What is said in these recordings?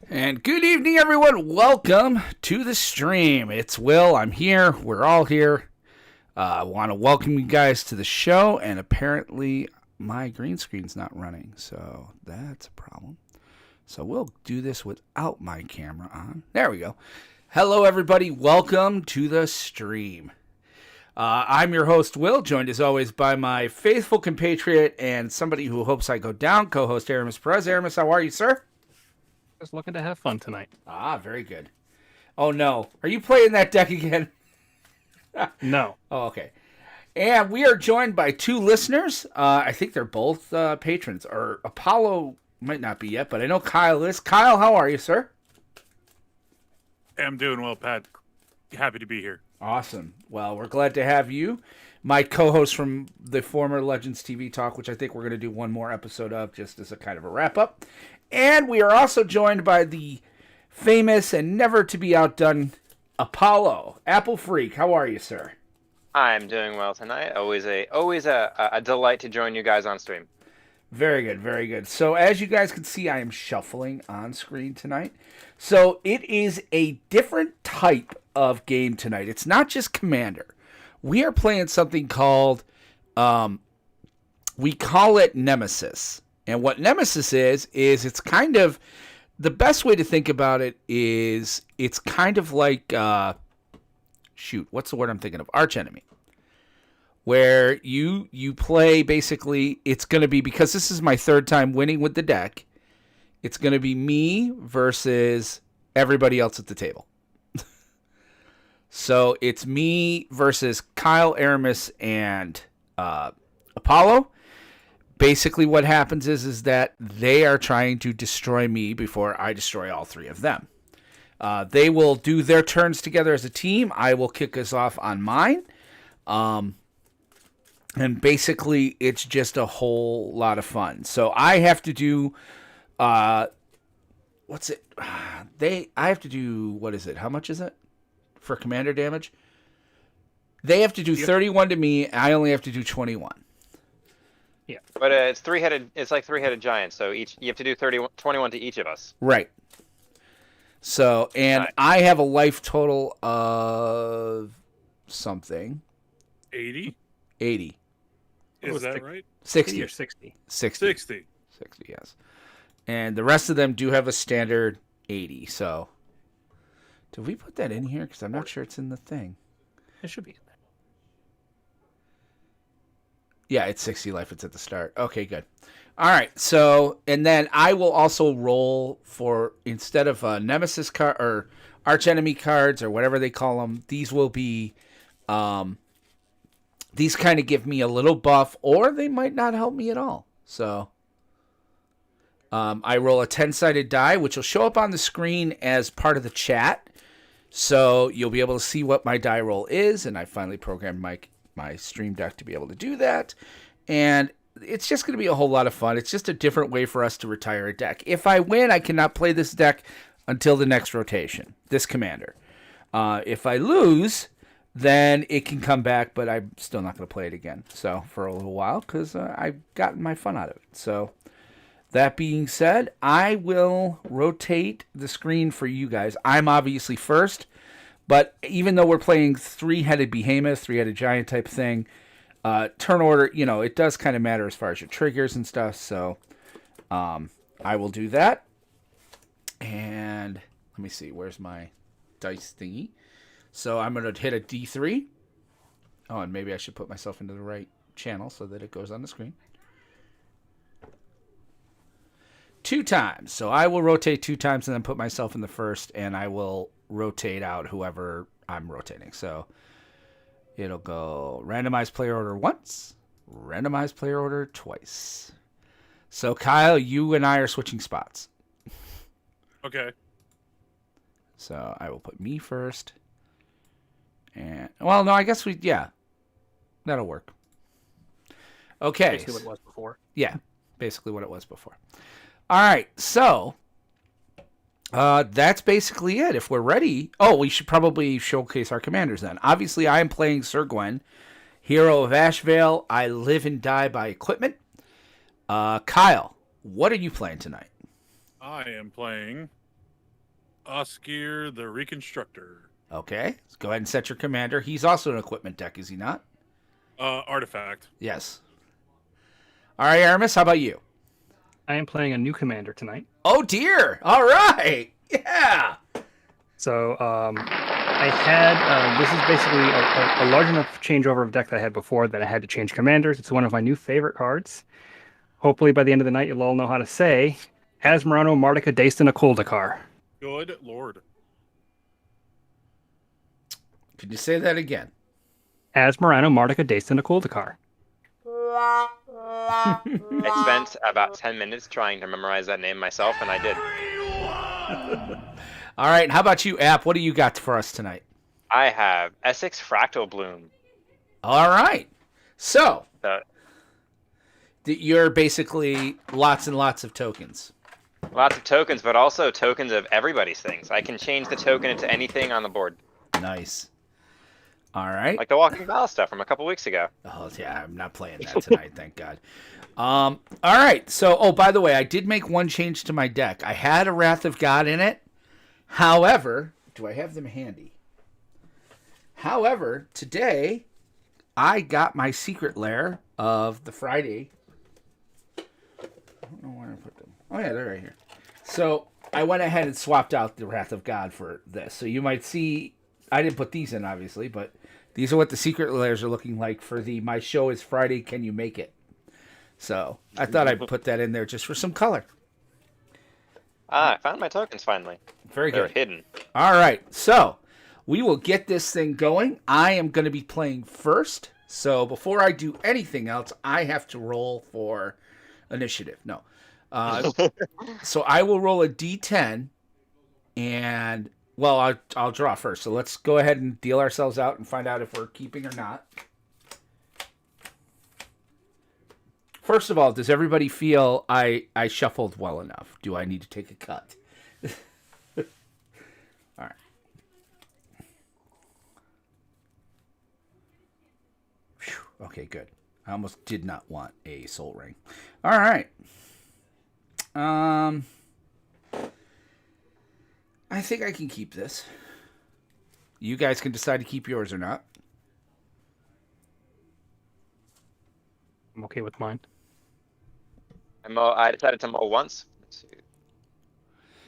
And good evening, everyone. Welcome to the stream. It's Will. I'm here. We're all here. I want to welcome you guys to the show. And apparently, my green screen's not running. So that's a problem. So we'll do this without my camera on. There we go. Hello, everybody. Welcome to the stream. I'm your host, Will, joined as always by my faithful compatriot and somebody who hopes I go down, co-host Aramis Perez. Aramis, how are you, sir? Just looking to have fun tonight. Ah, very good. Oh, no. Are you playing that deck again? No. Oh, okay. And we are joined by two listeners. I think they're both patrons. Or Apollo might not be yet, but I know Kyle is. Kyle, how are you, sir? I'm doing well, Pat. Happy to be here. Awesome. Well, we're glad to have you. My co-host from the former Legends TV Talk, which I think we're going to do one more episode of just as a kind of a wrap-up. And we are also joined by the famous and never to be outdone Apollo. Apple Freak, how are you, sir? I'm doing well tonight. Always a delight to join you guys on stream. Very good, very good. So as you guys can see, I am shuffling on screen tonight. So it is a different type of game tonight. It's not just Commander. We are playing something called, we call it NEMESIS. And what NEMESIS is it's kind of, the best way to think about it is it's kind of like, what's the word I'm thinking of? Archenemy. Where you play, basically, it's going to be, because this is my third time winning with the deck, it's going to be me versus everybody else at the table. So it's me versus Kyle, Aramis, and Apollo. Basically what happens is that they are trying to destroy me before I destroy all three of them. They will do their turns together as a team. I will kick us off on mine. And basically, it's just a whole lot of fun. So I have to do, I have to do, what is it? How much is it for commander damage? They have to do 31 to me. I only have to do 21. Yeah. But it's three-headed. It's like three-headed giants. So you have to do 21 to each of us. Right. So, and nice. I have a life total of something. 80? 80. Is that right? 60 or 60? 60. 60. 60, yes. And the rest of them do have a standard 80. So, did we put that in here? Because I'm not sure it's in the thing. It should be in there. Yeah, it's 60 life. It's at the start. Okay, good. All right. So, and then I will also roll for, instead of Nemesis card or Archenemy cards or whatever they call them, these will be, these kind of give me a little buff, or they might not help me at all. So, I roll a 10-sided die, which will show up on the screen as part of the chat. So you'll be able to see what my die roll is, and I finally programmed my stream deck to be able to do that. And it's just going to be a whole lot of fun. It's just a different way for us to retire a deck. If I win, I cannot play this deck until the next rotation, this commander. If I lose, then it can come back, but I'm still not going to play it again. So for a little while, because I've gotten my fun out of it. So that being said, I will rotate the screen for you guys. I'm obviously first, but even though we're playing three-headed behemoth, three-headed giant type thing, turn order, it does kind of matter as far as your triggers and stuff. So I will do that. And let me see, where's my dice thingy? So I'm going to hit a D3. Oh, and maybe I should put myself into the right channel so that it goes on the screen. 2 times. So I will rotate 2 times and then put myself in the first, and I will rotate out whoever I'm rotating. So it'll go randomized player order once, randomized player order twice. So Kyle, you and I are switching spots. Okay. So I will put me first. And, well, no, I guess that'll work. Okay. Basically what it was before. Yeah, basically what it was before. All right, so that's basically it. If we're ready, we should probably showcase our commanders then. Obviously, I am playing Syr Gwyn, Hero of Ashvale. I live and die by equipment. Kyle, what are you playing tonight? I am playing Oskir the Reconstructor. Okay. Let's go ahead and set your commander. He's also an equipment deck, is he not? Artifact. Yes. All right, Aramis, how about you? I am playing a new commander tonight. Oh, dear. All right. Yeah. So I had this is basically a large enough changeover of deck that I had before that I had to change commanders. It's one of my new favorite cards. Hopefully by the end of the night you'll all know how to say Asmerano Mardica Dayston Akuldakar. Good lord. Can you say that again? Asmerano Mardica Dayston Akuldakar. I spent about 10 minutes trying to memorize that name myself, and I did. All right. How about you, App? What do you got for us tonight? I have Essex Fractal Bloom. All right. So, Uh, you're basically lots and lots of tokens. Lots of tokens, but also tokens of everybody's things. I can change the token into anything on the board. Nice. All right. Like the Walking Ballast stuff from a couple weeks ago. Oh, yeah, I'm not playing that tonight, thank God. All right. So, oh, by the way, I did make one change to my deck. I had a Wrath of God in it. However, do I have them handy? However, today I got my secret lair of the Friday. I don't know where I put them. Oh, yeah, they're right here. So I went ahead and swapped out the Wrath of God for this. So you might see, I didn't put these in, obviously, but these are what the secret lairs are looking like for the My Show is Friday, Can You Make It? So I thought I'd put that in there just for some color. Ah, I found my tokens finally. Very They're good. hidden. All right. So we will get this thing going. I am going to be playing first. So before I do anything else, I have to roll for initiative. No. So I will roll a d10 and, well, I'll draw first. So let's go ahead and deal ourselves out and find out if we're keeping or not. First of all, does everybody feel I shuffled well enough? Do I need to take a cut? All right. Whew. Okay, good. I almost did not want a soul ring. All right. I think I can keep this. You guys can decide to keep yours or not. I'm okay with mine. I decided to mull once.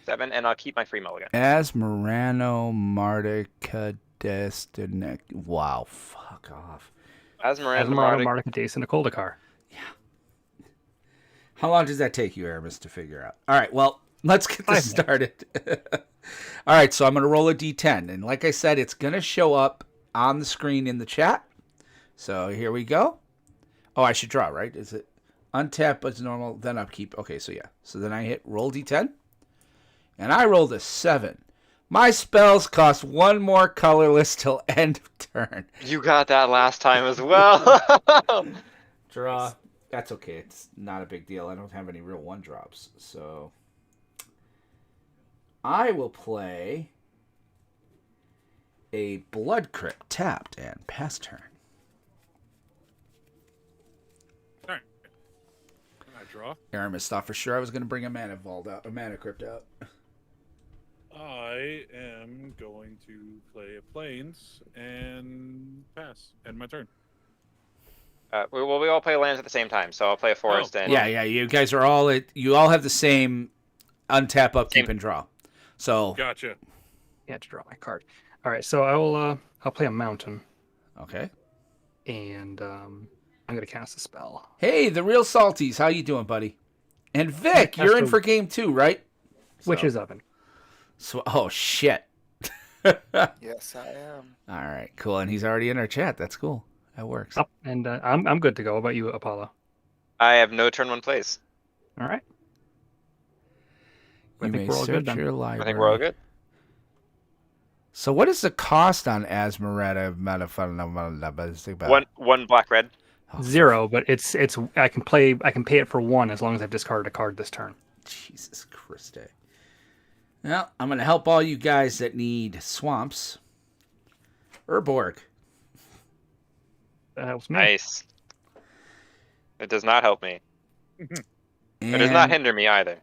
7, and I'll keep my free mulligan. Asmerano Mardica Destinic. Wow, fuck off. Asmerano Asmerano Mardica Dayston Akuldakar. How long does that take you, Aramis, to figure out? All right, well, let's get this started. All right, so I'm going to roll a d10. And like I said, it's going to show up on the screen in the chat. So here we go. Oh, I should draw, right? Is it untap as normal, then upkeep? Okay, so yeah. So then I hit roll d10. And I rolled a 7. My spells cost 1 more colorless till end of turn. You got that last time as well. Draw. That's okay. It's not a big deal. I don't have any real 1-drops. So I will play a Blood Crypt tapped and pass turn. All right. I draw. Aramis thought for sure I was going to bring a Mana Vault out, a Mana Crypt out. I am going to play a Plains and pass. End my turn. we all play lands at the same time, so I'll play a forest and Yeah. You guys are all you all have the same untap, upkeep, and draw. So Gotcha. Yeah, to draw my card. All right, so I'll play a mountain, okay. and I'm gonna cast a spell. Hey, the real Salties, how you doing, buddy? And Vic, you're in for game 2, right? Witch's Oven. So, oh shit. Yes, I am. All right, cool. And he's already in our chat. That's cool. That works. Oh, and I'm good to go. How about you, Apollo? I have no turn 1 plays. All right. I You think may we're all good search then. your I library. think we're all good. So, what is the cost on Asmeretta? One black red. 0, but it's I can pay it for 1 as long as I've discarded a card this turn. Jesus Christ. Well, I'm going to help all you guys that need swamps. Urborg. That helps me. Nice. It does not help me. And, It does not hinder me either.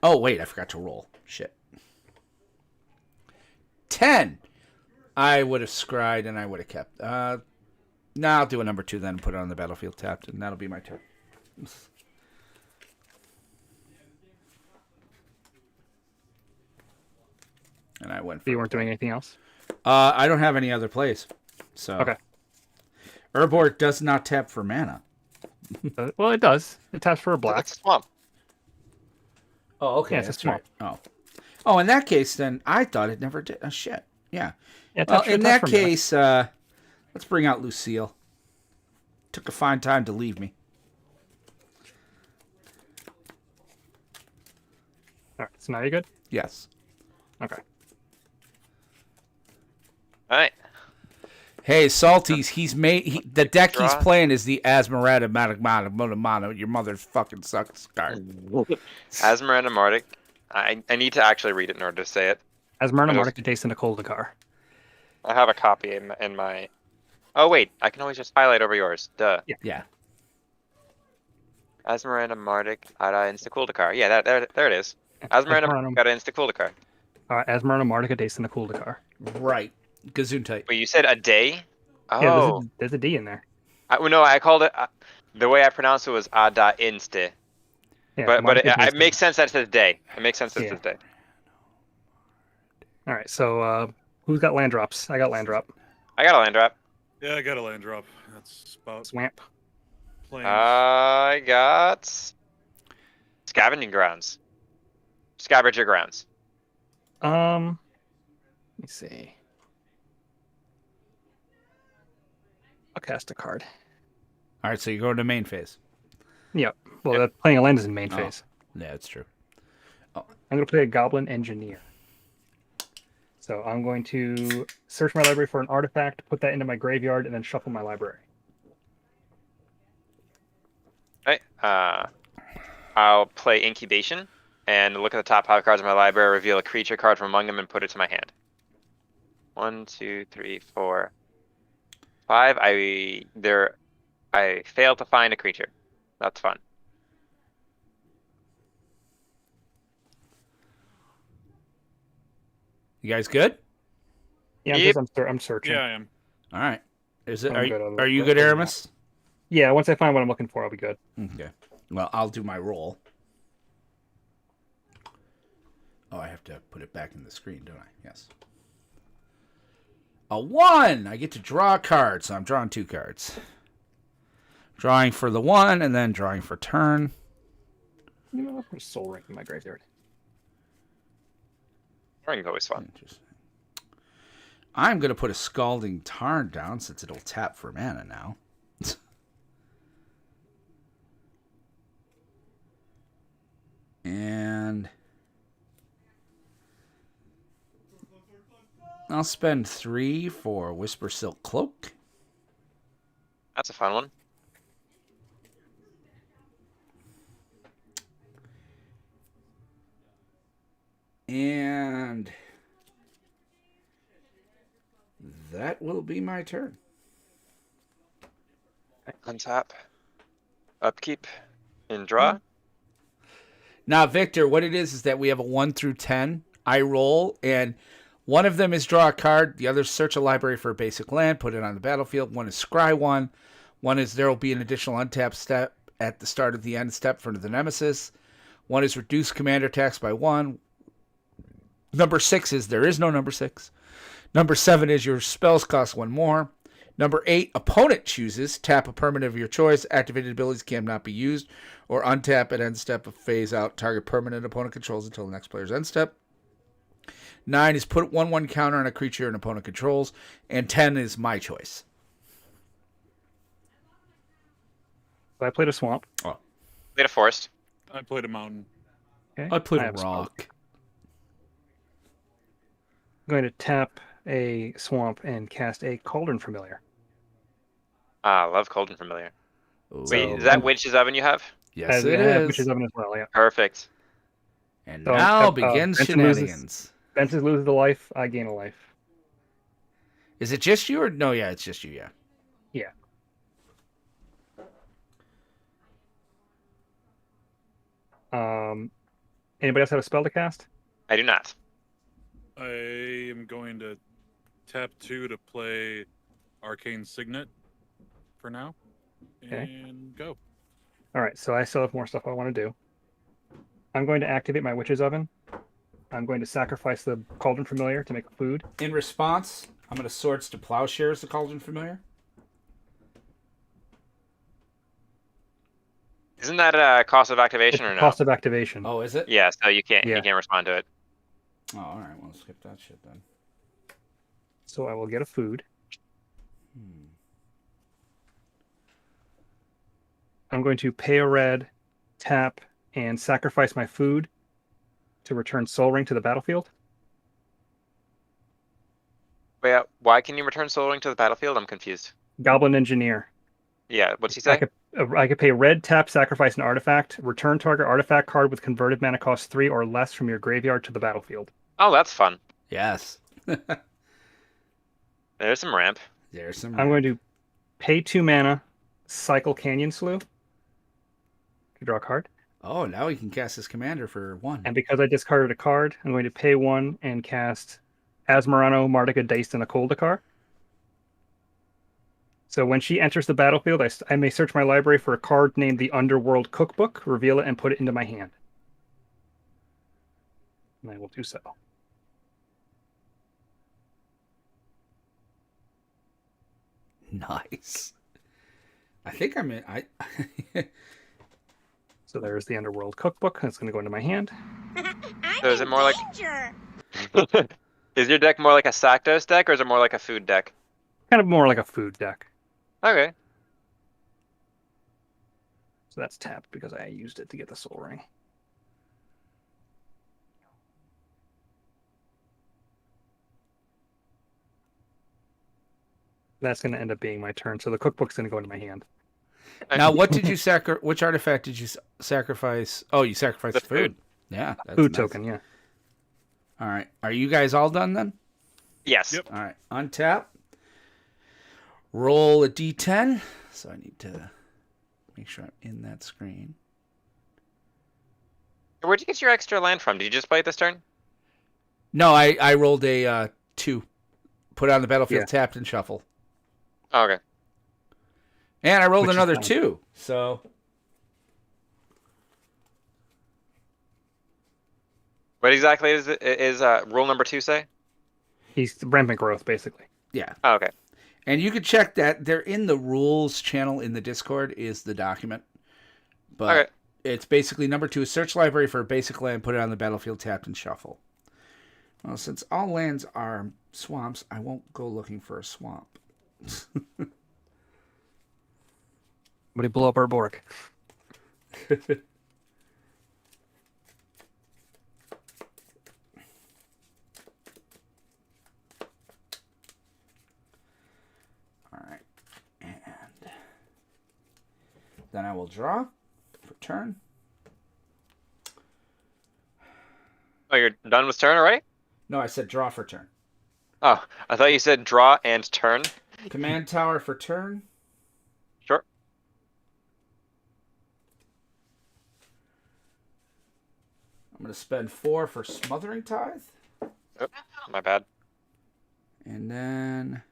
oh, wait, I forgot to roll. Shit. 10. I would have scryed and I would have kept. No, I'll do a number 2 then and put it on the battlefield tapped, and that'll be my turn. And I went for You weren't doing anything else? I don't have any other plays. So Okay. Urborg does not tap for mana. Well, it does. It taps for a Black black. swamp. Oh, okay. Yeah, it's a that's swamp. right. Oh, in that case, then I thought it never did. Oh, shit. Yeah. Yeah, it Well, taps for- in taps that for mana. case, let's bring out Lucille. Took a fine time to leave me. All right, so now you're good? Yes. Okay. All right. Hey, Salties, the deck he's Draw. playing is the Asmerata Mana. Your mother fucking sucks card. Asmeranda Mardik. I need to actually read it in order to say it. Asmerna I Mardik adjacent to Koldakar. I have a copy in my. Oh wait, I can always just highlight over yours. Duh. Yeah. Asmeranda Mardik Ada Instakuldakar. Yeah, there it is. Asmeranda Asmerna- got Instakuldakar. Asmerna Mardik adjacent to Koldakar. Right. Gesundheit. Wait, you said a day? Oh. Yeah, there's a D in there. No, I called it. The way I pronounced it was Ada Inste. Yeah, But Mardik it adjacent. makes sense that it says day. It makes sense that it Yeah. says day. All right, so who's got land drops? I got land drop. I got a land drop. Yeah, I got a land drop. That's about Swamp. plains. I got scavenging grounds. Scavenger grounds. Let me see. I'll cast a card. All right, so you're going to main phase. Yep. Well, playing a land is in main Oh. phase. Yeah, that's true. I'm going to play a Goblin Engineer. So I'm going to search my library for an artifact, put that into my graveyard, and then shuffle my library. Right. I'll play incubation and look at the top 5 cards of my library, reveal a creature card from among them, and put it to my hand. 1, 2, 3, 4, 5. I failed to find a creature. That's fun. You guys good? Yeah, Yep. I'm searching. Yeah, I am. All right. Is it? I'm good on Are you that. good, Aramis? Yeah, once I find what I'm looking for, I'll be good. Okay. Well, I'll do my roll. Oh, I have to put it back in the screen, don't I? Yes. A 1! I get to draw a card, so I'm drawing 2 cards. Drawing for the 1, and then drawing for turn. You know, I'll put a Soul Ring in my graveyard. Drawing's always fun. Interesting. I'm going to put a Scalding Tarn down, since it'll tap for mana now. And I'll spend 3 for Whisper Silk Cloak. That's a fun one. And that will be my turn. Untap. Upkeep. And draw. Now, Victor, what it is that we have a 1 through 10. I roll, and one of them is draw a card. The other is search a library for a basic land, put it on the battlefield. One is scry one. One is there will be an additional untap step at the start of the end step for the Nemesis. One is reduce commander attacks by 1. Number 6 is there is no number 6. Number 7 is your spells cost 1 more. Number 8, opponent chooses. Tap a permanent of your choice. Activated abilities cannot be used. Or untap at end step of phase out. Target permanent opponent controls until the next player's end step. 9 is put 1/1 counter on a creature an opponent controls. And 10 is my choice. So I played a Swamp. Played a forest. I played a mountain. Okay. I played a have Spell. rock. I'm going to tap a Swamp and cast a Cauldron Familiar. Ah, love Cauldron Familiar. Ooh. Wait, is that Witch's Oven you have? Yes, I it have is. Witch's Oven as well, yeah. Perfect. And So, now begins Benson loses. shenanigans. Benson loses a life, I gain a life. Is it just you or no? Yeah, it's just you. Yeah. Yeah. Anybody else have a spell to cast? I do not. I am going to tap 2 to play Arcane Signet for now. Okay. And go. All right, so I still have more stuff I want to do. I'm going to activate my Witch's Oven. I'm going to sacrifice the Cauldron Familiar to make food. In response, I'm going to Swords to Plowshares the Cauldron Familiar. Isn't that a cost of activation It's or no? cost of activation. Oh, is it? Yeah, so you can't Yeah. you can't respond to it. Oh, all right. Well, skip that shit then. So I will get a food. I'm going to pay a red, tap, and sacrifice my food to return Soul Ring to the battlefield. Wait, why can you return Soul Ring to the battlefield? I'm confused. Goblin Engineer. Yeah, what's he I say? could pay red, tap, sacrifice an artifact, return target artifact card with converted mana cost 3 or less from your graveyard to the battlefield. Oh, that's fun. Yes. There's some ramp. There's some. I'm going to pay 2 mana, cycle Canyon Slough to draw a card. Oh, now he can cast his commander for 1. And because I discarded a card, I'm going to pay 1 and cast Asmarano, Mardica, Daced, and a Koldakar. So when she enters the battlefield, I may search my library for a card named the Underworld Cookbook, reveal it, and put it into my hand. And I will do so. Nice. I think I'm in. So there's the Underworld Cookbook. That's going to go into my hand. So is it more like is your deck more like a Saktos deck or is it more like a food deck? Kind of more like a food deck. Okay. So that's tapped because I used it to get the Soul Ring. That's going to end up being my turn. So the cookbook's going to go into my hand. Now, what did you which artifact did you sacrifice? Oh, you sacrificed The food. food. Yeah. That's Food nice. token, yeah. All right. Are you guys all done then? Yes. Yep. All right. Untap. Roll a d10. So I need to make sure I'm in that screen. Where'd you get your extra land from? Did you just play it this turn? No, I rolled a 2. Put it on the battlefield, Yeah. tapped, and shuffle. Oh, okay. And I rolled Which is another fine. 2. So What exactly is rule number 2 say? He's rampant growth, basically. yeah. Oh, okay. And you could check that. They're in the rules channel in the Discord is the document. But Okay. it's basically number 2, search library for a basic land, put it on the battlefield, tapped, and shuffle. Well, since all lands are swamps, I won't go looking for a swamp. Somebody blow up our Borg. All right. And then I will draw for turn. Oh, you're done with turn already? No, I said draw for turn. Oh, I thought you said draw and turn. Command tower for turn. Sure. I'm going to spend 4 for Smothering Tithe. Oh, my bad. And then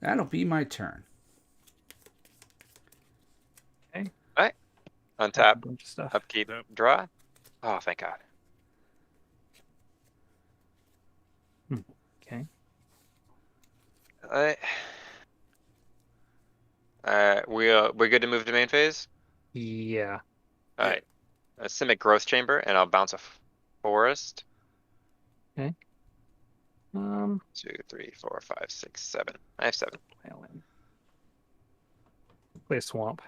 that'll be my turn. A Untap, bunch of stuff. upkeep, Yep. draw. Oh, thank God. Okay. We're good to move to main phase. Yeah. All right. A Simic Growth Chamber, and I'll bounce a forest. Um. 2, 3, 4, 5, 6, 7. I have 7. Play a swamp.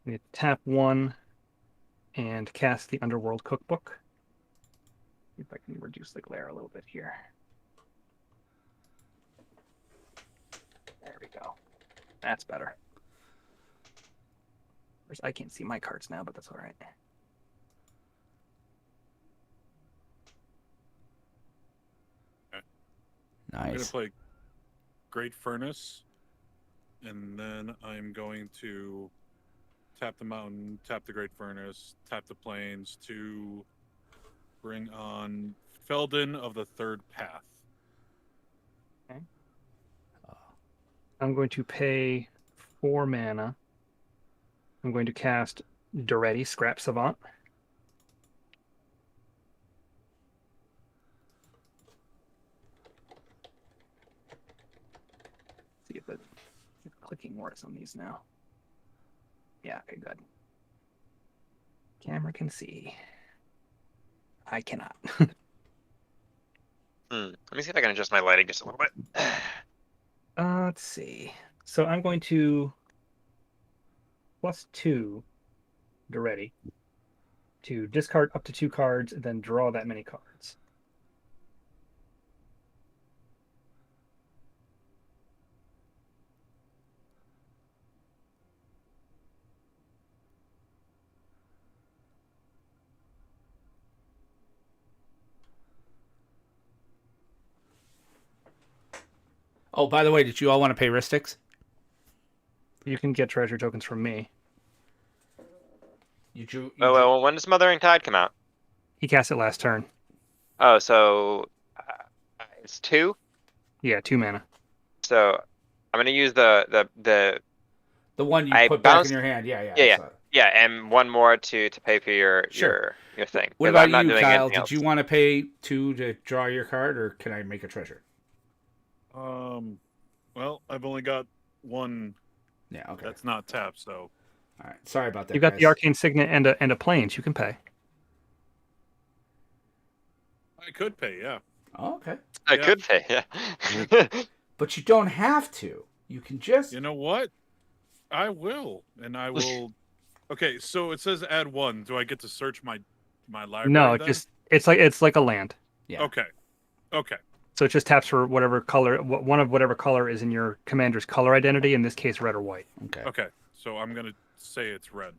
I'm going to tap 1 and cast the Underworld Cookbook. See if I can reduce the glare a little bit here. There we go. That's better. course, I can't see my cards now, but that's all right. I'm going to Nice. play Great Furnace, and then I'm going to tap the mountain, tap the Great Furnace, tap the plains to bring on Felden of the Third Path. I'm going to pay 4 mana. I'm going to cast Duretti, Scrap Savant. See if the clicking works on these now. Yeah, okay, good. Camera can see. I cannot. Let me see if I can adjust my lighting just a little bit. Let's see. So I'm going to +2 Duretti to discard up to 2 cards and then draw that many cards. Oh, by the way, did you all want to pay Ristics? You can get treasure tokens from me. You drew. Oh, well, when does Smothering Tide come out? He cast it last turn. Oh, so it's 2. Yeah, 2 mana. So I'm gonna use the The one you I put back in bounced- your hand. Yeah, yeah. Yeah, I yeah. saw it. yeah, and one more to pay for your Sure. your thing. What 'cause about I'm not you, doing Kyle? anything Did else. you want to pay 2 to draw your card, or can I make a treasure? Well, I've only got one Yeah, okay. that's not tapped, so All right. Sorry about that. You got guys. the Arcane Signet and a Plains. You can pay. I could pay. Yeah. Oh, okay. I Yeah. could pay, yeah. But you don't have to. You can just. You know what? I will, and I will. Okay, so it says add 1. Do I get to search my library? No, then? just it's like a land. Yeah. Okay. Okay. So it just taps for whatever color, one of whatever color is in your commander's color identity. In this case, red or white. Okay. Okay. So I'm gonna say it's red.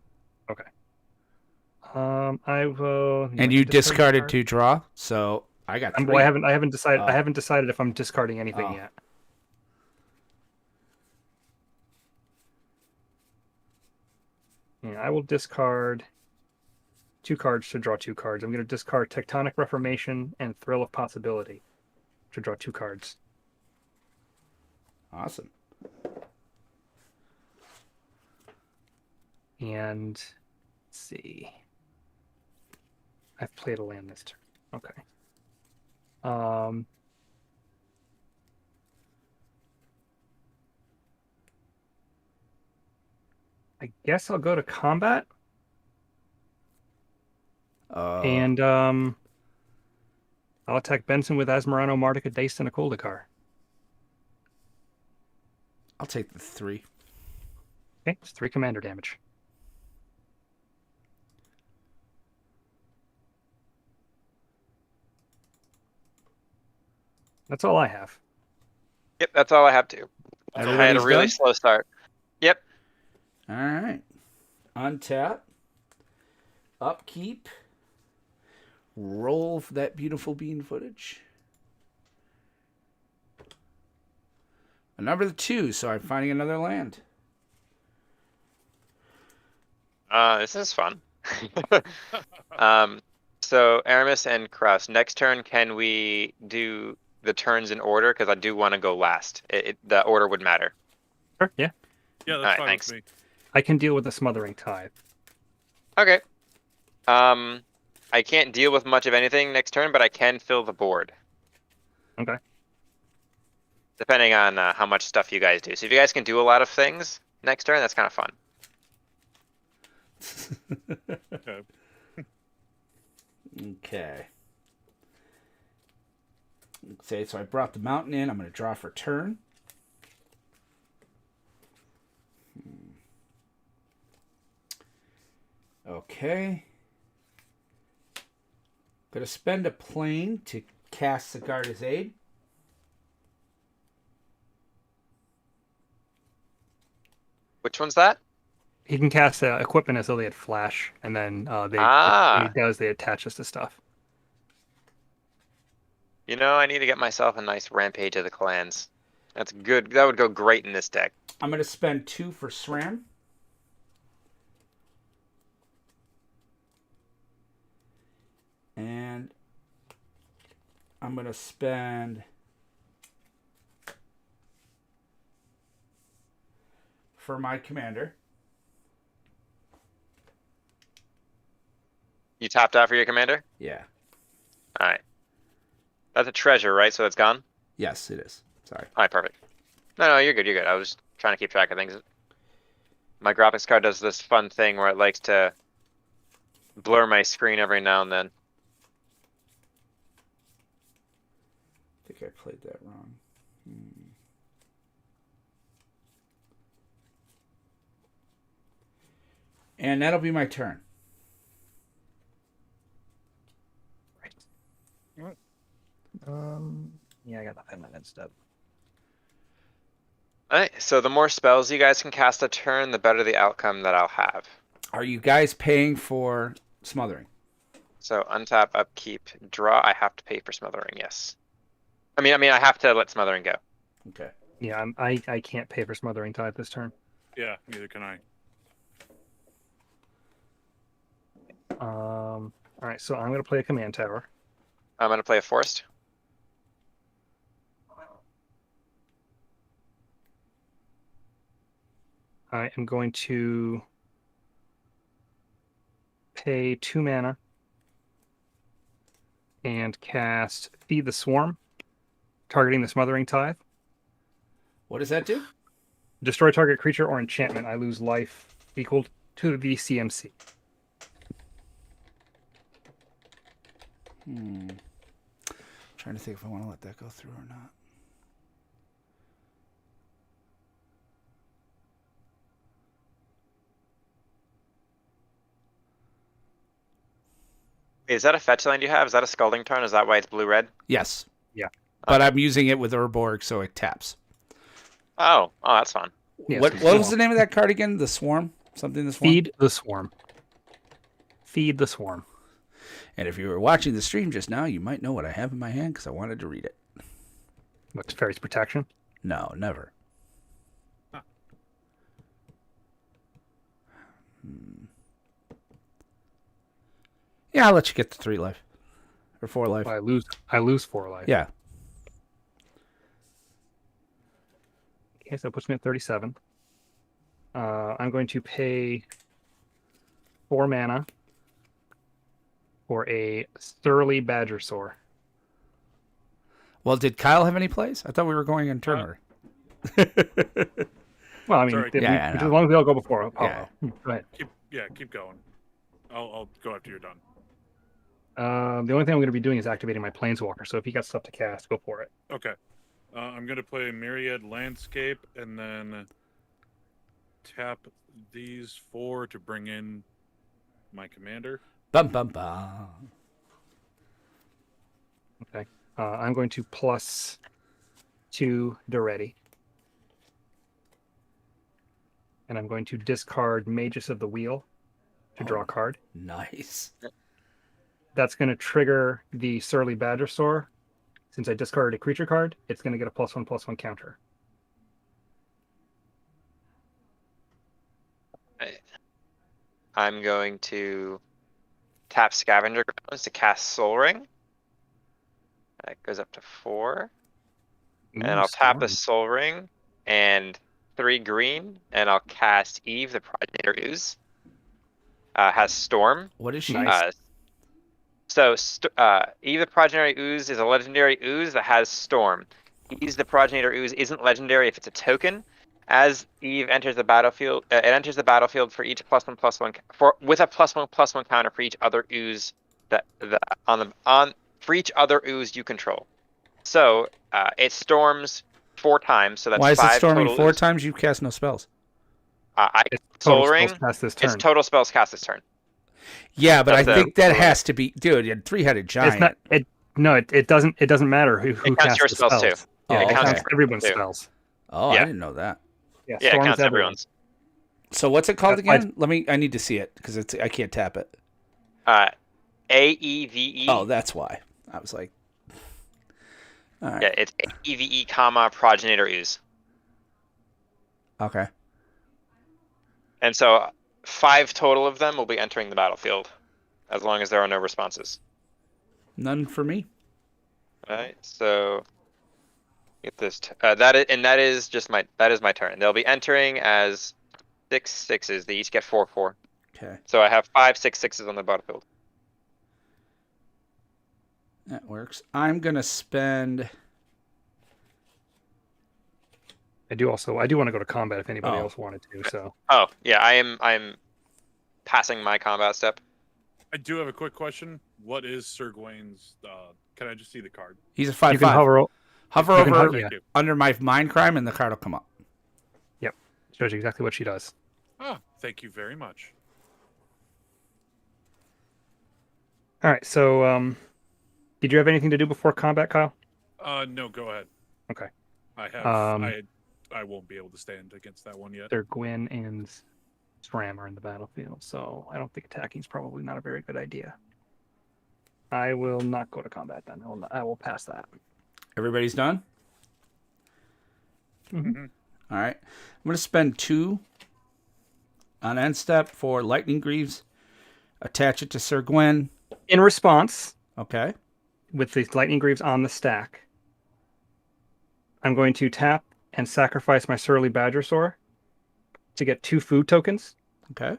I will. And you discarded 2 draw, so I got 3. Well, I haven't decided. Oh. I haven't decided if I'm discarding anything Oh. yet. Yeah, I will discard 2 cards to draw 2 cards. I'm going to discard Tectonic Reformation and Thrill of Possibility to draw 2 cards. Awesome. And let's see. I've played a land this turn. Okay. I guess I'll go to combat and I'll attack Benson with Asmarano, Martica, Dace, and a Kuldakar. I'll take the 3. Okay, it's 3 commander damage. That's all I have. Yep, that's all I have too. I had a Everybody's really done? slow start. Yep. All right. Untap. Upkeep. Roll for that beautiful bean footage. A number 2, so I'm finding another land. This is fun. So Aramis and Kraus, next turn, can we do the turns in order? Because I do want to go last. The order would matter. Sure, yeah. Yeah, that's Alright, fine thanks. with me. I can deal with the Smothering Tithe. Okay. I can't deal with much of anything next turn, but I can fill the board. Okay. Depending on how much stuff you guys do. So if you guys can do a lot of things next turn, that's kind of fun. Okay. Okay. Say so I brought the mountain in. I'm going to draw for turn. Okay. Going to spend a plane to cast Sigarda's Aid. Which one's that? He can cast equipment as though they had flash, and then when he Ah, does, they attach us to stuff. you know, I need to get myself a nice Rampage of the Clans. That's good. That would go great in this deck. I'm going to spend 2 for SRAM. And I'm going to spend for my commander. You tapped out for your commander? Yeah. All right. That's a treasure, right? So it's gone? Yes, it is. Sorry. All right, perfect. No, you're good. You're good. I was trying to keep track of things. My graphics card does this fun thing where it likes to blur my screen every now and then. I think I played that wrong. And that'll be my turn. Yeah, I got nothing that stuff. Alright, so the more spells you guys can cast a turn, the better the outcome that I'll have. Are you guys paying for smothering? So untap, upkeep, draw. I have to pay for smothering. Yes. I mean, I have to let smothering go. Okay. Yeah, I can't pay for smothering tide this turn. Yeah, neither can I. All right, so I'm gonna play a command tower. I'm gonna play a forest. I am going to pay 2 mana and cast Feed the Swarm, targeting the Smothering Tithe. What does that do? Destroy target creature or enchantment. I lose life equal to the CMC. Trying to think if I want to let that go through or not. Is that a fetch land you have? Is that a Scalding Tarn? Is that why it's blue-red? Yes. Yeah. But I'm using it with Urborg, so it taps. Oh, that's fun. Yeah, What so was the name of that card again? The Swarm? Something the Swarm? Feed the Swarm. Feed the Swarm. And if you were watching the stream just now, you might know what I have in my hand because I wanted to read it. What's Fairy's Protection? No, never. Yeah, I'll let you get to 3 life. Or 4 life. I lose 4 life. Yeah. Okay, so that puts me at 37. I'm going to pay 4 mana for a Surly Badgersaur. Well, did Kyle have any plays? I thought we were going in turn order. Well, I mean, Sorry. Yeah, I know. as long as we all go before Yeah. Apollo. Go ahead. Keep going. I'll go after you're done. The only thing I'm going to be doing is activating my Planeswalker. So if you got stuff to cast, go for it. Okay. I'm going to play Myriad Landscape and then tap these 4 to bring in my commander. Bum, bum, bum. Okay. I'm going to +2 Duretti. And I'm going to discard Magus of the Wheel to draw a card. Nice. That's going to trigger the Surly Badgersaur. Since I discarded a creature card, it's going to get a +1/+1 counter. I'm going to tap Scavenger Grounds to cast Soul Ring. That goes up to 4. And I'll tap the Soul Ring and 3 green, and I'll cast Eve, the Progenitor Ooze. Has Storm. What is she? Nice. Eve, the Progenitor Ooze is a legendary ooze that has Storm. Eve, the Progenitor Ooze isn't legendary if it's a token. As Eve enters the battlefield, it enters the battlefield for each +1/+1 with a +1/+1 counter for each other ooze for each other ooze you control. So it storms 4 times, so that's 5 Why is it storming total 4 ooze. times? You cast no spells. It's Soul total Ring spells cast this It's turn. total spells cast this turn. Yeah, but I That's think that has to be, dude. A 3-headed giant. It's not. It doesn't matter who It counts casts your the spells, spells. too. Oh, Yeah, it okay. counts everyone's Too. spells. Oh, Yeah. I didn't know that. Yeah, Yeah, it Storm's counts everyone. everyone's. So what's it called That's why again? I need to see it because I can't tap it. AEVE. Oh, that's why. I was like, all right. Yeah, it's AEVE, comma, progenitor ooze. Okay. And so 5 total of them will be entering the battlefield, as long as there are no responses. None for me. Alright, so get this. That is just my my turn. They'll be entering as 6 6s. They each get 4 4. Okay. So I have 5 6 6s on the battlefield. That works. I'm going to spend... I do want to go to combat if anybody Oh. else wanted to. So Oh yeah, I'm passing my combat step. I do have a quick question. What is Syr Gwyn's? Can I just see the card? He's a you 5/5. can hover. Hover you can over hover- yeah. Thank you. under my mind crime and the card will come up. Yep, shows you exactly what she does. Ah, thank you very much. All right. So, did you have anything to do before combat, Kyle? No, go ahead. Okay. I have. I won't be able to stand against that one yet. Syr Gwyn and SRAM are in the battlefield, so I don't think attacking is probably not a very good idea. I will not go to combat then. I will pass that. Everybody's done? Mm-hmm. All right. I'm going to spend 2 on end step for Lightning Greaves. Attach it to Syr Gwyn. In response, Okay. with the Lightning Greaves on the stack, I'm going to tap and sacrifice my Surly Badgersaur to get 2 food tokens. Okay.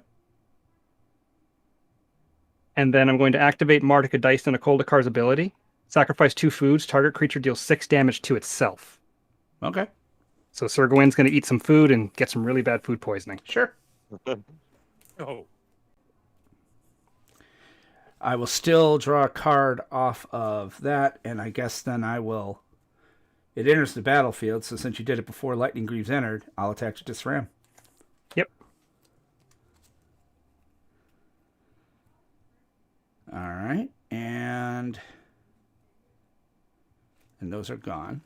And then I'm going to activate Martika Dice and a Koldakar's ability. Sacrifice 2 foods. Target creature deals 6 damage to itself. Okay. So Syr Gwyn's going to eat some food and get some really bad food poisoning. Sure. Oh, I will still draw a card off of that, and I guess then I will... It enters the battlefield, so since you did it before Lightning Greaves entered, I'll attach it to SRAM. Yep. All right. And those are gone.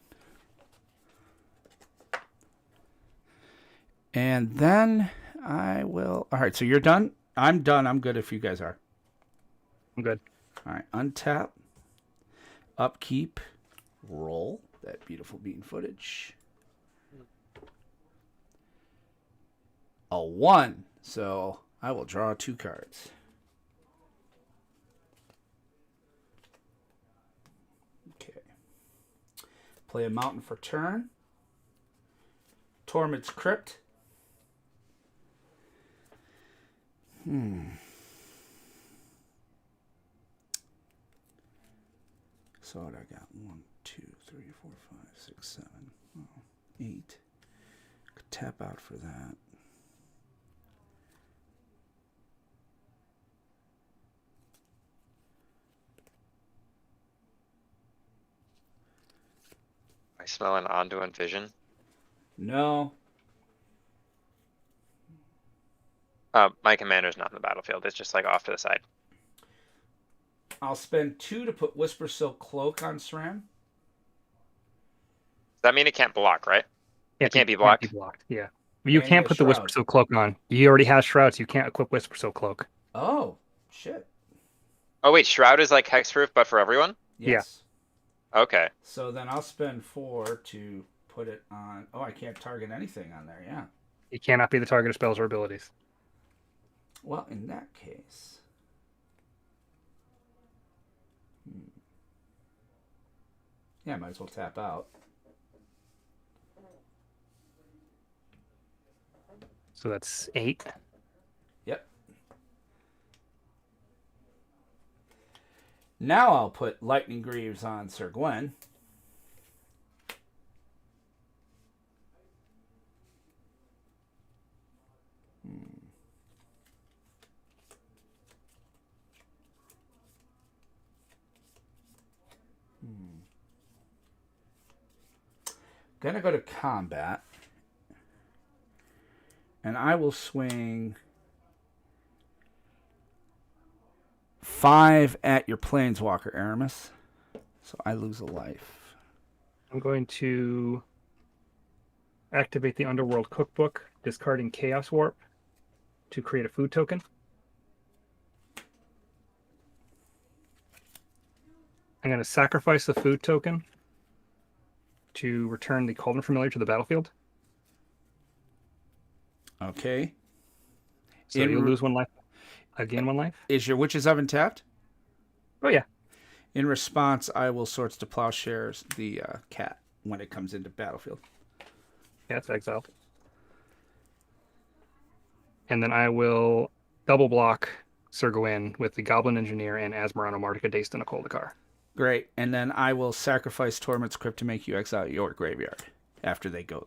And then I will... All right, so you're done? I'm done. I'm good if you guys are. I'm good. All right, untap, upkeep, roll that beautiful bean footage. A 1, so I will draw 2 cards. Okay. Play a mountain for turn. Tormod's Crypt. So what I got? 1, 2, 3, 4, 5, 6, 7, 8. Could tap out for that. I smell an Onduin vision. No. My commander's not in the battlefield. It's just like off to the side. I'll spend 2 to put Whisper Silk Cloak on SRAM. Does that mean it can't block, right? It can't be blocked? Yeah. You And can't a put the Whisper shroud. Silk Cloak on. He already has shrouds. You can't equip Whisper Silk Cloak. Oh, shit. Oh wait, Shroud is like hexproof, but for everyone? Yes. Okay. So then I'll spend 4 to put it on... Oh, I can't target anything on there, yeah. He cannot be the target of spells or abilities. Well, in that case... Yeah, I might as well tap out. So that's 8. Yep. Now I'll put Lightning Greaves on Syr Gwyn. Gonna go to combat. And I will swing 5 at your Planeswalker, Aramis. So I lose a life. I'm going to activate the Underworld Cookbook, discarding Chaos Warp, to create a food token. I'm going to sacrifice the food token to return the Cauldron Familiar to the battlefield. Okay. So you'll lose 1 life. I gain 1 life. Is your Witch's Oven tapped? Oh, yeah. In response, I will Swords to Plowshares the cat when it comes into battlefield. Yeah, it's exiled. And then I will double block Syr Gwyn with the Goblin Engineer and Asmarano Martica Daste and a Koldakar. Great. And then I will sacrifice Torment's Crypt to make you exile your graveyard after they go.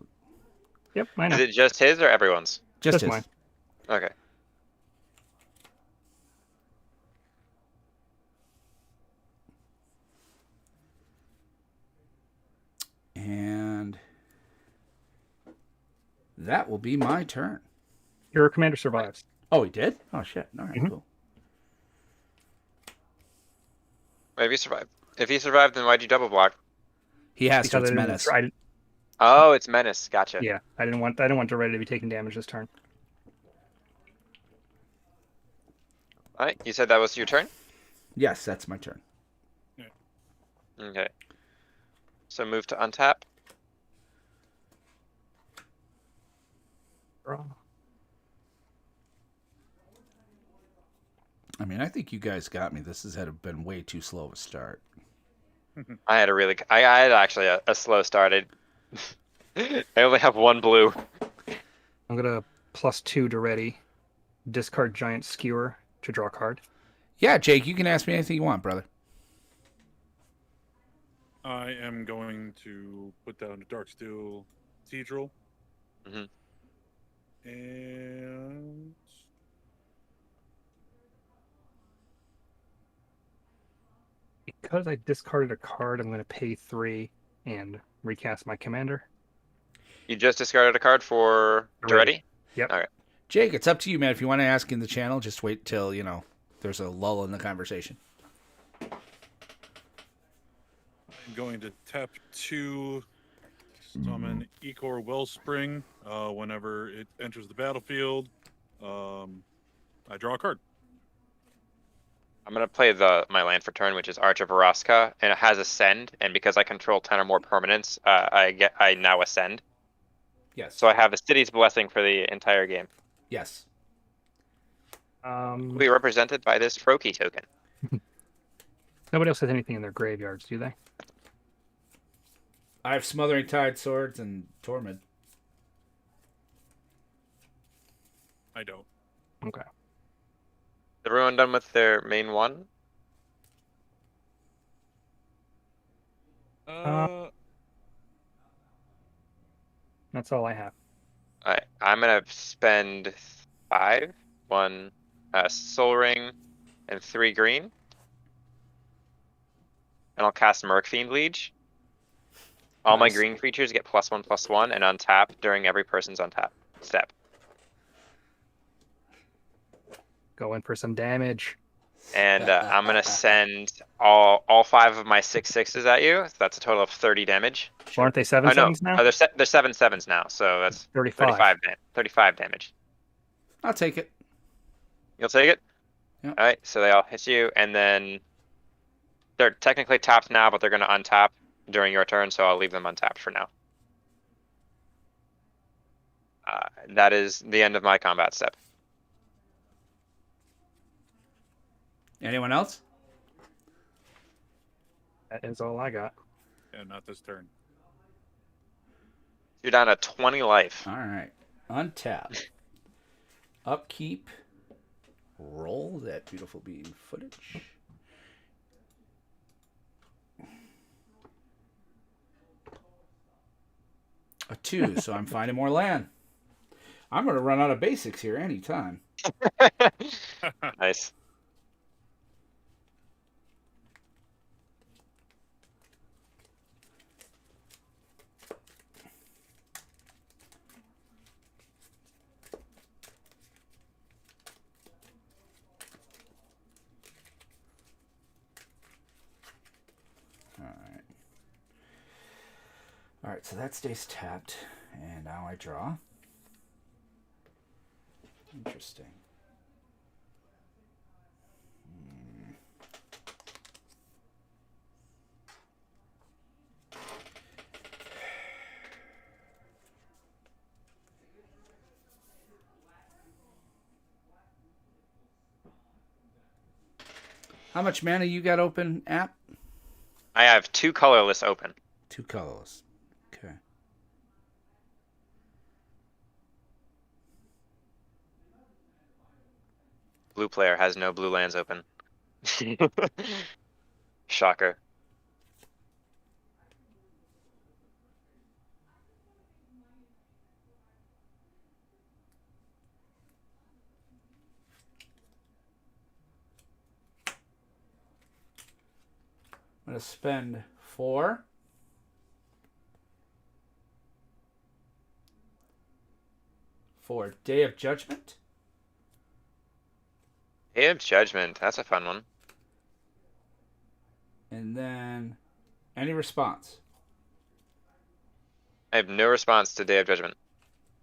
Yep, I know. Is it just his or everyone's? Just mine. Okay. And that will be my turn. Your commander survives. Oh, he did? Oh, shit. All right, cool. Maybe he survived. If he survived, then why'd you double block? He has to. Because It's Menace. Oh, it's Menace. Gotcha. Yeah, I didn't want Doretta to be taking damage this turn. Alright, you said that was your turn? Yes, that's my turn. Okay. So move to untap. Draw. I mean, I think you guys got me. This has been way too slow of a start. I had actually a slow start. I only have 1 blue. I'm gonna +2 to ready. Discard Giant Skewer to draw a card. Yeah, Jake, you can ask me anything you want, brother. I am going to put down a Darksteel Cathedral. Mm-hmm. And Because I discarded a card, I'm going to pay 3 and recast my commander. You just discarded a card for Duretti? Yep. Alright. Jake, it's up to you, man. If you want to ask in the channel, just wait till, there's a lull in the conversation. I'm going to tap 2, summon Ecor Wellspring. Whenever it enters the battlefield, I draw a card. I'm gonna play my land for turn, which is Arch of Araska, and it has Ascend, and because I control 10 or more permanents, I now Ascend. Yes. So I have the City's Blessing for the entire game. Yes. Will be represented by this Froki token. Nobody else has anything in their graveyards, do they? I have Smothering Tide Swords and Torment. I don't. Okay. Everyone done with their main one? That's all I have. Alright, I'm gonna spend 5, 1 Soul Ring, and 3 green. And I'll cast Murkfiend Liege. All my Nice. green creatures get +1/+1 and untap during every person's untap step. Go in for some damage. And I'm gonna send all 5 of my 6/6s at you. So that's a total of 30 damage. Well, aren't they 7 Oh no, sevens now? they're 7/7s now, so that's 35. 35 damage. I'll take it. You'll take it? Yep. Alright, so they all hit you, and then they're technically tapped now, but they're gonna untap during your turn, so I'll leave them untapped for now. That is the end of my combat step. Anyone else? That is all I got. Yeah, not this turn. You're down to 20 life. All right. Untap. Upkeep. Roll that beautiful bean footage. A 2, so I'm finding more land. I'm going to run out of basics here anytime. Nice. All right, so that stays tapped, and now I draw. Interesting. How much mana you got open, app? I have 2 colorless open. 2 colorless. Okay. Blue player has no blue lands open. Shocker. I'm going to spend 4. For Day of Judgment. Day of Judgment. That's a fun one. And then any response. I have no response to Day of Judgment.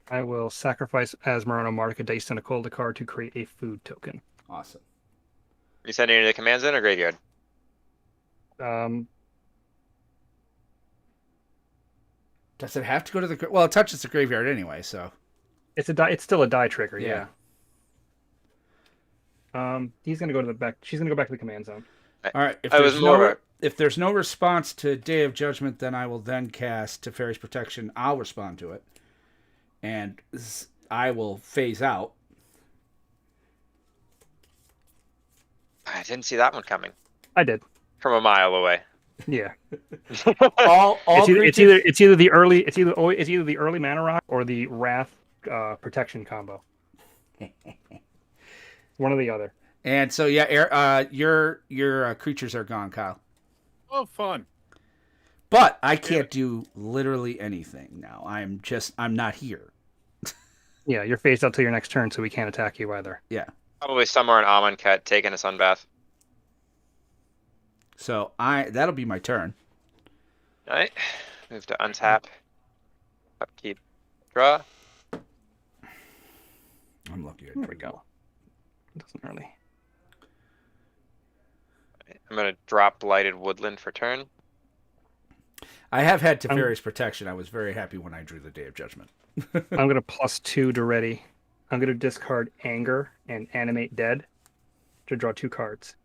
I will sacrifice Asmarano Mark a dice and a cold card to create a food token. Awesome. You sending it to the command zone or graveyard? Does it have to go to the... Well, it touches the graveyard anyway, so... It's a die. It's still a die trigger. Yeah. He's gonna go to the back. She's gonna go back to the command zone. All right. If there's no response to Day of Judgment, then I will then cast Teferi's Protection. I'll respond to it. And I will phase out. I didn't see that one coming. I did. From a mile away. Yeah. All it's either the early mana rock or the Wrath protection combo. One or the other. And so yeah, your creatures are gone, Kyle. Oh, fun. But I can't do literally anything now. I'm not here. Yeah, you're phased out till your next turn, so we can't attack you either. Yeah. Probably somewhere in Amonkhet taking a sunbath. So that'll be my turn. Alright. Move to untap. Upkeep. Draw. I'm lucky. There we go. It doesn't really. I'm gonna drop Blighted Woodland for turn. I have had Teferi's Protection. I was very happy when I drew the Day of Judgment. I'm gonna +2 to ready. I'm gonna discard Anger and Animate Dead to draw 2 cards.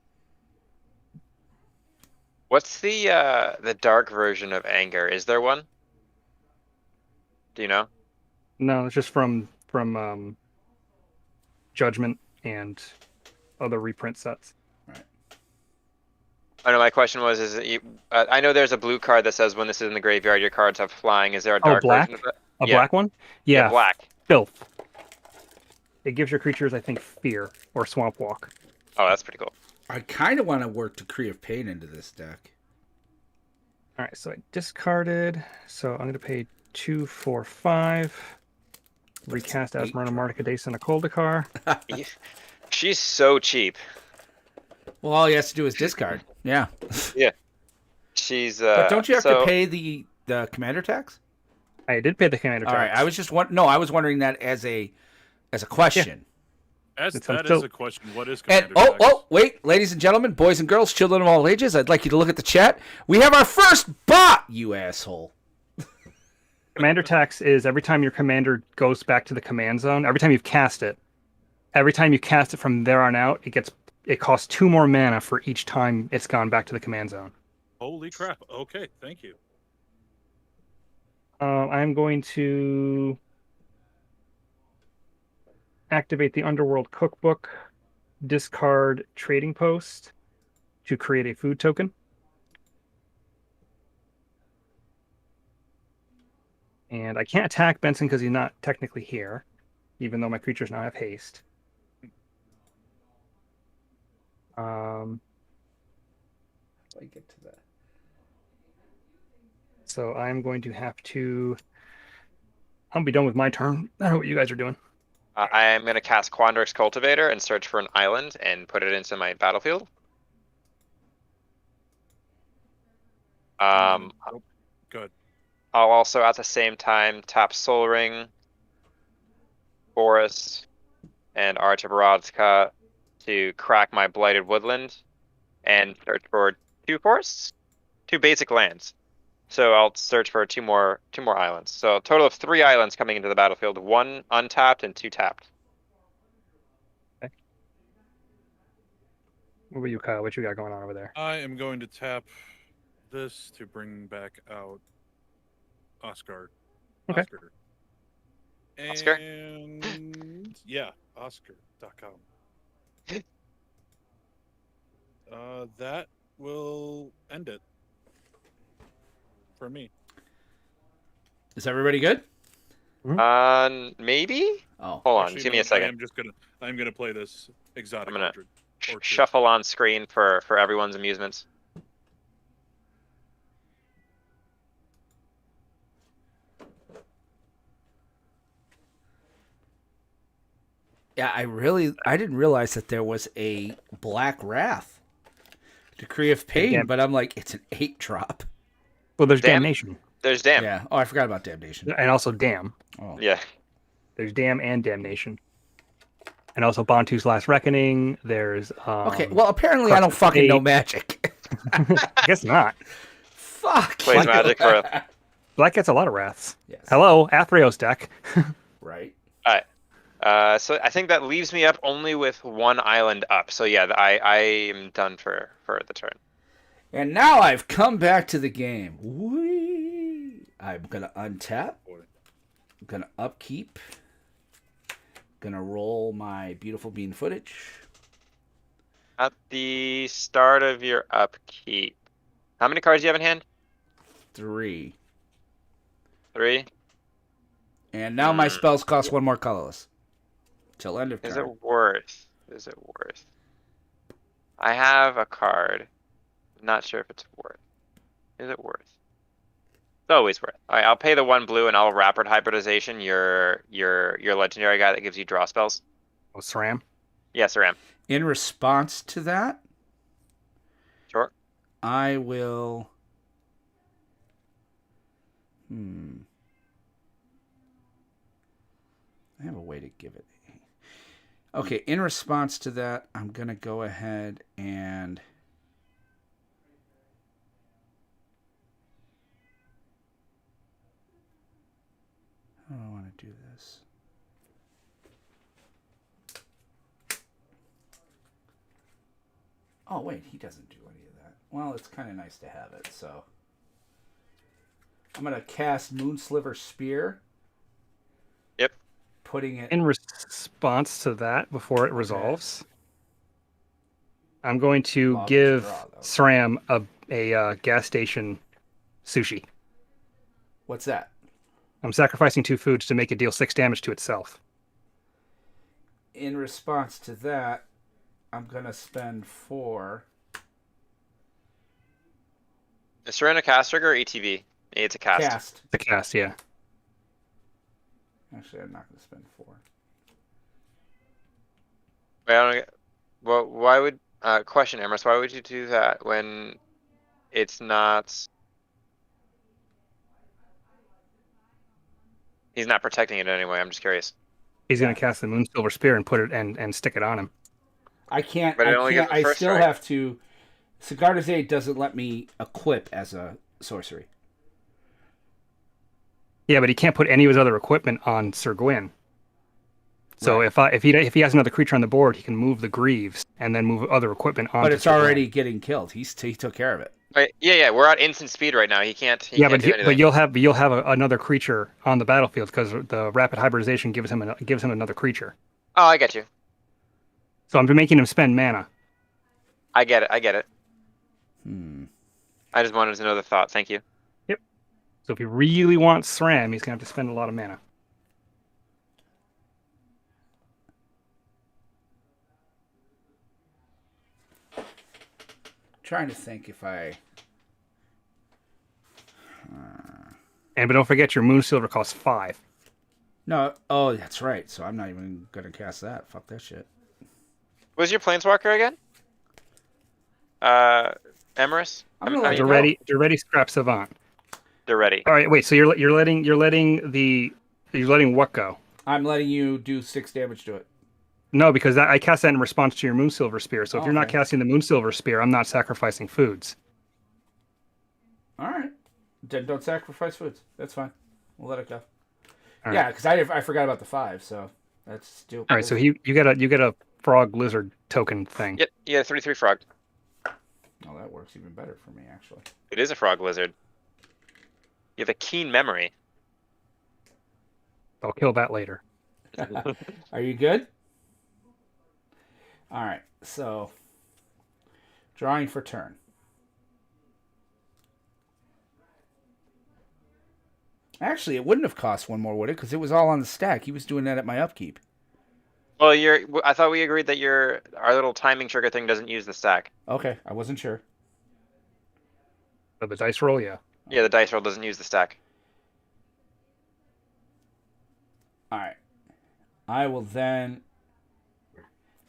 What's the dark version of Anger? Is there one? Do you know? No, it's just from Judgment and other reprint sets. Right. Oh no, my question was: I know there's a blue card that says when this is in the graveyard, your cards have flying. Is there a dark black? version of it? A black one? Yeah, black. Filth. It gives your creatures, I think, Fear or Swamp Walk. Oh, that's pretty cool. I kind of want to work Decree of Pain into this deck. All right, so I discarded. So I'm going to pay 2, 4, 5. Recast Asmarano Marticadace and a Koldakar. She's so cheap. Well, all he has to do is discard. Yeah. Yeah. She's. But don't you have to pay the commander tax? I did pay the commander tax. All right. I was just I was wondering that as a question. That It's is still- a question. What is And Commander Tax? wait, ladies and gentlemen, boys and girls, children of all ages, I'd like you to look at the chat. We have our first bot, you asshole. Commander tax is every time your commander goes back to the command zone, every time you cast it from there on out, it costs 2 more mana for each time it's gone back to the command zone. Holy crap. Okay, thank you. I'm going to activate the Underworld Cookbook, discard Trading Post to create a food token. And I can't attack Benson because he's not technically here, even though my creatures now have haste. How do I get to that? So I'm going to have to... I'll be done with my turn. I don't know what you guys are doing. I am going to cast Quandrix Cultivator and search for an island and put it into my battlefield. Good. I'll also at the same time tap Soul Ring, Forest, and Artabaradska to crack my blighted woodland and search for 2 forests, 2 basic lands. So I'll search for two more islands. So a total of 3 islands coming into the battlefield, 1 untapped and 2 tapped. What about you, Kyle? What you got going on over there? I am going to tap this to bring back out Oscar. Okay. Oscar. Oscar? And yeah, Oscar.com. That will end it for me. Is everybody good? Maybe? Oh, Hold on, Actually, give me no, a second. I'm gonna play this exotic I'm gonna orchard. Shuffle on screen for everyone's amusements. yeah. I didn't realize that there was a Black Wrath, Decree of Pain, Damn. but I'm like, it's an 8-drop. Well, there's Damn. Damnation. There's Damn. Yeah. Oh, I forgot about Damnation. And also Damn. Oh. Yeah. There's Damn and Damnation. And also Bantu's Last Reckoning. There's Okay. Well, apparently I don't fucking know Magic. I guess not. Fuck. Plays Magic for Black gets a lot of wraths. Yes. Hello, Athreos deck. Right. so I think that leaves me up only with 1 island up. So yeah, I am done for the turn. And now I've come back to the game. Whee! I'm gonna untap. I'm gonna upkeep. Gonna roll my beautiful bean footage. At the start of your upkeep, how many cards do you have in hand? 3. 3. And now my spells cost 1 more colorless. Till end of turn. Is it worth? Is it worth? I have a card. Not sure if it's worth. Is it worth? It's always worth. All right, I'll pay the 1 blue and I'll rapid hybridization your legendary guy that gives you draw spells. Oh, SRAM. Yes, I am. In response to that, Sure. I will. I have a way to give it. Okay, in response to that, I'm going to go ahead and. How do I want to do this? Oh, wait, he doesn't do any of that. Well, it's kind of nice to have it, so. I'm going to cast Moonsliver Spear. Yep. Putting it. In response to that, before it resolves, I'm going to Log give withdraw, though. SRAM a gas station sushi. What's that? I'm sacrificing 2 foods to make it deal 6 damage to itself. In response to that, I'm going to spend 4. Is Serena a cast trigger or ETB? It's a cast. Cast. The cast, yeah. Actually, I'm not going to spend 4. Wait, I don't get, well, why would question, Emrys? Why would you do that when it's not? He's not protecting it anyway. I'm just curious. He's going to cast the Moonsilver Spear and put it and stick it on him. I can't. But it I only can't. gives the I first still strike. have to. Sigarda's Aid doesn't let me equip as a sorcery. Yeah, but he can't put any of his other equipment on Syr Gwyn. So Right. if he has another creature on the board, he can move the Greaves and then move other equipment on. But it's already getting killed. He took care of it. Wait, yeah, we're at instant speed right now. He can't. He can't do anything. but you'll have another creature on the battlefield because the rapid hybridization gives him another creature. Oh, I get you. So I'm making him spend mana. I get it. I I just wanted to know the thought. Thank you. So if he really wants SRAM, he's gonna have to spend a lot of mana. Trying to think if I. But don't forget your Moonsilver costs 5. No. Oh, that's right. So I'm not even gonna cast that. Fuck that shit. Was your planeswalker again? Emrys? I'm gonna let you it You're ready, Scrap Savant. They're ready. All right, wait. So you're letting what go? I'm letting you do 6 damage to it. No, because I cast that in response to your Moonsilver Spear. So if you're not Okay. casting the Moonsilver Spear, I'm not sacrificing foods. All right. Then don't sacrifice foods. That's fine. We'll let it go. All Yeah, right. because I forgot about the 5, so that's still. All right. So you get a frog lizard token thing. Yep, you got 3/3 frog. Oh, that works even better for me, actually. It is a frog lizard. You have a keen memory. I'll kill that later. Are you good? All right. So, drawing for turn. Actually, it wouldn't have cost one more, would it? Because it was all on the stack. He was doing that at my upkeep. Well, I thought we agreed that our little timing trigger thing doesn't use the stack. Okay, I wasn't sure. But the dice roll, yeah. Yeah, the dice roll doesn't use the stack. All right. I will then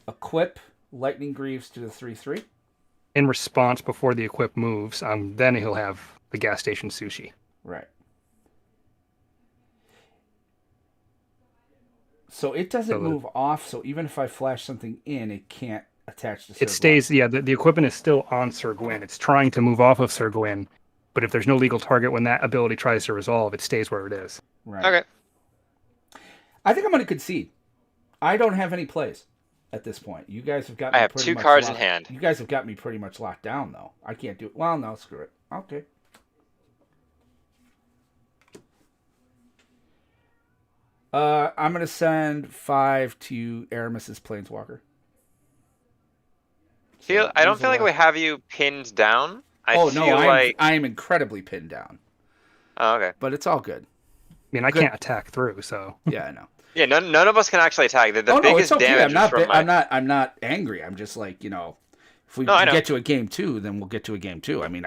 equip Lightning Greaves to the 3/3. In response, before the equip moves, then he'll have the gas station sushi. Right. So it doesn't move off, so even if I flash something in, it can't attach to Syr It stays, yeah, the equipment is still on Syr Gwyn. It's trying to move off of Syr Gwyn, but if there's no legal target when that ability tries to resolve, it stays where it is. Right. Okay. I think I'm going to concede. I don't have any plays at this point. You guys have got me I have pretty 2 much cards in locked. hand. You guys have got me pretty much locked down, though. I can't do it. Well, no, screw it. Okay. I'm going to send 5 to Aramis's Planeswalker. I don't feel like we have you pinned down. I am incredibly pinned down. Oh, okay. But it's all good. I mean, I can't attack through, so. Yeah, I know. Yeah, none of us can actually attack. The biggest it's okay. damage is from I'm not angry. I'm just like, if we get to a game 2, then we'll get to a game 2. I mean,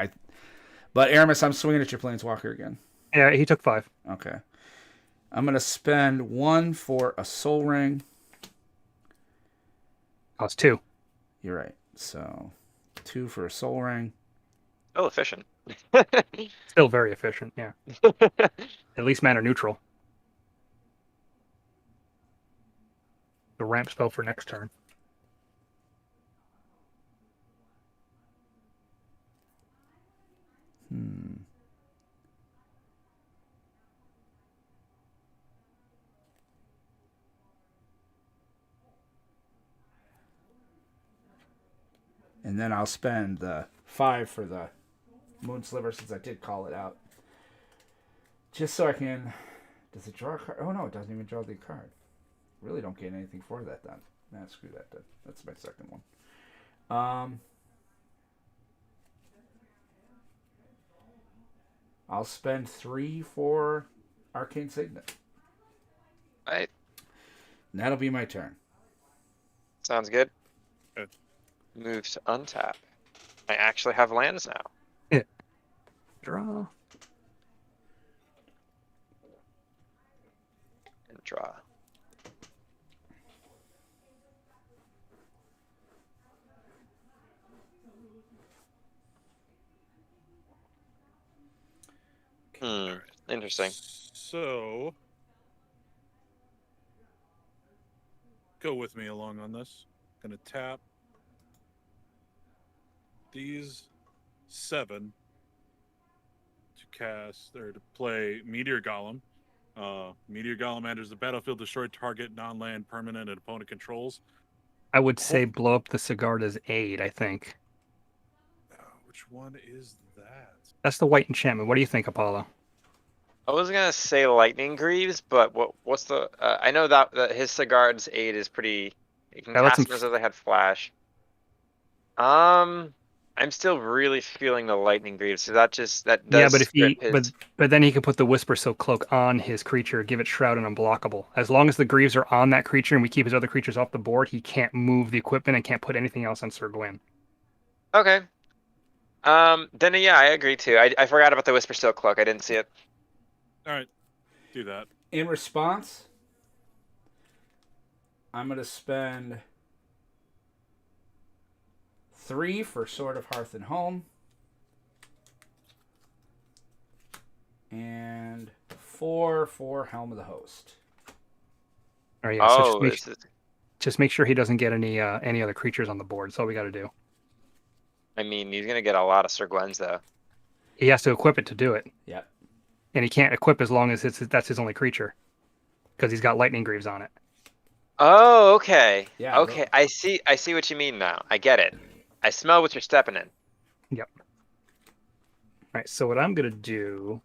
but Aramis, I'm swinging at your Planeswalker again. Yeah, he took 5. Okay. I'm going to spend 1 for a Soul Ring. Cost 2. You're right. So, 2 for a Soul Ring. Oh, efficient. Still very efficient, yeah. At least mana neutral. The ramp spell for next turn. And then I'll spend the 5 for the Moon Sliver since I did call it out. Just so I can... Does it draw a card? Oh, no, it doesn't even draw the card. Really don't gain anything for that then. Nah, screw that then. That's my second one. I'll spend 3 for Arcane Signet. Right. And that'll be my turn. Sounds good. Good. Move to untap. I actually have lands now. Yeah. Draw. And draw. Interesting. So, go with me along on this. Gonna tap these 7 to cast or to play Meteor Golem. Meteor Golem enters the battlefield, destroy target non-land permanent and opponent controls. I would say blow up the Sigarda's Aid, I think. Which one is that? That's the white enchantment. What do you think, Apollo? I was gonna say Lightning Greaves, but what's the? I know that his Sigard's Aid is pretty. You can cast them as though they had flash. I'm still really feeling the Lightning Greaves. So that does. Yeah, but then he can put the Whisper Silk Cloak on his creature, give it Shroud and Unblockable. As long as the Greaves are on that creature and we keep his other creatures off the board, he can't move the equipment and can't put anything else on Syr Gwyn. Okay. Then yeah, I agree too. I forgot about the Whisper Silk Cloak. I didn't see it. All right, do that. In response, I'm going to spend 3 for Sword of Hearth and Home. And 4 for Helm of the Host. All right, yeah, so just Just make sure he doesn't get any other creatures on the board. That's all we got to do. I mean, he's gonna get a lot of Syr Gwyns though. He has to equip it to do it, Yep. and he can't equip as long as that's his only creature, because he's got lightning greaves on it. Oh, okay. Yeah, Okay, I see what you mean now. I get it. I smell what you're stepping in. Yep. All right. So what I'm gonna do?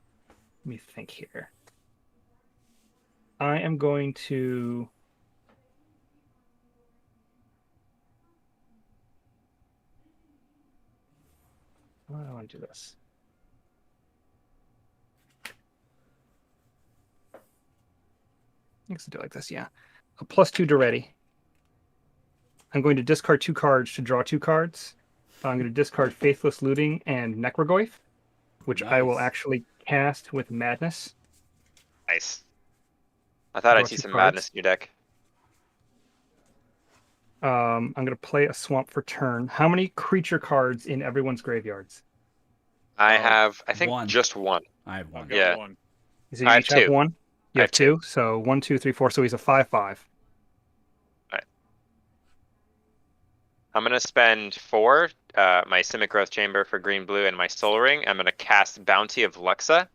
Let me think here. I am going to. Why do I want to do this? Let's do it like this, yeah. A +2 to ready. I'm going to discard 2 cards to draw 2 cards. I'm going to discard Faithless Looting and Necrogoyf, which I will Nice. actually cast with Madness. Nice. I thought Draw I'd see 2 some cards. madness in your deck. I'm going to play a Swamp for turn. How many creature cards in everyone's graveyards? I Oh, have, I think, one. just one. I have one. I've got Yeah. one. Is it I you have each have 2. one? You I have have 2. 2? So 1, 2, 3, 4. So he's a 5/5. I'm gonna spend 4, my Simic Growth Chamber for green blue and my Soul Ring. I'm gonna cast Bounty of Luxa.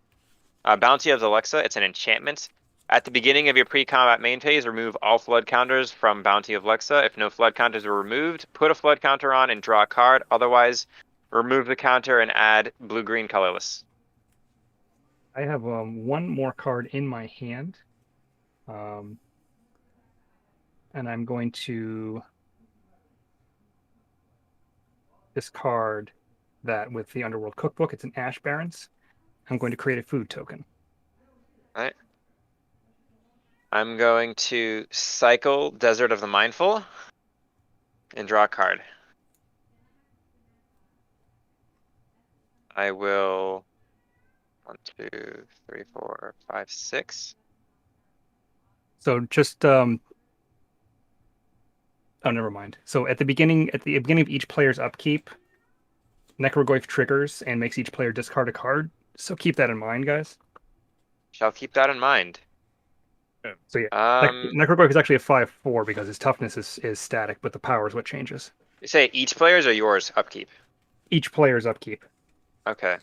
Bounty of the Luxa, it's an enchantment. At the beginning of your pre-combat main phase, remove all flood counters from Bounty of Luxa. If no flood counters are removed, put a flood counter on and draw a card. Otherwise, remove the counter and add blue-green colorless. I have one more card in my hand. And I'm going to discard that with the Underworld Cookbook. It's an Ash Barrens. I'm going to create a food token. Alright. I'm going to cycle Desert of the Mindful and draw a card. I will 1, 2, 3, 4, 5, 6. So just oh, never mind. So at the beginning of each player's upkeep, Necrogoyf triggers and makes each player discard a card. So keep that in mind, guys. Shall keep that in mind. So yeah, Um, Necrogoyf is actually a 5/4 because his toughness is static, but the power is what changes. you say each player's or yours upkeep? Each player's upkeep. Okay.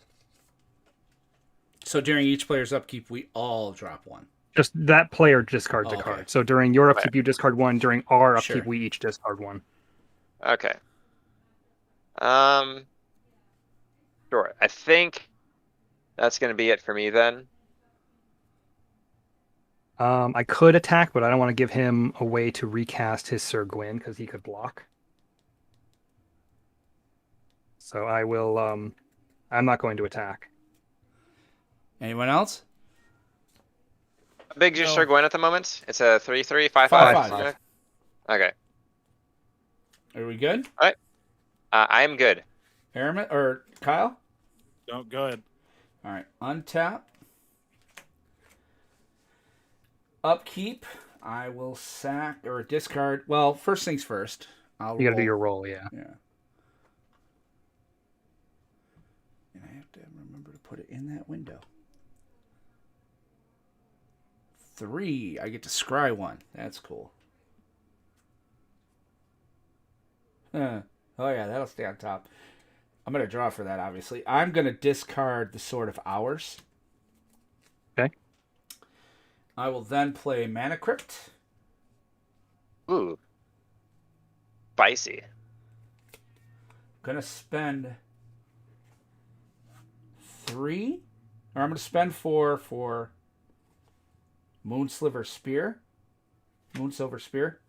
So during each player's upkeep, we all drop one. Just that player discards Oh, a okay. card. So during your upkeep, you discard one. During our upkeep, Sure. we each discard one. Okay. Sure. I think that's gonna be it for me then. I could attack, but I don't want to give him a way to recast his Syr Gwyn because he could block. So I will. I'm not going to attack. Anyone else? How big is your No. Syr Gwyn at the moment? It's a 3/3, 5/5. 5/5. Okay. Are we good? I am good. Aramis or Kyle? No, go ahead. All right. Untap. Upkeep. I will sack or discard. Well, first things first. I'll You got to do roll- your roll, yeah. Yeah. And I have to remember to put it in that window. 3. I get to scry 1. That's cool. Huh. Oh, yeah, that'll stay on top. I'm going to draw for that, obviously. I'm going to discard the Sword of Hours. Okay. I will then play Mana Crypt. Ooh. Spicy. Going to spend 3. Or I'm going to spend 4 for Moonsliver Spear. Moonsilver Spear.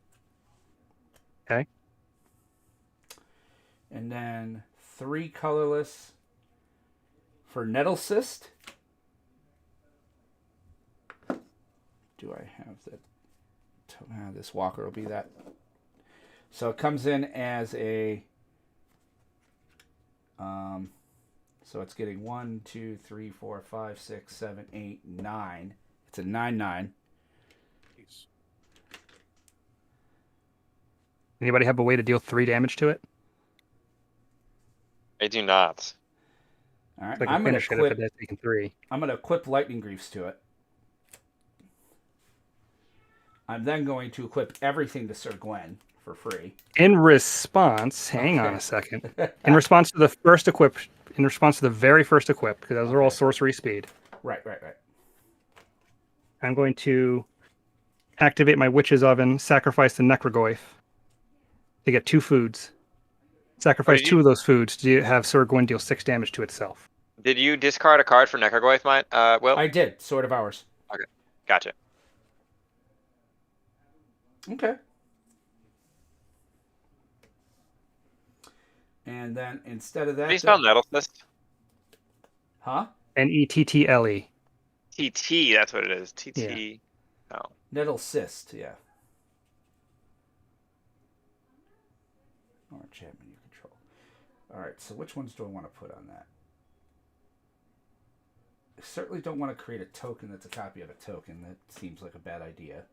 Okay. And then 3 colorless for Nettle Cyst. Do I have that? This walker will be that. So it comes in as a. So it's getting 1, 2, 3, 4, 5, 6, 7, 8, 9. It's a 9/9. Peace. Anybody have a way to deal 3 damage to it? I do not. All right. So I can I'm going to finish it if equip. it has taken 3. I'm going to equip Lightning Greaves to it. I'm then going to equip everything to Syr Gwyn for free. In response, hang on Okay. a second. In response to the first equip, in response to the very first equip, because those are all Okay. sorcery speed, Right. I'm going to activate my Witch's Oven, sacrifice the Necrogoyf to get 2 foods. Sacrifice did 2 you- of those foods to have Syr Gwyn deal 6 damage to itself. Did you discard a card for Necrogoyf, mine? Will? I did. Sword of Hours. Okay, gotcha. Okay. And then instead of that, How do you spell Nettlecyst? huh? Nettle. TT, that's what it is. TT. Oh. Nettle cyst, yeah. Archenemy you control. All right, so which ones do I want to put on that? I certainly don't want to create a token that's a copy of a token. That seems like a bad idea.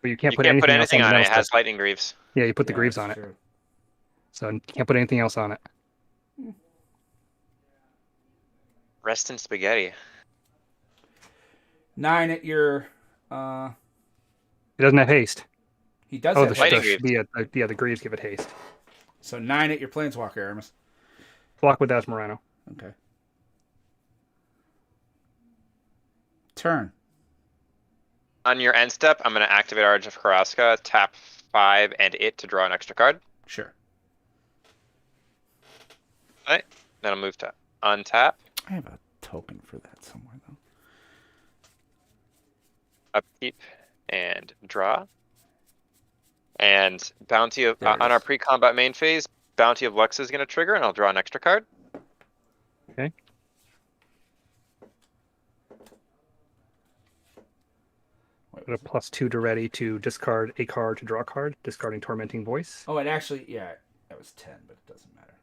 But you can't You put can't put anything else anything on it. It Nettle has Cyst. lightning greaves. Yeah, you put the Yeah, greaves that's on it. true. So you can't put anything else on it. Rest in spaghetti. 9 at your. It doesn't have haste. He does Oh, have the, Lightning haste. the greaves give it haste. So 9 at your Planeswalker, Aramis. Block with Asmorano. Okay. Turn. On your end step, I'm going to activate Arch of Karaska, tap 5 and it to draw an extra card. Sure. Alright, then I'll move to untap, I have a token for that somewhere, though. upkeep, and draw. And Bounty of There it on our is. pre-combat main phase, Bounty of Lux is going to trigger, and I'll draw an extra card. Okay. Put a +2 to ready to discard a card to draw a card, discarding Tormenting Voice. Oh, and actually, yeah, that was 10, but it doesn't matter.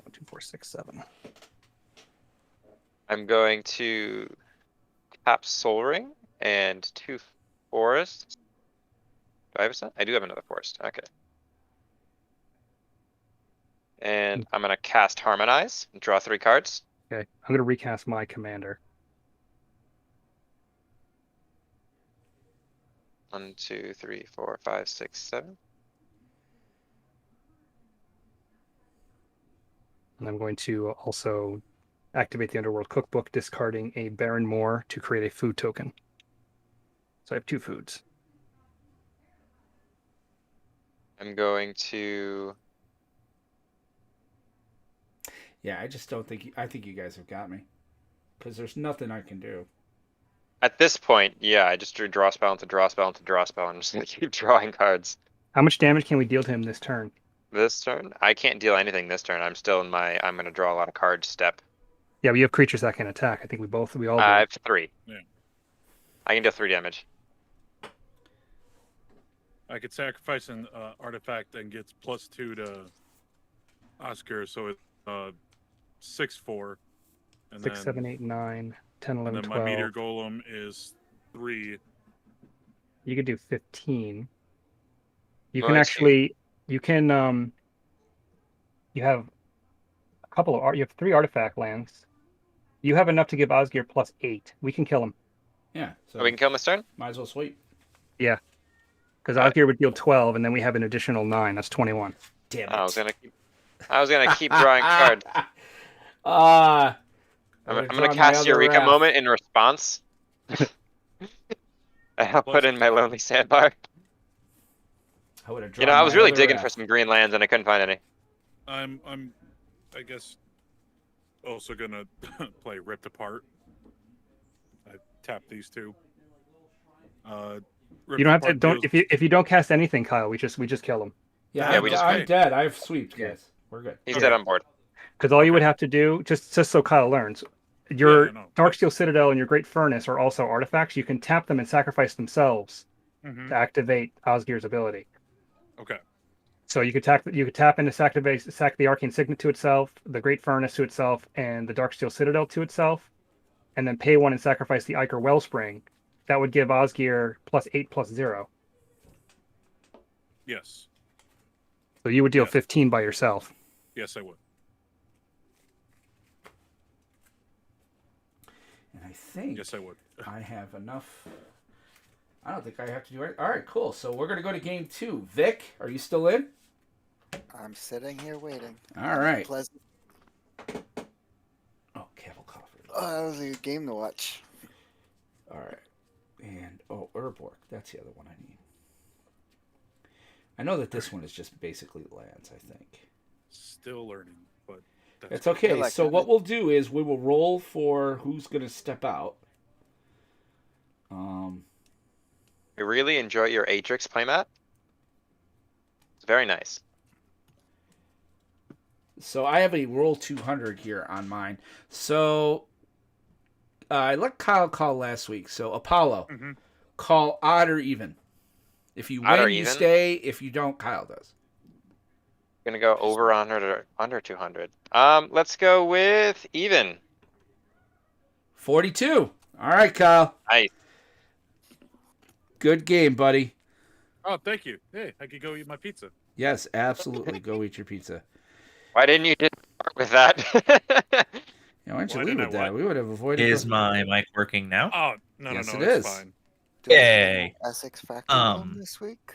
1, 2, 4, 6, 7. I'm going to tap Soul Ring and 2 forests. Do I have a set? I do have another forest. Okay. And I'm going to cast Harmonize and draw 3 cards. Okay, I'm going to recast my commander. 1, 2, 3, 4, 5, 6, 7. And I'm going to also activate the Underworld Cookbook, discarding a Baron Moor to create a food token. So I have 2 foods. I'm going to. Yeah, I just don't think. I think you guys have got me. Because there's nothing I can do. At this point, yeah, I just drew draw spell into draw spell into draw spell. I'm just going to keep drawing cards. How much damage can we deal to him this turn? This turn, I can't deal anything this turn. I'm still in my. I'm going to draw a lot of cards step. Yeah, we have creatures that can attack. I think we all do. I have 3. Yeah. I can deal 3 damage. I could sacrifice an artifact and gets +2 to Oscar, so it's 6/4. And 6, then, 7, 8, 9, 10, 11, and then 12. my meteor golem is 3. You could do 15. You Well, can I see. actually, you can, you have a couple of, you have 3 artifact lands. You have enough to give Osgir +8. We can kill him. Yeah, so So we can kill him this turn? might as well sweep. Because Got Osgir would deal 12, and then we have an additional 9. That's 21. Damn it. I was gonna keep drawing cards. I'm I'm gonna cast Eureka Moment in response. I'll put in my Lonely Sandbar. I would have You know, I was really digging for some green lands and I couldn't find any. I'm I guess also gonna play Ripped Apart. I tap these 2. You don't have to. Don't if you don't cast anything, Kyle. We just kill him. Yeah, Yeah, I'm, we just- I'm dead. I've sweeped, guys. We're good. He's dead on board. Because all you would have to do, just so Kyle learns, your Yeah, I know. Darksteel Citadel and your Great Furnace are also artifacts. You can tap them and sacrifice themselves to activate Osgir's ability. Okay. So you could tap in to sack the Arcane Signet to itself, the Great Furnace to itself, and the Darksteel Citadel to itself, and then pay 1 and sacrifice the Ichor Wellspring. That would give Osgir +8/+0. Yes. So you would deal Yes. 15 by yourself. Yes, I would. And I think Yes, I would. I have enough. I don't think I have to do it. All right, cool. So we're going to go to game 2. Vic, are you still in? I'm sitting here waiting. All right. Pleasant. Oh, Camel Coffee. Oh, that was a good game to watch. All right. And, Urborg. That's the other one I need. I know that this one is just basically lands, I think. Still learning, but That's okay. like So that. what we'll do is we will roll for who's going to step out. I really enjoy your Atrix playmat. It's very nice. So I have a roll 200 here on mine. So I let Kyle call last week. So Apollo, call odd or even. If you Odd or win, you even? stay. If you don't, Kyle does. Gonna go over 100 or under 200. Let's go with even. 42. All right, Kyle. Nice. Good game, buddy. oh, thank you. Hey, I could go eat my pizza. Yes, absolutely. Go eat your pizza. Why didn't you just start with that? Yeah, why don't you Why leave didn't with I that? what? We would have avoided. Is my mic working now? Oh, no, Yes, no, it it's is. fine. Do we have Yay. an Essex Factory Club this week?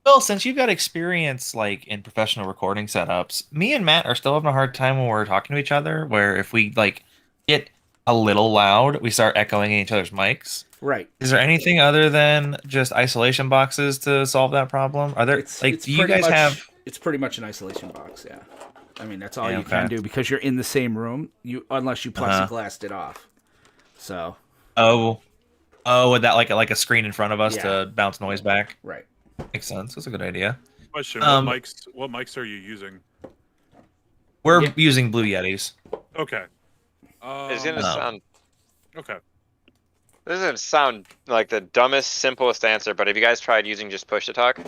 Well, since you've got experience like in professional recording setups, me and Matt are still having a hard time when we're talking to each other. Where if we like get a little loud, we start echoing in each other's mics. Right. Is there anything other than just isolation boxes to solve that problem? Are there It's do you pretty guys much, have? It's pretty much an isolation box. Yeah. I mean, that's all Yeah, you can okay. do because you're in the same room. Unless you plexiglassed it off. So. With that like a screen in front of us Yeah. to bounce noise back. Right. Makes sense. That's a good idea. Question: What mics are you using? We're Yeah. using Blue Yetis. Okay. It's gonna sound. Okay. This doesn't sound like the dumbest, simplest answer, but have you guys tried using just push to talk?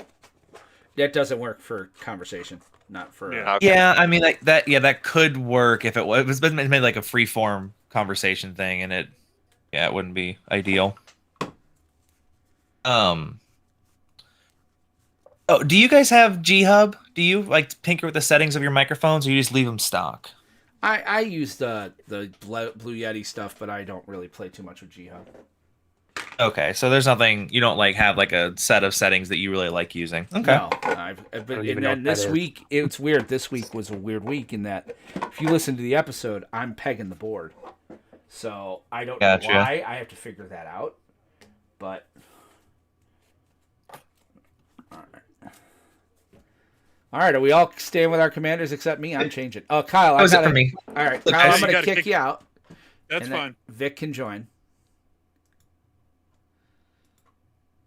That doesn't work for conversation, not for. Yeah. Okay. Yeah, I mean that could work if it was made like a free form conversation thing, and it wouldn't be ideal. Oh, do you guys have G-Hub? Do you like tinker with the settings of your microphones, or you just leave them stock? I use the Blue Yeti stuff, but I don't really play too much with G-Hub. Okay, so there's nothing you don't like have like a set of settings that you really like using. Okay. No, but don't and even know then what that this is. week it's weird. This week was a weird week in that if you listen to the episode, I'm pegging the board, so I don't Gotcha. know why. I have to figure that out. But all right, are we all staying with our commanders except me? I'm changing. Oh, Kyle, That was it for me. All right, Okay. Kyle, I'm You gonna gotta kick kick- you out. That's and then fine. Vic can join.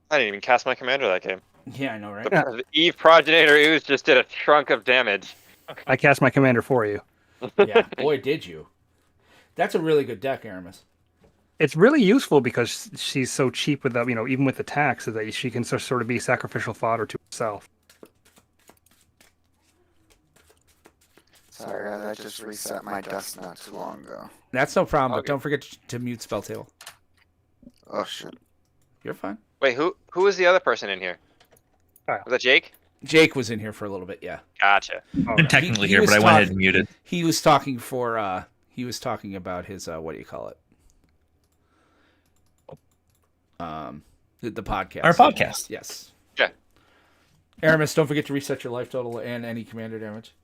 I didn't even cast my commander that game. Yeah, I know, right? The Eve Progenitor Ooze just did a chunk of damage. I cast my commander for you. Yeah, boy, did you. That's a really good deck, Aramis. It's really useful because she's so cheap with the, even with the tax, is that she can sort of be sacrificial fodder to herself. Sorry, guys, I just reset my desk not too long ago. That's no problem, but Okay. don't forget to mute spell table. Oh shit. You're fine. Wait, who was the other person in here? Kyle. Was that Jake? Jake was in here for a little bit, yeah. Gotcha. Oh, I'm technically He here, was but I went ahead talking- and muted. He was talking he was talking about his what do you call it? The podcast. Our podcast. Yes. Yeah. Aramis, don't forget to reset your life total and any commander damage.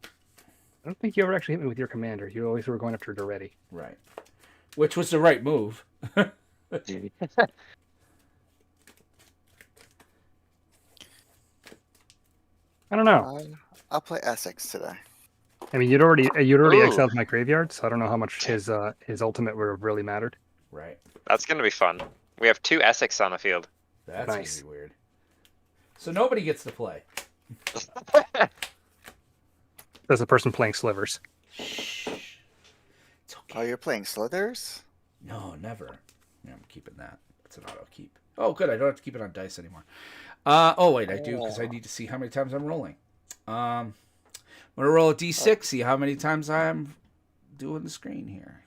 I don't think you ever actually hit me with your commander. You always were going after Doretti. Right. Which was the right move. I don't know. I'll play Essex today. I mean, you'd already Ooh. exiled my graveyard, so I don't know how much his ultimate would have really mattered. Right. That's gonna be fun. We have 2 Essex on the field. That's Nice. gonna be weird. So nobody gets to play. That's the person playing slivers. Shh. It's okay. Oh, you're playing Slithers? No, never. Yeah, I'm keeping that. It's an auto keep. Oh, good. I don't have to keep it on dice anymore. Oh, wait, I do because I need to see how many times I'm rolling. I'm going to roll a d6, see how many times I'm doing the screen here.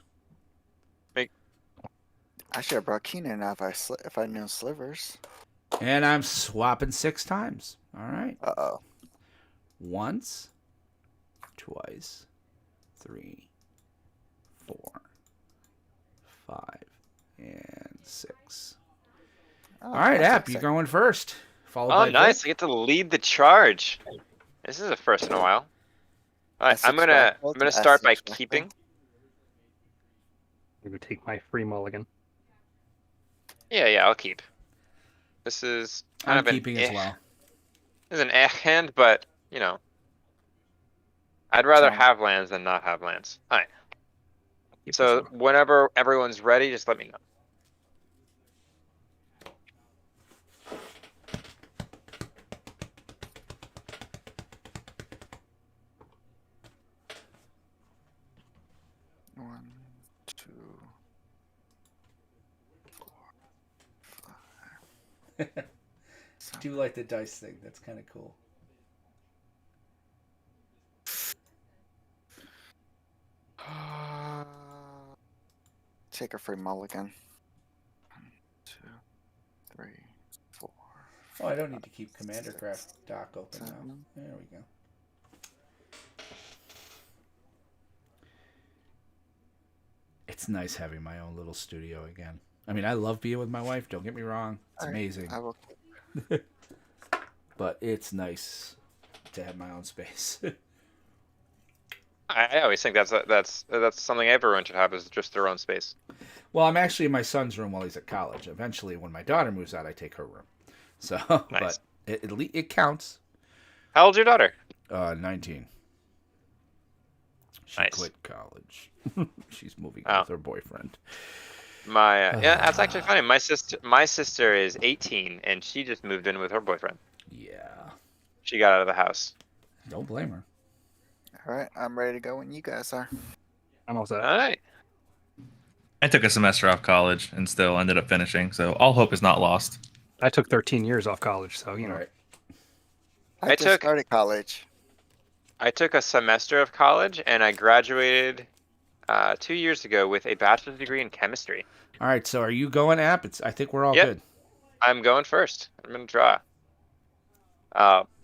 I should have brought Keenan out if I knew Slivers. And I'm swapping 6 times. All right. Uh-oh. Once, twice, 3, 4, 5, and 6. Oh, All right, I'll App, take you're second. going first. Followed Oh, by nice. Vic. I get to lead the charge. This is a first in a while. All right, I'm Essex gonna rifle I'm gonna to start by Essex rifle. keeping. I'm gonna take my free mulligan. Yeah, I'll keep. This is kind I'm of an keeping as well. This is an hand, but you know, I'd rather Charm. have lands than not have lands. All right. Keep this So one. whenever everyone's ready, just let me know. One, two, four, five. Do like the dice thing. That's kind of cool. Take a free mulligan. 1, 2, 3, 4. Oh, I don't need to keep CommanderCraft dock open now. 7. There we go. It's nice having my own little studio again. I mean, I love being with my wife. Don't get me wrong. It's Alright, amazing. I will. But it's nice to have my own space. I always think that's something everyone should have, is just their own space. Well, I'm actually in my son's room while he's at college. Eventually, when my daughter moves out, I take her room. So, Nice. but it counts. How old's your daughter? 19. She Nice. quit college. She's moving Oh. with her boyfriend. Yeah, that's actually funny. My sister is 18 and she just moved in with her boyfriend. Yeah. She got out of the house. Don't blame her. Alright, I'm ready to go when you guys are. I'm all set. All right. I took a semester off college and still ended up finishing, so all hope is not lost. I took 13 years off college, so you know. All right. I I just took- started college. I took a semester of college and I graduated 2 years ago with a bachelor's degree in chemistry. All right. So, are you going, App? I think we're all Yep. good. I'm going first. I'm gonna draw.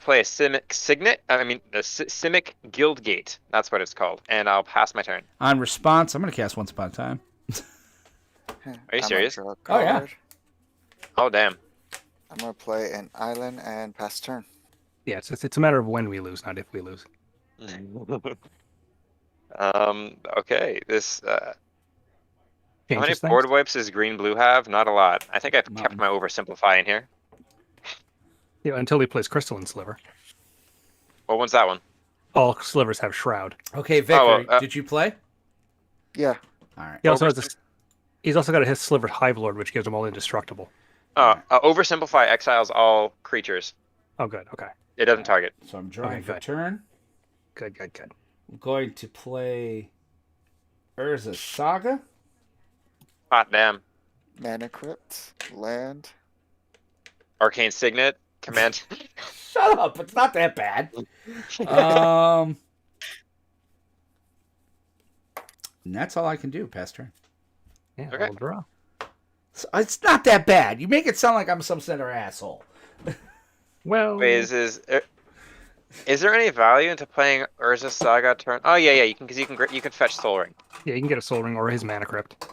Play a Simic Signet. I mean, a Simic Guildgate. That's what it's called. And I'll pass my turn. On response, I'm going to cast Once Upon a Time. Are you serious? Draw a Oh, yeah. card. Oh damn. I'm gonna play an island and pass turn. Yeah, it's a matter of when we lose, not if we lose. Okay. This. How many Changes things. board wipes does green blue have? Not a lot. I think I've Mountain. kept my oversimplify in here. Yeah, until he plays Crystalline Sliver. What one's that one? All slivers have Shroud. Okay, Vic, Oh, well, did you play? Yeah. All right. He also has Oversim- this. He's also got his Sliver Hive Lord, which gives him all indestructible. Oversimplify exiles all creatures. Oh, good. Okay. It doesn't target. So, I'm drawing Okay, for good. turn. Good. I'm going to play Urza Saga. Hot damn. Mana Crypt, land. Arcane Signet. Command. Shut up. It's not that bad. And that's all I can do. Pass turn. Yeah, Okay. we'll draw. So it's not that bad. You make it sound like I'm some center asshole. Well, Wait, is there any value into playing Urza Saga turn? Oh yeah, you can, because you can fetch Soul Ring. yeah, you can get a Soul Ring or his Mana Crypt.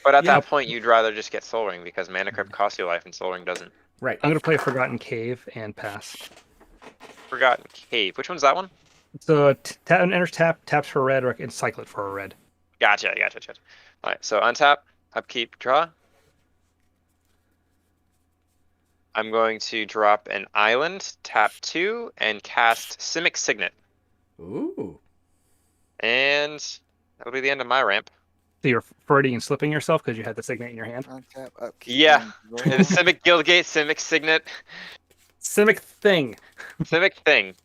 But at Yeah. that point, you'd rather just get Soul Ring because Mana Crypt costs you life and Soul Ring doesn't. Right. I'm gonna play Forgotten Cave and pass. Forgotten Cave. Which one's that one? So enters taps for red, or and cycle it for a red. Gotcha. All right, so untap, upkeep, draw. I'm going to drop an island, tap 2, and cast Simic Signet. Ooh. And that'll be the end of my ramp. So you're forwarding and slipping yourself because you had the Signet in your hand. Untap, upkeep. Yeah. and The roll. Simic Guildgate, Simic Signet, Simic Thing. Simic Thing.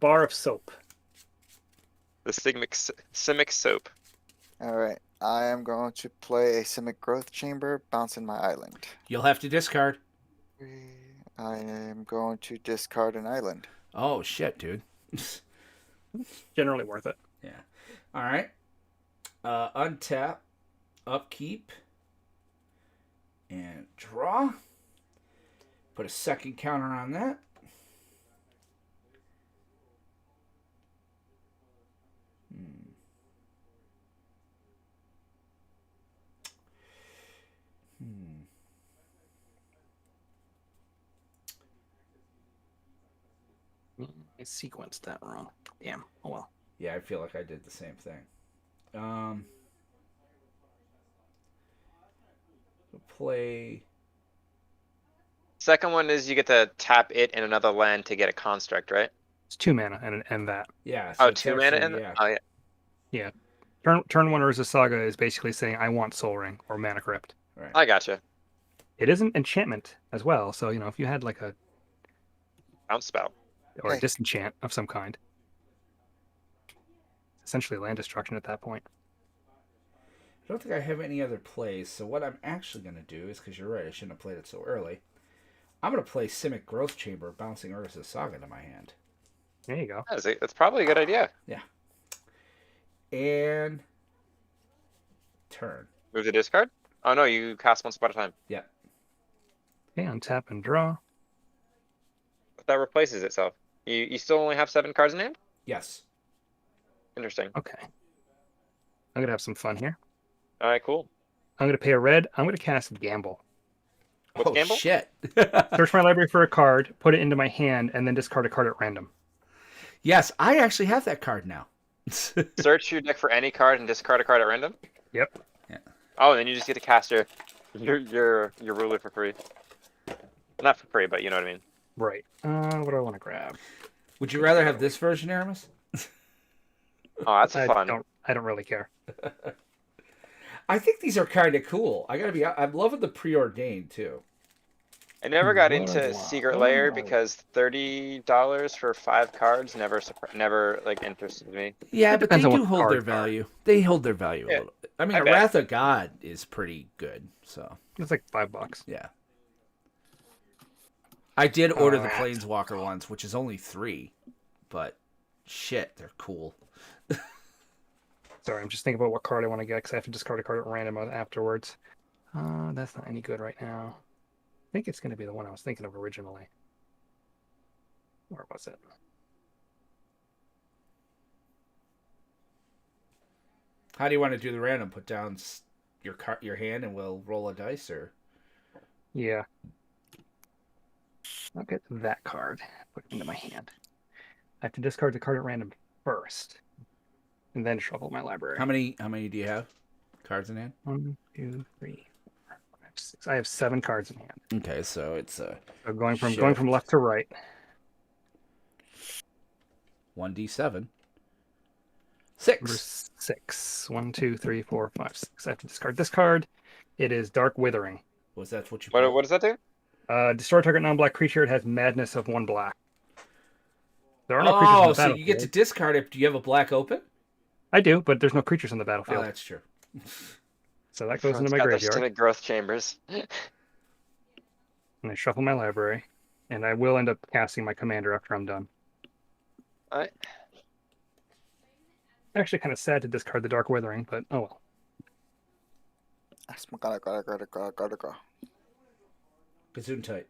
Bar of Soap. The Simic Soap. Alright. I am going to play a Simic Growth Chamber, bouncing my island. You'll have to discard. I am going to discard an island. Oh, shit, dude. Generally worth it. Yeah. All right. Untap, upkeep, and draw. Put a second counter on that. I sequenced that wrong. Damn. Oh well. Yeah, I feel like I did the same thing. Play. Second one is you get to tap it in another land to get a construct, right? It's 2 mana and that. Yeah. Oh, it's 2 mana actually- in? Yeah. Oh, yeah. Yeah. Turn 1 Urza Saga is basically saying I want Soul Ring or Mana Crypt. Right. I gotcha. It is an enchantment as well, so if you had like a Bounce spell. or a Hey. disenchant of some kind. Essentially land destruction at that point. I don't think I have any other plays, so what I'm actually going to do is, because you're right, I shouldn't have played it so early, I'm going to play Simic Growth Chamber, bouncing Urza's Saga to my hand. There you go. That's probably a good idea. And turn. Move the discard? Oh no, you cast one spot at a time. Yeah. Okay, untap and draw. That replaces itself. You still only have 7 cards in hand? Yes. Interesting. Okay. I'm gonna have some fun here. Alright, cool. I'm gonna pay a red. I'm gonna cast Gamble. What's oh, Gamble? shit. Search my library for a card, put it into my hand, and then discard a card at random. Yes, I actually have that card now. Search your deck for any card and discard a card at random? Yep. Oh, and then you just get to cast your ruler for free. Not for free, but you know what I mean. Right. What do I want to grab? Would you rather have this version, Aramis? Oh, that's I fun. don't really care. I think these are kind of cool. I'm loving the preordained too. I never got What into a Secret wow. Lair because $30 for 5 cards never like interested me. Yeah, It but they depends on do what hold cards their are. value. They hold their value Yeah, a little bit. I mean, I a bet. Wrath of God is pretty good. So It's like $5. yeah, I did order the Alright. Planeswalker ones, which is only 3, but shit, they're cool. Sorry, I'm just thinking about what card I want to get because I have to discard a card at random afterwards. That's not any good right now. I think it's going to be the one I was thinking of originally. Where was it? How do you want to do the random? Put down your hand, and we'll roll a dice, or Yeah. I'll get that card. Put it into my hand. I have to discard the card at random first, and then shuffle my library. how many do you have? Cards in hand. 1, 2, 3, 4, 5, 6. I have 7 cards in hand. Okay, so it's So going from Shift. left to right. 1d7. Number 6. 6. 1, 2, 3, 4, 5, 6. I have to discard this card. It is Dark Withering. Was that what you? What does that do? Destroy target non-black creature. It has madness of 1 black. There are no creatures on Oh, the so battlefield. you get to discard it. Do you have a black open? I do, but there's no creatures on the Oh, battlefield. that's true. So that goes into my Got their graveyard. stupid growth chambers. And I shuffle my library. And I will end up casting my commander after I'm done. Alright. Actually kind of sad to discard the Dark Withering, but oh well. Gotta. Gesundheit.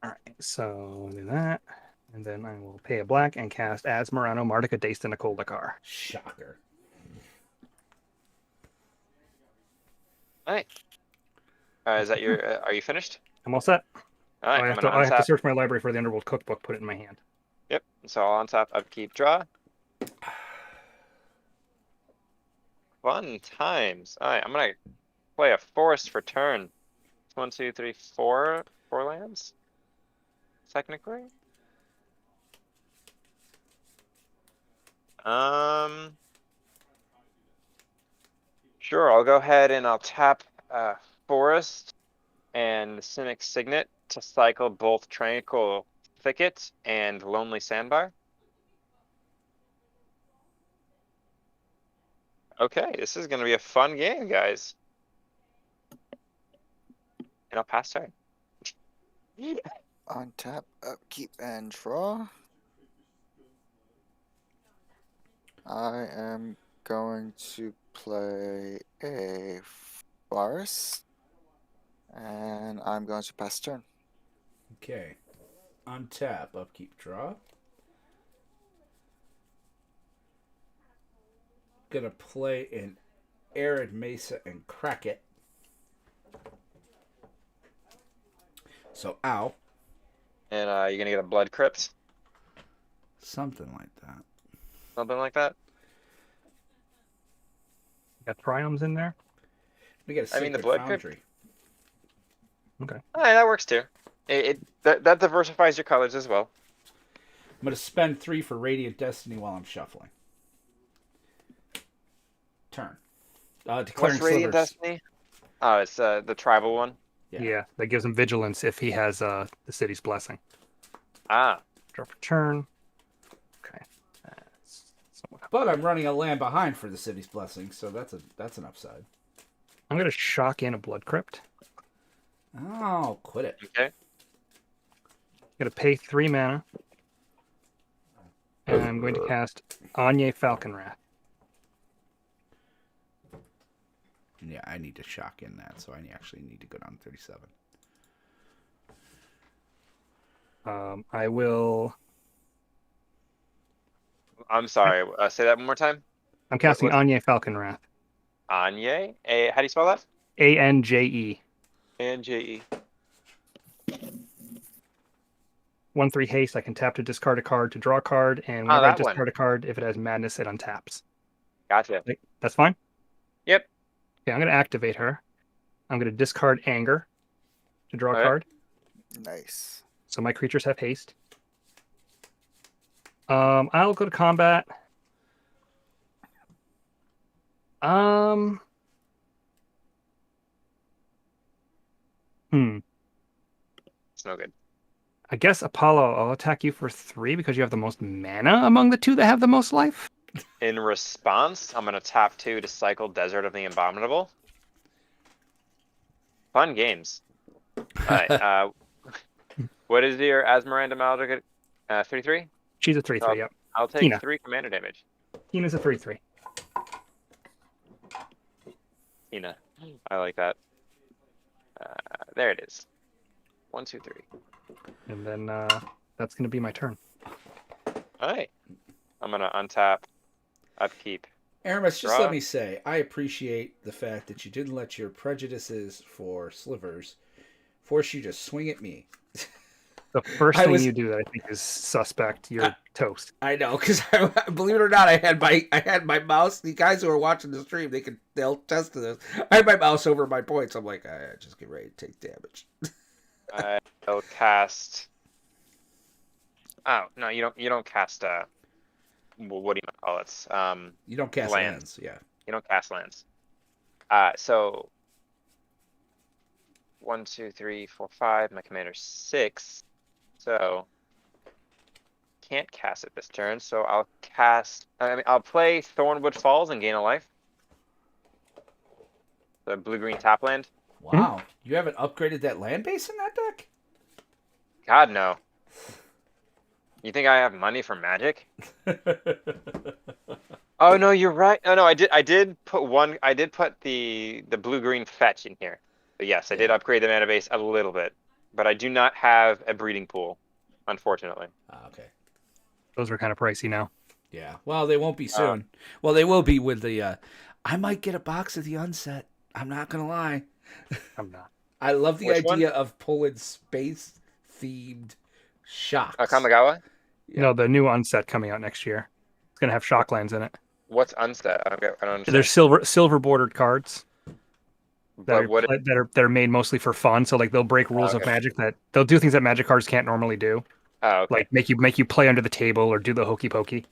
Alright, so do that. And then I will pay a black and cast Asmorano Mardica Daystin Akoldakar. Shocker. Alright. Is that your? Are you finished? I'm all set. Alright, I I'm have gonna to untap. search my library for the Underworld Cookbook, put it in my hand. Yep. So I'll untap, upkeep, draw. Fun times. Alright, I'm gonna play a forest for turn. 1, 2, 3, 4 lands. Technically. Sure, I'll go ahead and I'll tap Forest and Cynic Signet to cycle both Tranquil Thicket and Lonely Sandbar. Okay, this is gonna be a fun game, guys. And I'll pass turn. Untap, upkeep, and draw. I am going to play a forest, and I'm going to pass turn. Okay. Untap, upkeep, draw. Gonna play an Arid Mesa and crack it. So, ow. And you're gonna get a blood crypt, Something like that. something like that. Got triomes in there. We get a I mean, the sacred blood crypt- foundry. Okay. Alright, that works too. That diversifies your colors as well. I'm going to spend 3 for Radiant Destiny while I'm shuffling. Turn. Declaring What's Radiant Slivers. Destiny? Oh, it's the tribal one. Yeah. That gives him vigilance if he has the city's blessing. Ah, Drop a turn. Okay. That's somewhat- But I'm running a land behind for the city's blessing, so that's an upside. I'm gonna shock in a blood crypt. Oh, quit it. okay. Gonna pay 3 mana. And I'm going to cast Anye Falconwrath. Yeah, I need to shock in that, so I actually need to go down 37. I will. I'm sorry. Say that one more time. I'm casting what's- Anye Falconwrath. Anye. How do you spell that? Anje. Anje. 1/3 haste. I can tap to discard a card to draw a card, and whenever I that one. discard a card, if it has madness, it untaps. Gotcha. That's fine. Yep. Okay, I'm gonna activate her. I'm gonna discard anger to draw a Alright. card. Nice. So my creatures have haste. I'll go to combat. It's no good. I guess Apollo, I'll attack you for 3 because you have the most mana among the 2 that have the most life. In response, I'm gonna tap 2 to cycle Desert of the Abominable. Fun games. Alright, what is your Asmaranda Maldic 33? She's a 3/3. Oh. Yep. I'll take Tina. 3 commander damage. Tina's a 3/3. Tina. I like that. There it is. 1, 2, 3. And then that's gonna be my turn. Alright. I'm gonna untap, upkeep. Aramis, just Draw. let me say, I appreciate the fact that you didn't let your prejudices for slivers force you to swing at me. The first I thing was- you do that I think is suspect. You're toast. I know, because believe it or not, I had my mouse. The guys who are watching the stream, they'll test to this. I had my mouse over my points. I'm like, I just get ready to take damage. I'll cast. Oh no, you don't cast. What do you call it? You don't cast Lands. lands, yeah. You don't cast lands. So 1, 2, 3, 4, 5. My commander's 6. So can't cast it this turn. So I'll cast. I'll play Thornwood Falls and gain a life. The blue-green tap land. Wow, you haven't upgraded that land base in that deck? God no. You think I have money for Magic? Oh no, you're right. Oh no, I did put one. I did put the blue-green fetch in here. But yes, I did upgrade the mana base a little bit, but I do not have a breeding pool, unfortunately. Okay. Those are kind of pricey now. Yeah. Well, they won't be soon. Well, they will be with the. I might get a box of the unset. I'm not gonna lie. I'm not. I love the Which idea of pulling space-themed shocks. Kamigawa? Yeah. No, the new unset coming out next year. It's gonna have shocklands in it. What's unset? I don't understand. There's silver bordered cards that But are made mostly for fun. So like they'll break rules of Okay. Magic that they'll do things that Magic cards can't normally do, oh, okay. like make you play under the table or do the hokey pokey.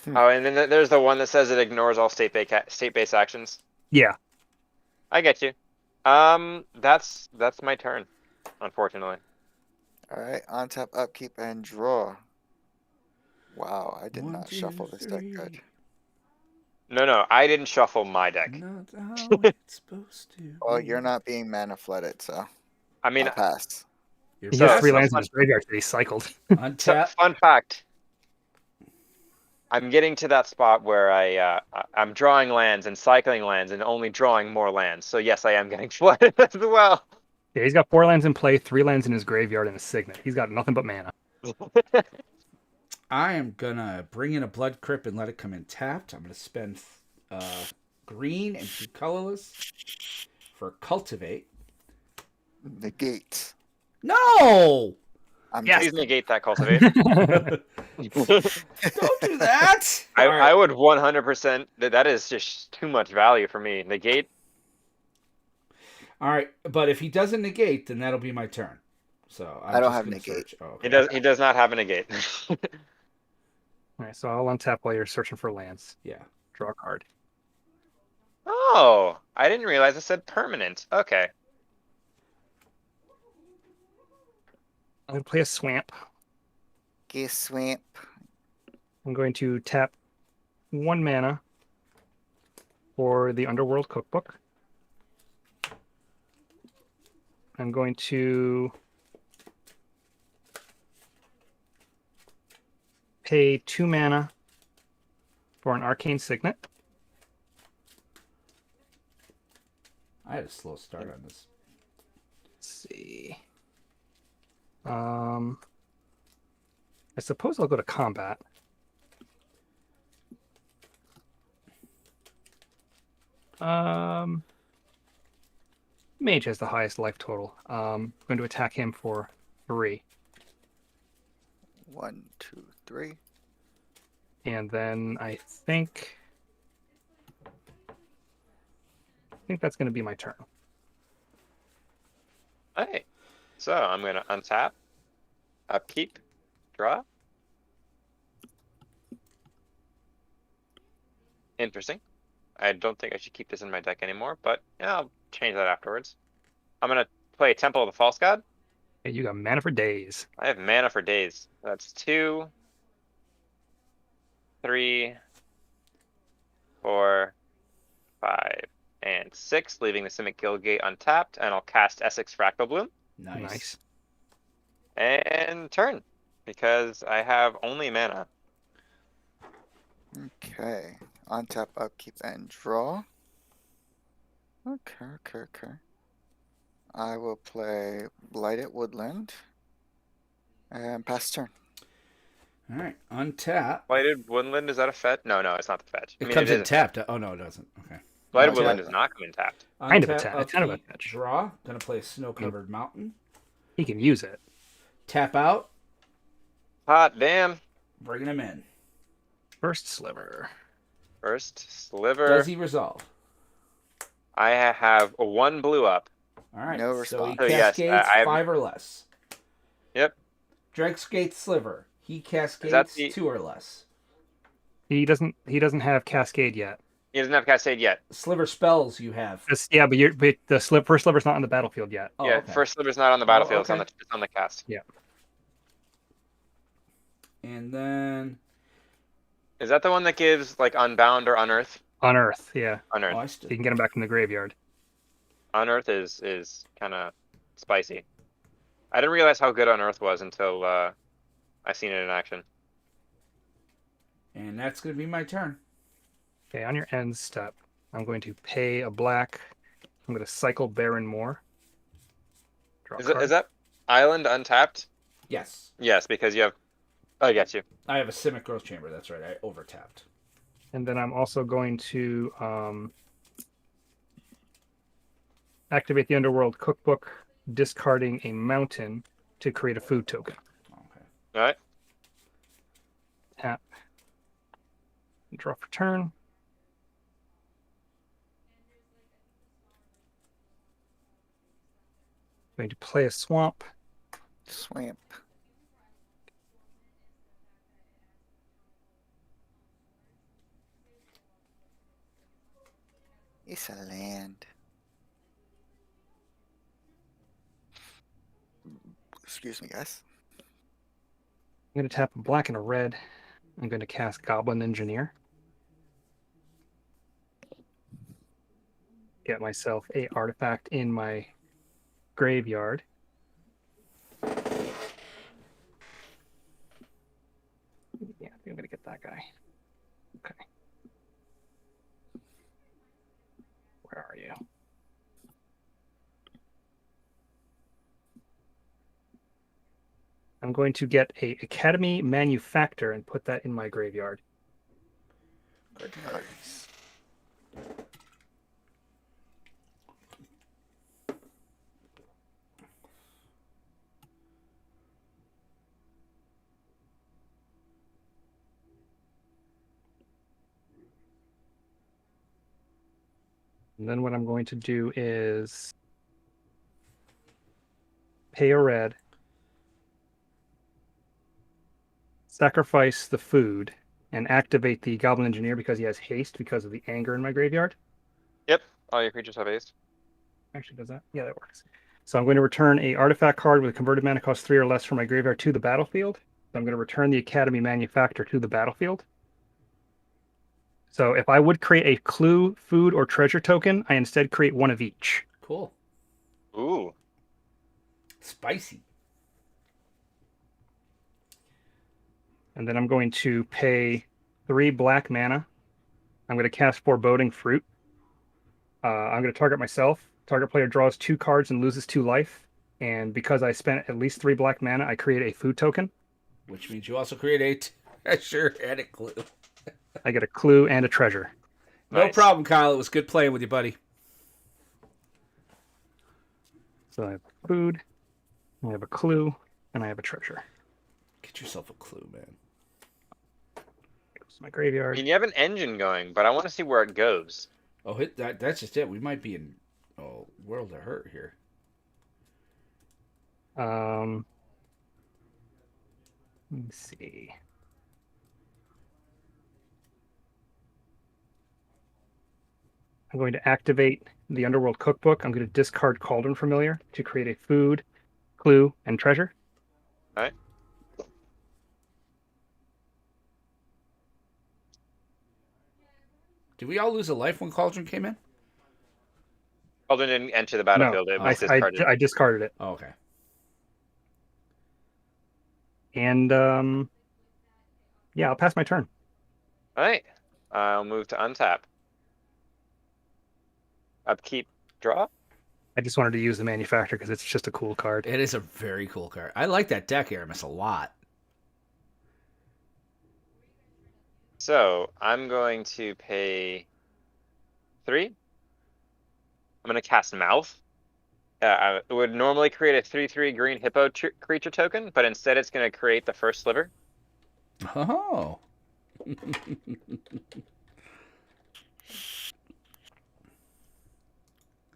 Oh, and then there's the one that says it ignores all state-based actions. Yeah, I get you. That's my turn, unfortunately. All right, on tap, upkeep, and draw. Wow, I did 1, not 2, shuffle this deck 3. good. No, I didn't shuffle my deck. Not how it's supposed to. Well, be. you're not being mana flooded, so I mean, I'll pass. You're he So- has 3 so lands in fun- his graveyard that he cycled. untap. fun fact. I'm getting to that spot where I'm drawing lands and cycling lands and only drawing more lands. So yes, I am getting flooded as well. Yeah, he's got 4 lands in play, 3 lands in his graveyard, and a signet. He's got nothing but mana. I am gonna bring in a blood crypt and let it come in tapped. I'm gonna spend green and 2 colorless for cultivate. Negate. No! I'm Yes. Please joking. negate that cultivate. Don't do that! I Alright. would 100%. That is just too much value for me. Negate. Alright, but if he doesn't negate, then that'll be my turn. So I'm I don't just have gonna negate. search. Oh, He okay. does not have a negate. All right, so I'll untap while you're searching for lands. Yeah. Draw a card. Oh, I didn't realize it said permanent. Okay. I'm going to play a swamp. Get swamp. I'm going to tap 1 mana for the Underworld Cookbook. I'm going to pay 2 mana for an Arcane Signet. I had a slow start on this. Let's see. I suppose I'll go to combat. Mage has the highest life total. I'm going to attack him for 3. 1, 2, 3. And then I think that's going to be my turn. Hey. So I'm gonna untap, upkeep, draw. Interesting. I don't think I should keep this in my deck anymore, but yeah, I'll change that afterwards. I'm gonna play Temple of the False God. Hey, you got mana for days. I have mana for days. That's 2, 3, 4, 5, and 6, leaving the Simic Guildgate untapped, and I'll cast Essex Fractal Bloom. Nice. And turn, because I have only mana. Okay. Untap, upkeep, and draw. Okay. I will play Blighted Woodland. And pass turn. Alright, untap. Blighted Woodland, is that a fetch? No, it's not the fetch. It I mean, comes it in is. tapped. Oh no, it doesn't. Okay. Blighted Untap. Woodland does not come in tapped. Kind of a Untap, ta- kind of a upkeep, fetch. Draw. Gonna play a snow-covered mountain. He can use it. Tap out. Hot damn. Bringing him in. First sliver. First sliver. Does he resolve? I have 1 blue up. Alright, No so he response. So yes, cascades I have- 5 or less. Yep. Dregscate's Sliver. He cascades the- 2 or less. He doesn't have Cascade yet. He doesn't have Cascade yet. Sliver spells you have. Yeah, but the first sliver's not on the battlefield yet. Oh, Yeah, okay. first sliver's not on the battlefield. okay. It's on the cast. And then... Is that the one that gives like Unbound or Unearth? Unearth, yeah. Unearth. Oh, I You still... can get him back from the graveyard. Unearth is kind of spicy. I didn't realize how good Unearth was until I seen it in action. And that's going to be my turn. Okay, on your end step, I'm going to pay a black. I'm going to cycle Baron Moore. Draw a Is card. that island untapped? Yes. Yes, because you have. I get you. I have a Simic Growth Chamber. That's right. I overtapped. And then I'm also going to activate the Underworld Cookbook, discarding a mountain to create a food token. Okay. All right. Tap. Draw for turn. Going to play a swamp. Swamp. It's a land. Excuse me, guys. I'm going to tap a black and a red. I'm going to cast Goblin Engineer. Get myself a artifact in my graveyard. Yeah, I think I'm going to get that guy. Okay. Where are you? I'm going to get a Academy Manufactor and put that in my graveyard. Good cards. And then what I'm going to do is pay a red, sacrifice the food, and activate the Goblin Engineer because he has haste because of the anger in my graveyard. Yep. All your creatures have haste. Actually, does that? Yeah, that works. So I'm going to return a artifact card with a converted mana cost 3 or less from my graveyard to the battlefield. So I'm going to return the Academy Manufactor to the battlefield. So if I would create a clue, food, or treasure token, I instead create one of each. Cool. Ooh. Spicy. And then I'm going to pay 3 black mana. I'm going to cast Foreboding Fruit. I'm going to target myself. Target player draws 2 cards and loses 2 life. And because I spent at least 3 black mana, I create a food token. Which means you also create a treasure and a clue. I get a clue and a treasure. No Nice. problem, Kyle. It was good playing with you, buddy. So I have food, I have a clue, and I have a treasure. Get yourself a clue, man. Goes to my I graveyard. mean, you have an engine going, but I want to see where it goes. Oh, that's just it. We might be in world of hurt here. Let me see. I'm going to activate the Underworld Cookbook. I'm going to discard Cauldron Familiar to create a food, clue, and treasure. All right. Did we all lose a life when Cauldron came in? Cauldron didn't enter the battlefield. No, It was discarded. I discarded it. Oh, okay. And yeah, I'll pass my turn. All right. I'll move to untap. Upkeep, draw. I just wanted to use the Manufacturer because it's just a cool card. It is a very cool card. I like that deck, Aramis, a lot. So I'm going to pay 3. I'm going to cast Mouth. It would normally create a 3/3 green hippo creature token, but instead it's going to create the first sliver. Oh.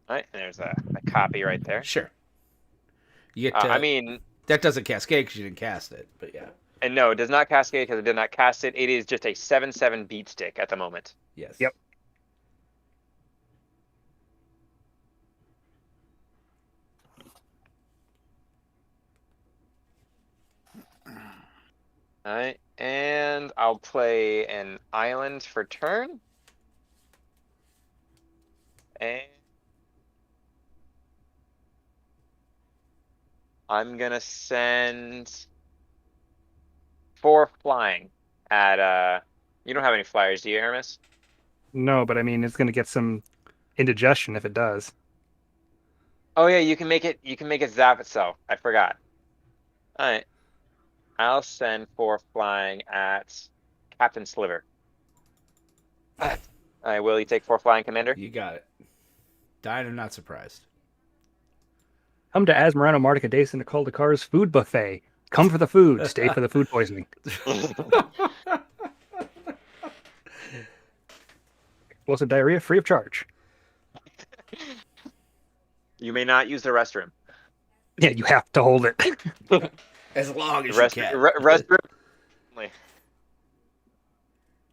All right, and there's a copy right there. Sure. You get. I mean, that doesn't cascade because you didn't cast it, but yeah. and no, it does not cascade because it did not cast it. It is just a 7/7 beat stick at the moment. Yes. Yep. All right, and I'll play an island for turn. And I'm gonna send 4 flying at you don't have any flyers, do you, Aramis? No, but I mean, it's going to get some indigestion if it does. Oh yeah, you can make it zap itself. I forgot. Alright. I'll send 4 flying at Captain Sliver. Alright, will you take 4 flying, Commander? You got it. Dying, I'm not surprised. Come to Asmarano Martica Days in the Caldacar's food buffet. Come for the food, stay for the food poisoning. Explosive diarrhea free of charge. You may not use the restroom. Yeah, you have to hold it. As long as Rest, you can. restroom only.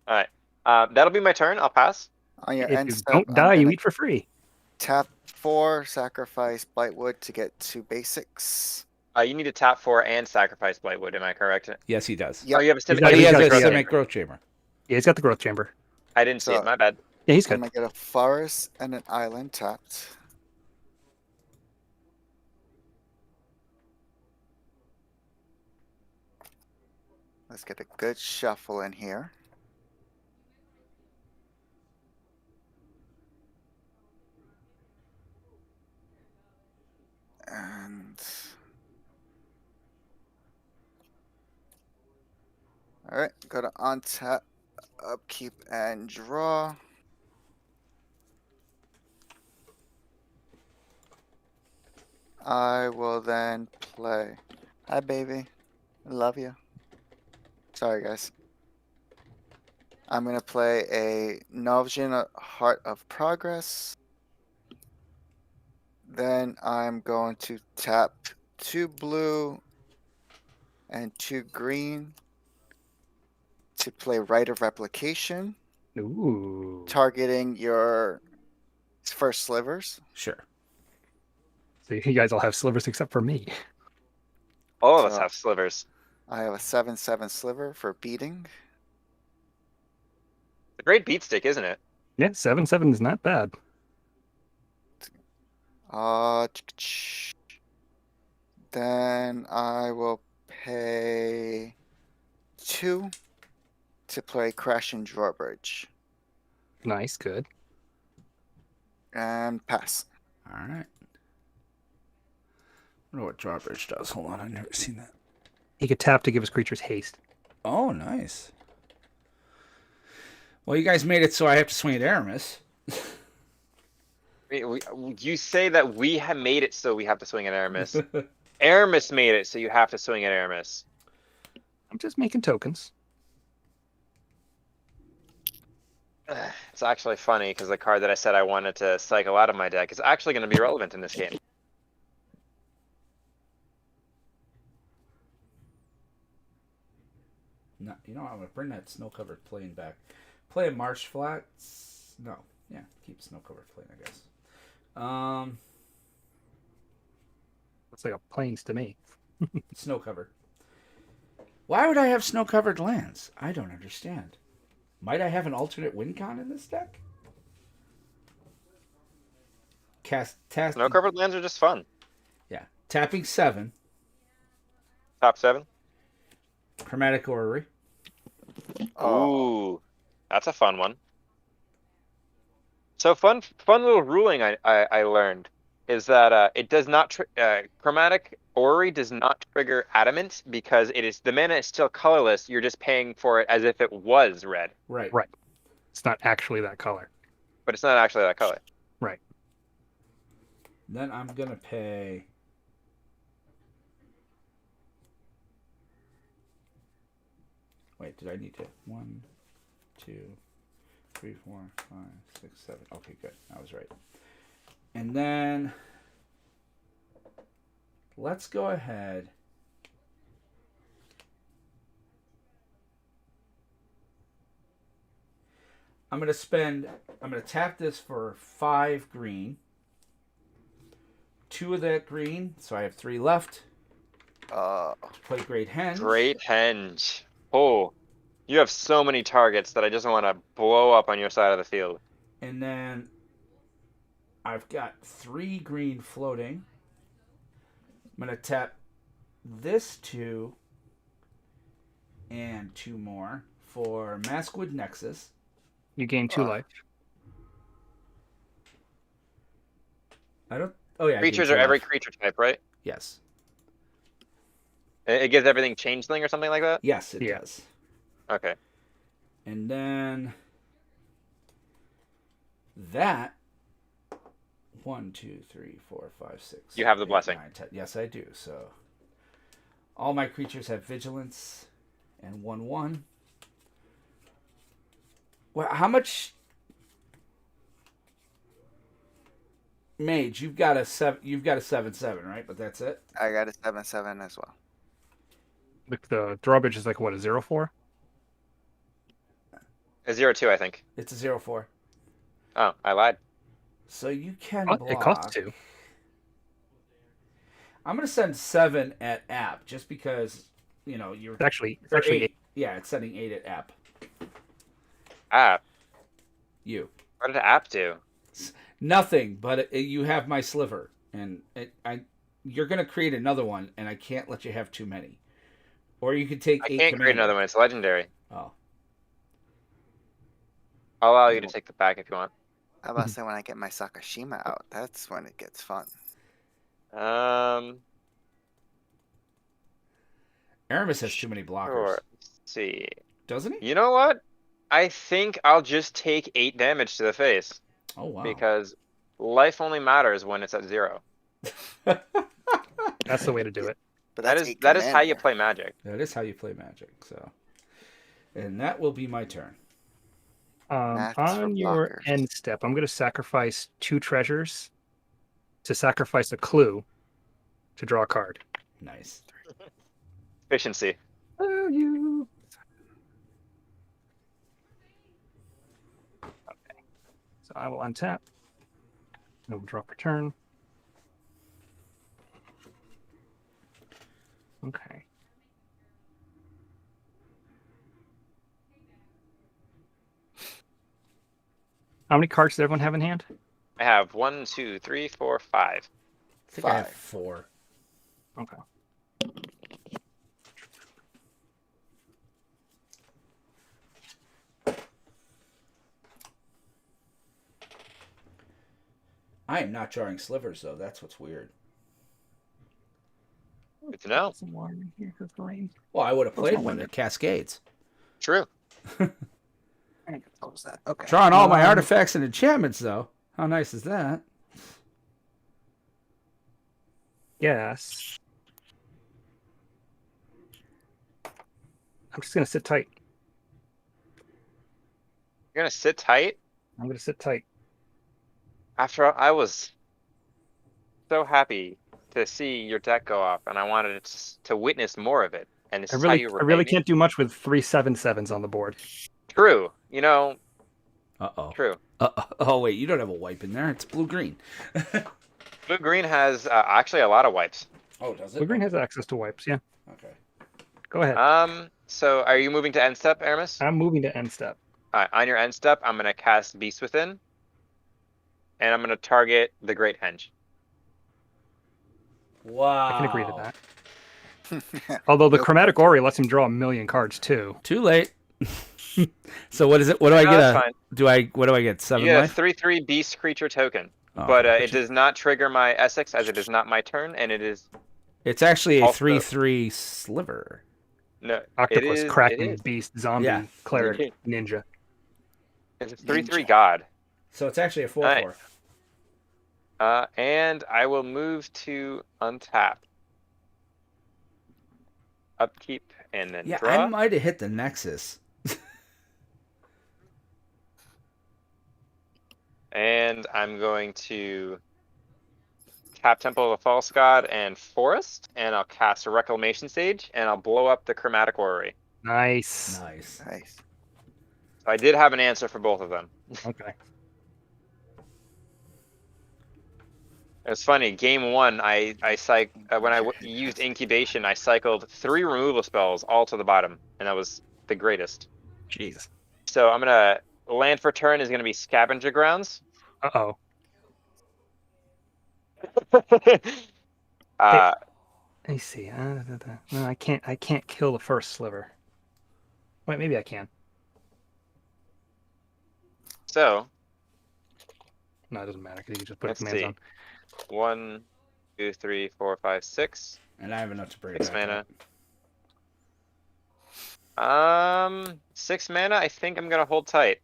Alright. That'll be my turn. I'll pass. On your If end you step, don't I'm die, you gonna eat for free. tap 4, sacrifice Blightwood to get 2 basics. You need to tap 4 and sacrifice Blightwood. Am I correct? Yes, he does. Yep. Oh, you have a He's Simic. got- But he he's has got a growth Simic chamber. growth chamber. Yeah, he's got the growth chamber. I didn't see So- it. My bad. Yeah, he's I'm good. gonna get a forest and an island tapped. Let's get a good shuffle in here. And all right, go to untap, upkeep, and draw. I will then play. Hi, baby. Love you. Sorry, guys. I'm gonna play a Novjin Heart of Progress. Then I'm going to tap 2 blue and 2 green to play Rite of Replication, Ooh. targeting your first slivers. Sure. So you guys all have slivers except for me. All of us So- have slivers. I have a 7/7 sliver for beating. It's a great beat stick, isn't it? Yeah, 7/7 is not bad. Then I will pay 2 to play Crash and Drawbridge Nice, good. and pass. All right. I wonder what drawbridge does. Hold on, I've never seen that. He could tap to give his creatures haste. Oh, nice. Well, you guys made it so I have to swing at Aramis. You say that we have made it so we have to swing at Aramis. Aramis made it so you have to swing at Aramis. I'm just making tokens. It's actually funny because the card that I said I wanted to cycle out of my deck is actually going to be relevant in this game. No, you know, I'm gonna bring that snow-covered plane back. Play a marsh flats. No, yeah, keep snow-covered plane, I guess. Looks like a plains to me. Snow-covered. Why would I have snow-covered lands? I don't understand. Might I have an alternate win con in this deck? No covered lands are just fun. Yeah, tapping 7. Top 7. Chromatic Orrery. Ooh, that's a fun one. So fun little ruling I learned is that it does not Chromatic Orrery does not trigger Adamant because the mana is still colorless. You're just paying for it as if it was red. Right. Right. It's not actually that color. But it's not actually that color. Right. Then I'm gonna pay. Wait, did I need to? 1, 2, 3, 4, 5, 6, 7. Okay, good. I was right. And then let's go ahead. I'm going to tap this for 5 green. 2 of that green, so I have 3 left. Play Great Henge. Great Henge. Oh, you have so many targets that I just want to blow up on your side of the field. And then I've got 3 green floating. I'm going to tap this 2 and 2 more for Maskwood Nexus. You gain 2 life. I don't. Oh yeah. I gain Creatures 2 are every life. creature type, right? Yes. It gives everything changeling or something like that? Yes, it Yeah. does. Okay. And then that 1, 2, 3, 4, 5, 6. You have the 8, blessing. 9, 10. Yes, I do. So all my creatures have vigilance and 1/1. Well, how much? Mage, you've got a 7/7, right? But that's it. I got a 7/7 as well. The drawbridge is like, what, a 0/4? A 0/2, I think. It's a 0/4. Oh, I lied. So you can Oh, block. it costs 2. I'm gonna send 7 at app just because you're It's actually or 8. 8. Yeah, it's sending 8 at app. App. You. What did app do? Nothing, but you have my sliver, and you're gonna create another one, and I can't let you have too many. Or you could take I 8 can't create another one. It's legendary. Oh, I'll allow you to take the back if you want. How about say when I get my Sakashima out? That's when it gets fun. Aramis has too many blockers, Sure. Let's see. doesn't he? You know what? I think I'll just take 8 damage to the face Oh wow. because life only matters when it's at 0. That's the way to do it. But That that's is 8 how you commander. play Magic. That is how you play Magic. So, and that will be my turn. Maths for On your blockers. end step, I'm going to sacrifice 2 treasures to sacrifice a clue to draw a card. Nice. Efficiency. Oh, you. Okay. So I will untap. I will draw for turn. Okay. How many cards does everyone have in hand? I have 1, 2, 3, 4, 5. I think I have 5. 4. Okay. I am not drawing slivers though. That's what's weird. Good to know. Some water in here because the rain. Well, I would have Close played my one window. that cascades. True. I can close that. Okay. Drawing all my artifacts and enchantments though. How nice is that? Yes. I'm just gonna sit tight. You're gonna sit tight. I'm gonna sit tight. After all, I was so happy to see your deck go off, and I wanted to witness more of it. And this I is how really, you I repay really me? can't do much with 3 7/7s on the board. True. You know, Uh-oh. true. Oh, wait. You don't have a wipe in there. It's blue-green. Blue green has actually a lot of wipes. Oh, does it? Blue green has access to wipes. Yeah. Okay. Go ahead. So are you moving to end step, Aramis? I'm moving to end step. Alright, on your end step, I'm gonna cast Beast Within. And I'm gonna target the Great Henge. Wow. I can agree to that. Although the Chromatic Ori lets him draw a million cards too. Too late. So what is it? What do I No, get? that's fine. What do I get? 7 You get a life? 3/3 Beast creature token. Oh, But okay. it does not trigger my Essex as it is not my turn, and it is It's actually a also- 3/3 sliver. no Octopus, it Kraken, is. Beast, Zombie, Yeah. Cleric, Ninja. It's a 3/3 Ninja. God. So it's actually a 4/4. And I will move to untap. Upkeep and then Yeah, draw. I might have hit the Nexus. And I'm going to tap Temple of the False God and Forest, and I'll cast a Reclamation Stage, and I'll blow up the Chromatic Orrery. Nice. Nice. Nice. So I did have an answer for both of them. Okay. It was funny. Game 1, when I used Incubation, I cycled 3 removal spells all to the bottom, and that was the greatest. Jeez. So I'm gonna land for turn is gonna be Scavenger Grounds. Uh-oh. uh, Let me see. No, I can't kill the first sliver. Wait, maybe I can. so No, it doesn't matter because you can just put Let's commands see. on. 1, 2, 3, 4, 5, 6. And I have enough to bring 6 it back mana. up. 6 mana. I think I'm gonna hold tight.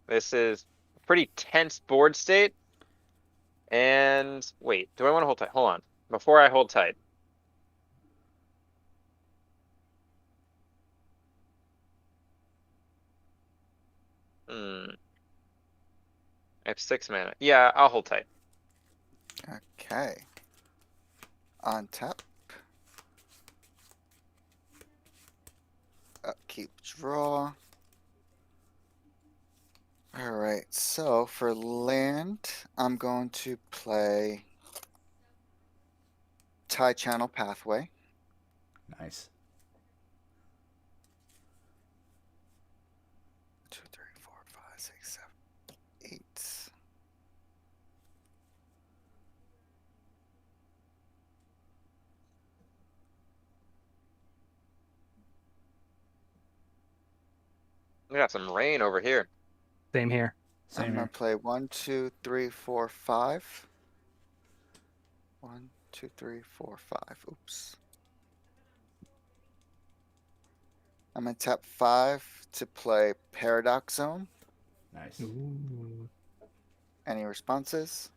This is a pretty tense board state. And wait, do I want to hold tight? Hold on. Before I hold tight. I have 6 mana. Yeah, I'll hold tight. Okay. On tap. Upkeep, draw. Alright, so for land, I'm going to play Tie Channel Pathway. Nice. 2, 3, 4, 5, 6, 7, 8. We got some rain over here. Same here. Same I'm gonna here. play 1, 2, 3, 4, 5. 1, 2, 3, 4, 5. Oops. I'm gonna tap 5 to play Paradox Zone. Nice. Ooh. Any responses?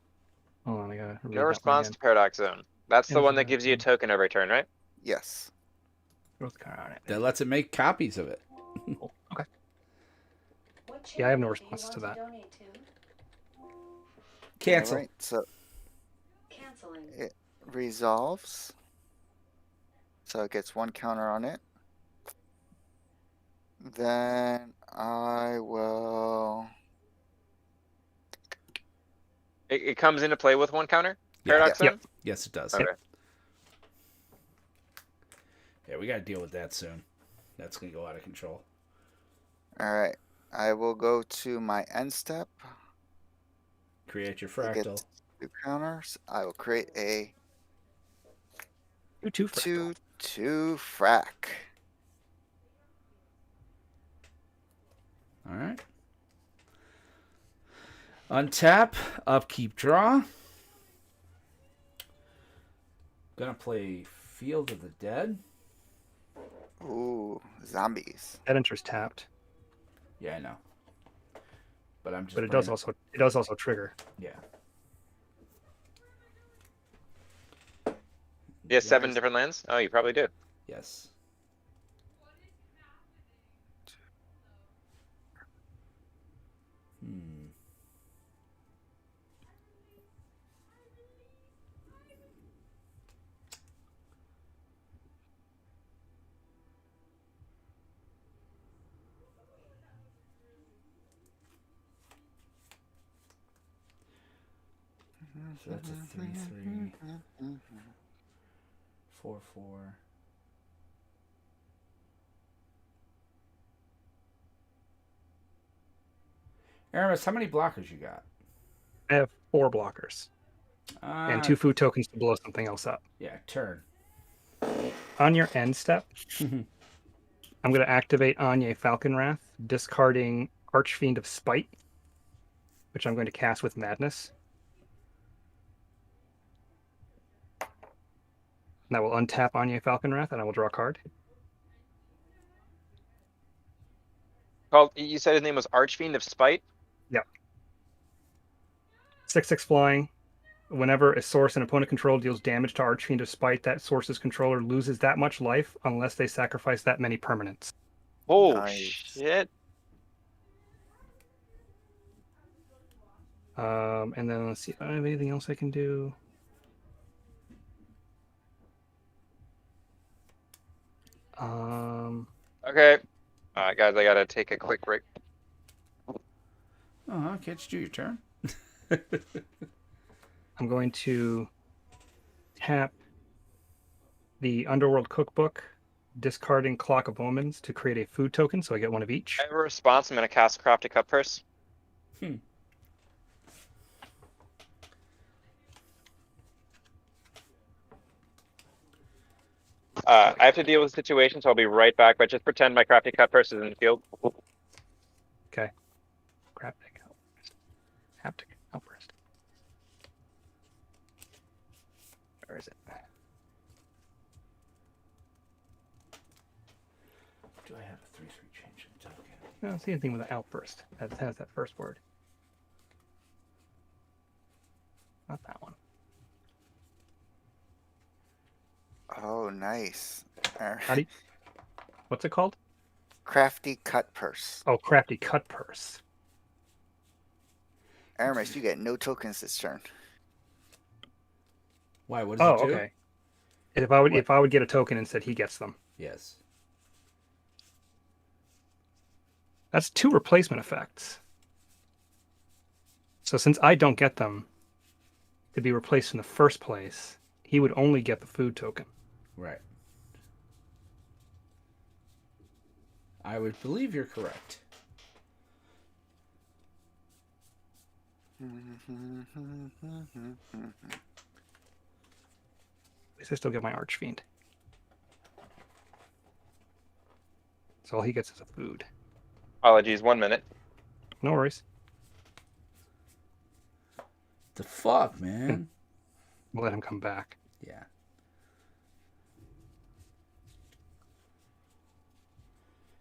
Hold on, I gotta read No that response one to Paradox Zone. That's the Yeah, one that so gives you a that's- token every turn, right? Yes. again. Growth card. That lets it make copies of it. Okay. Yeah, I have no response to that. Cancel. Alright, so resolves. So it gets 1 counter on it. Then I will. It comes into play with 1 counter? Yeah. Paradox Yep. then? Yes, it does. Okay. Yeah, we got to deal with that soon. That's going to go out of control. Alright. I will go to my end step. Create your I get fractal. 2 counters. I will create a 2/2 fractal. 2/2 frac. All right. Untap, upkeep, draw. Gonna play Field of the Dead. Ooh, zombies. That enters tapped, Yeah, I know. But I'm just. but it does also trigger. Yeah. You have 7 different lands? Oh, you probably do. Yes. Hmm. So that's a 3/3. 4/4. Aramis, how many blockers you got? I have 4 blockers and 2 food tokens to blow something else up. Yeah, turn. On your end step, I'm going to activate Anya Falcon Wrath, discarding Archfiend of Spite, which I'm going to cast with Madness. And I will untap Anya Falcon Wrath, and I will draw a card. You said his name was Archfiend of Spite? 6/6 flying. Whenever a source an opponent control deals damage to Archfiend of Spite, that source's controller loses that much life unless they sacrifice that many permanents. Oh, Nice. shit. And then let's see if I have anything else I can do. Okay. Alright, guys, I gotta take a quick break. Can't you do your turn? I'm going to tap the Underworld Cookbook, discarding Clock of Omens to create a food token, so I get 1 of each. I have a response. I'm gonna cast Crafty Cut Purse. I have to deal with the situation, so I'll be right back, but just pretend my Crafty Cut Purse is in the field. Okay. Crafting Outburst. Haptic Outburst. Where is it? Do I have a 3/3 change in token? I don't see anything with an outburst that has that first word. Not that one. Oh, nice. How do you, what's it called? Crafty cut purse. Oh, Crafty Cut Purse. Aramis, you get no tokens this turn. Why? What does it do? Okay. If I would get a token and said he gets them. Yes. That's 2 replacement effects. So since I don't get them to be replaced in the first place, he would only get the food token. Right. I would believe you're correct. At least I still get my Archfiend. So all he gets is a food. Apologies, 1 minute. No worries. The fuck, man? We'll let him come back. Yeah.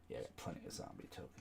Yeah, I got plenty of zombie tokens.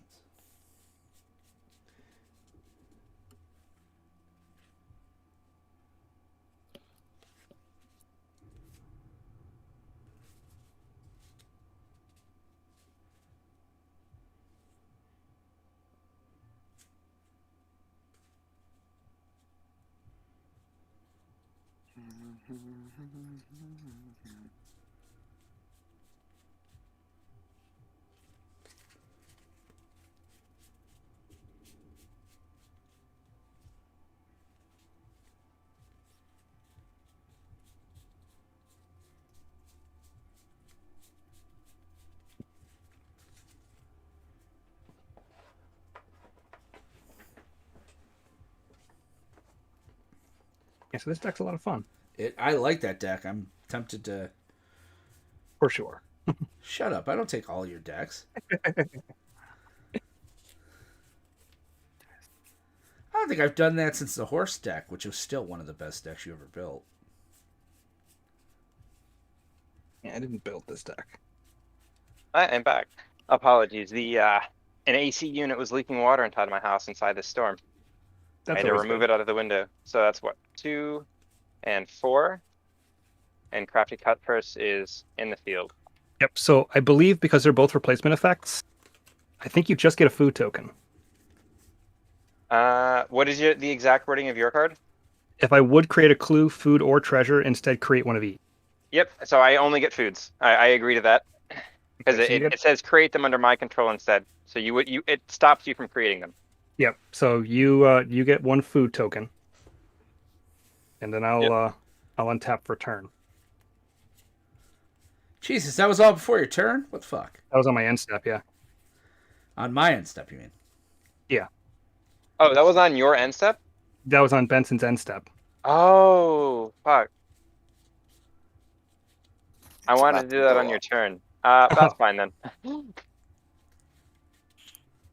Yeah, so this deck's a lot of fun. I like that deck. I'm tempted to... For sure. Shut up. I don't take all your decks. I don't think I've done that since the horse deck, which was still one of the best decks you ever built. Yeah, I didn't build this deck. I'm back. Apologies. An AC unit was leaking water inside my house inside this storm. I That's had to always remove good. it out of the window. So that's what, 2 and 4. And Crafty Cutpurse is in the field. Yep. So I believe because they're both replacement effects, I think you just get a food token. What is the exact wording of your card? If I would create a clue, food, or treasure, instead create one of each. Yep. So I only get foods. I agree to that because Okay, so you get- it says create them under my control instead. So it stops you from creating them. Yep. So you get one food token, and then I'll untap for turn. Jesus, that was all before your turn? What the fuck? That was on my end step. Yeah. On my end step, you mean? Yeah. Oh, that was on your end step? That was on Benson's end step. Oh, fuck. I It's wanted about to to do that go on your up. turn. That's fine then.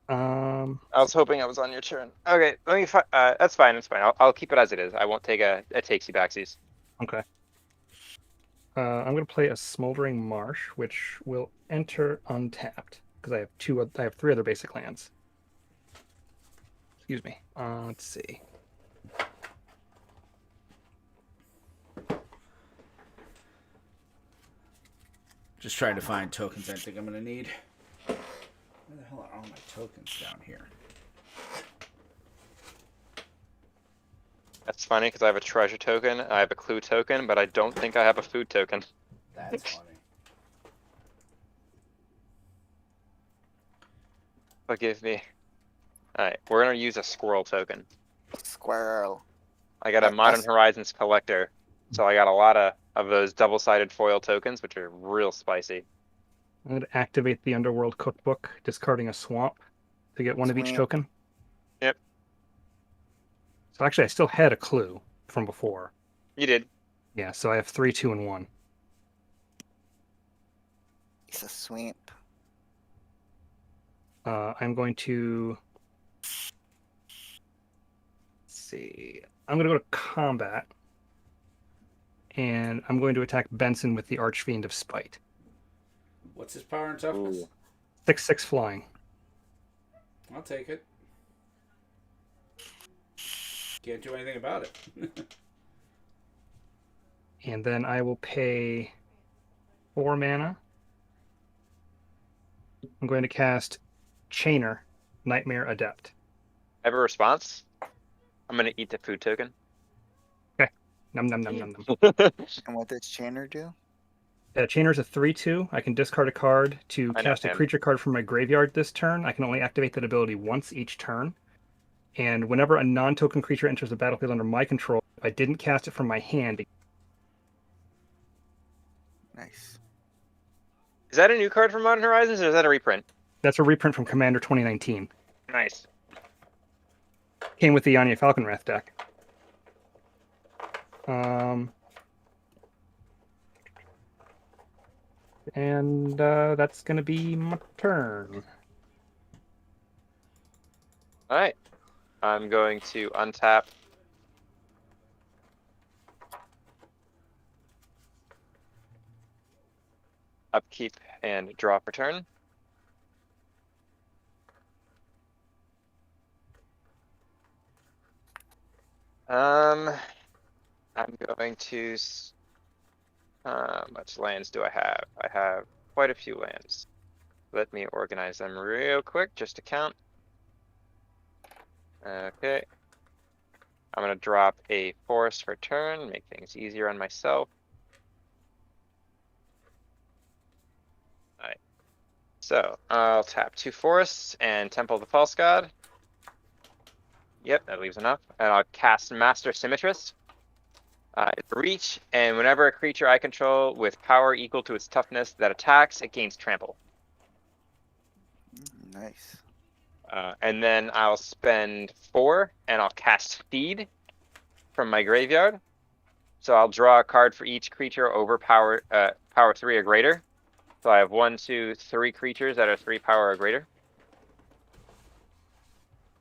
Um. I was hoping I was on your turn. Okay, let me. That's fine. That's fine. I'll keep it as it is. I won't take a takesy backsies. Okay. I'm gonna play a Smoldering Marsh, which will enter untapped because I have 3 other basic lands. Excuse me. Let's see. Just trying to find tokens I think I'm going to need. Where the hell are all my tokens down here? That's funny because I have a treasure token, I have a clue token, but I don't think I have a food token. That's funny. Forgive me. Alright, we're gonna use a squirrel token. Squirrel. I got a Modern That's- Horizons collector, so I got a lot of those double-sided foil tokens, which are real spicy. I'm going to activate the Underworld Cookbook, discarding a swamp to get one of each Swamp. token. Yep. So actually, I still had a clue from before. You did. Yeah, so I have 3, 2, and 1. It's a swamp. I'm going to... Let's see. I'm going to go to combat. And I'm going to attack Benson with the Archfiend of Spite. What's his power and toughness? Ooh. 6/6 flying. I'll take it. Can't do anything about it. And then I will pay 4 mana. I'm going to cast Chainer, Nightmare Adept. I have a response. I'm gonna eat the food token. Num num num num num. And what does Channer do? Chainer's a 3/2. I can discard a card to I know cast a him. creature card from my graveyard this turn. I can only activate that ability once each turn. And whenever a non-token creature enters the battlefield under my control, if I didn't cast it from my hand, Nice. Is that a new card from Modern Horizons, or is that a reprint? that's a reprint from Commander 2019. Nice. Came with the Anya Falconwrath deck. And that's going to be my turn. Alright. I'm going to untap. Upkeep and draw for turn. I'm going to. How much lands do I have? I have quite a few lands. Let me organize them real quick just to count. Okay. I'm gonna drop a forest for turn, make things easier on myself. Alright. So I'll tap 2 forests and Temple of the False God. Yep, that leaves enough. And I'll cast Master Symmetrist. It's reach, and whenever a creature I control with power equal to its toughness that attacks, it gains trample. Nice. And then I'll spend 4 and I'll cast Feed from my graveyard. So I'll draw a card for each creature over power 3 or greater. So I have 1, 2, 3 creatures that are 3 power or greater.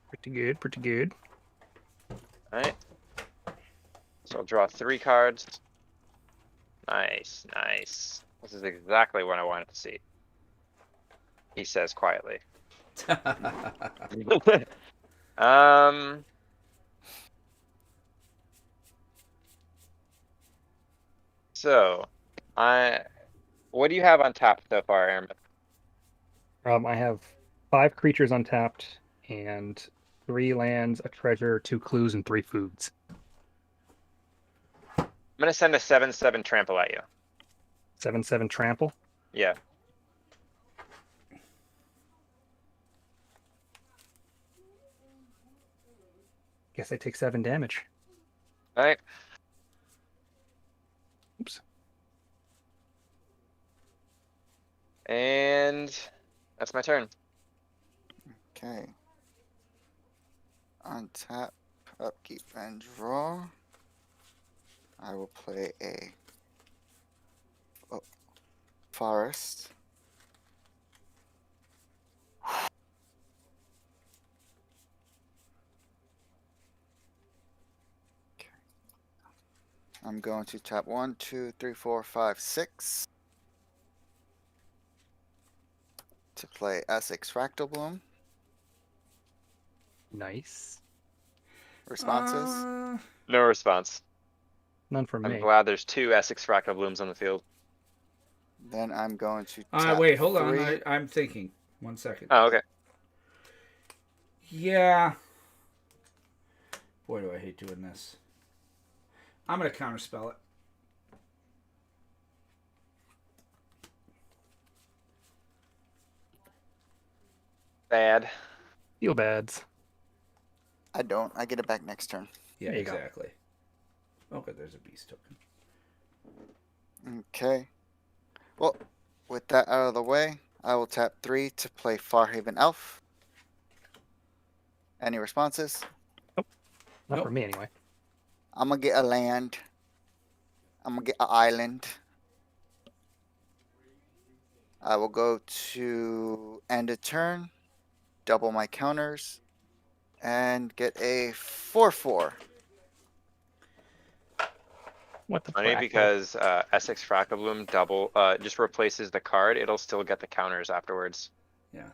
Pretty good, pretty good. Alright. So I'll draw 3 cards. Nice, nice. This is exactly what I wanted to see. He says quietly. So what do you have on tap so far, Aaron? I have 5 creatures untapped and 3 lands, a treasure, 2 clues, and 3 foods. I'm gonna send a 7/7 trample at you. 7/7 trample. Yeah. Guess I take 7 damage. Alright. Oops. And that's my turn. Okay. Untap, upkeep, and draw. I will play a forest. Okay. I'm going to tap 1, 2, 3, 4, 5, 6 to play Essex Fractal Bloom. Nice. Responses? No response. None for I'm me. glad there's 2 Essex Fractal Blooms on the field. Then I'm going to tap Wait, hold 3. on. I'm thinking. 1 second. Oh, okay. Yeah. Boy, do I hate doing this. I'm going to counterspell it. Bad. Feel bads. I don't. I get it back next turn. Yeah, There you go. exactly. Okay, there's a beast token. Okay. Well, with that out of the way, I will tap 3 to play Farhaven Elf. Any responses? Not Nope. for me, anyway. I'm gonna get a land. I'm gonna get an island. I will go to end of turn, double my counters, and get a 4/4. What the Funny frack? because Essex Fractal Bloom double just replaces the card. It'll still get the counters afterwards. Yeah.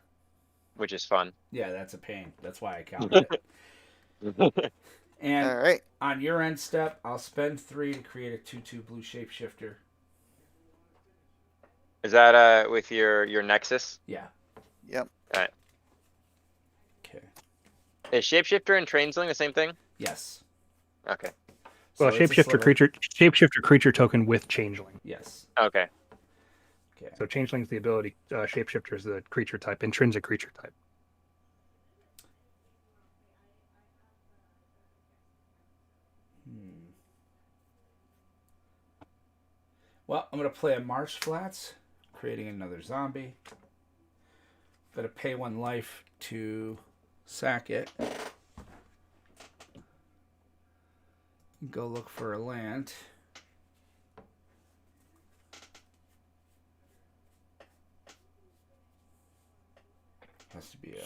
Which is fun. Yeah, that's a pain. That's why I counted it. And All right. on your end step, I'll spend 3 to create a 2/2 blue shapeshifter. Is that with your Nexus? Yeah. Yep. Alright. Okay. Is Shapeshifter and Transling the same thing? Yes. Okay. Well, So it's a shapeshifter sliver. shapeshifter creature token with changeling. Yes. Okay. Okay. So changeling's the ability. Shapeshifter is the creature type, intrinsic creature type. Well, I'm going to play a Marsh Flats, creating another zombie. Going to pay 1 life to sack it. Go look for a land. Has to be a...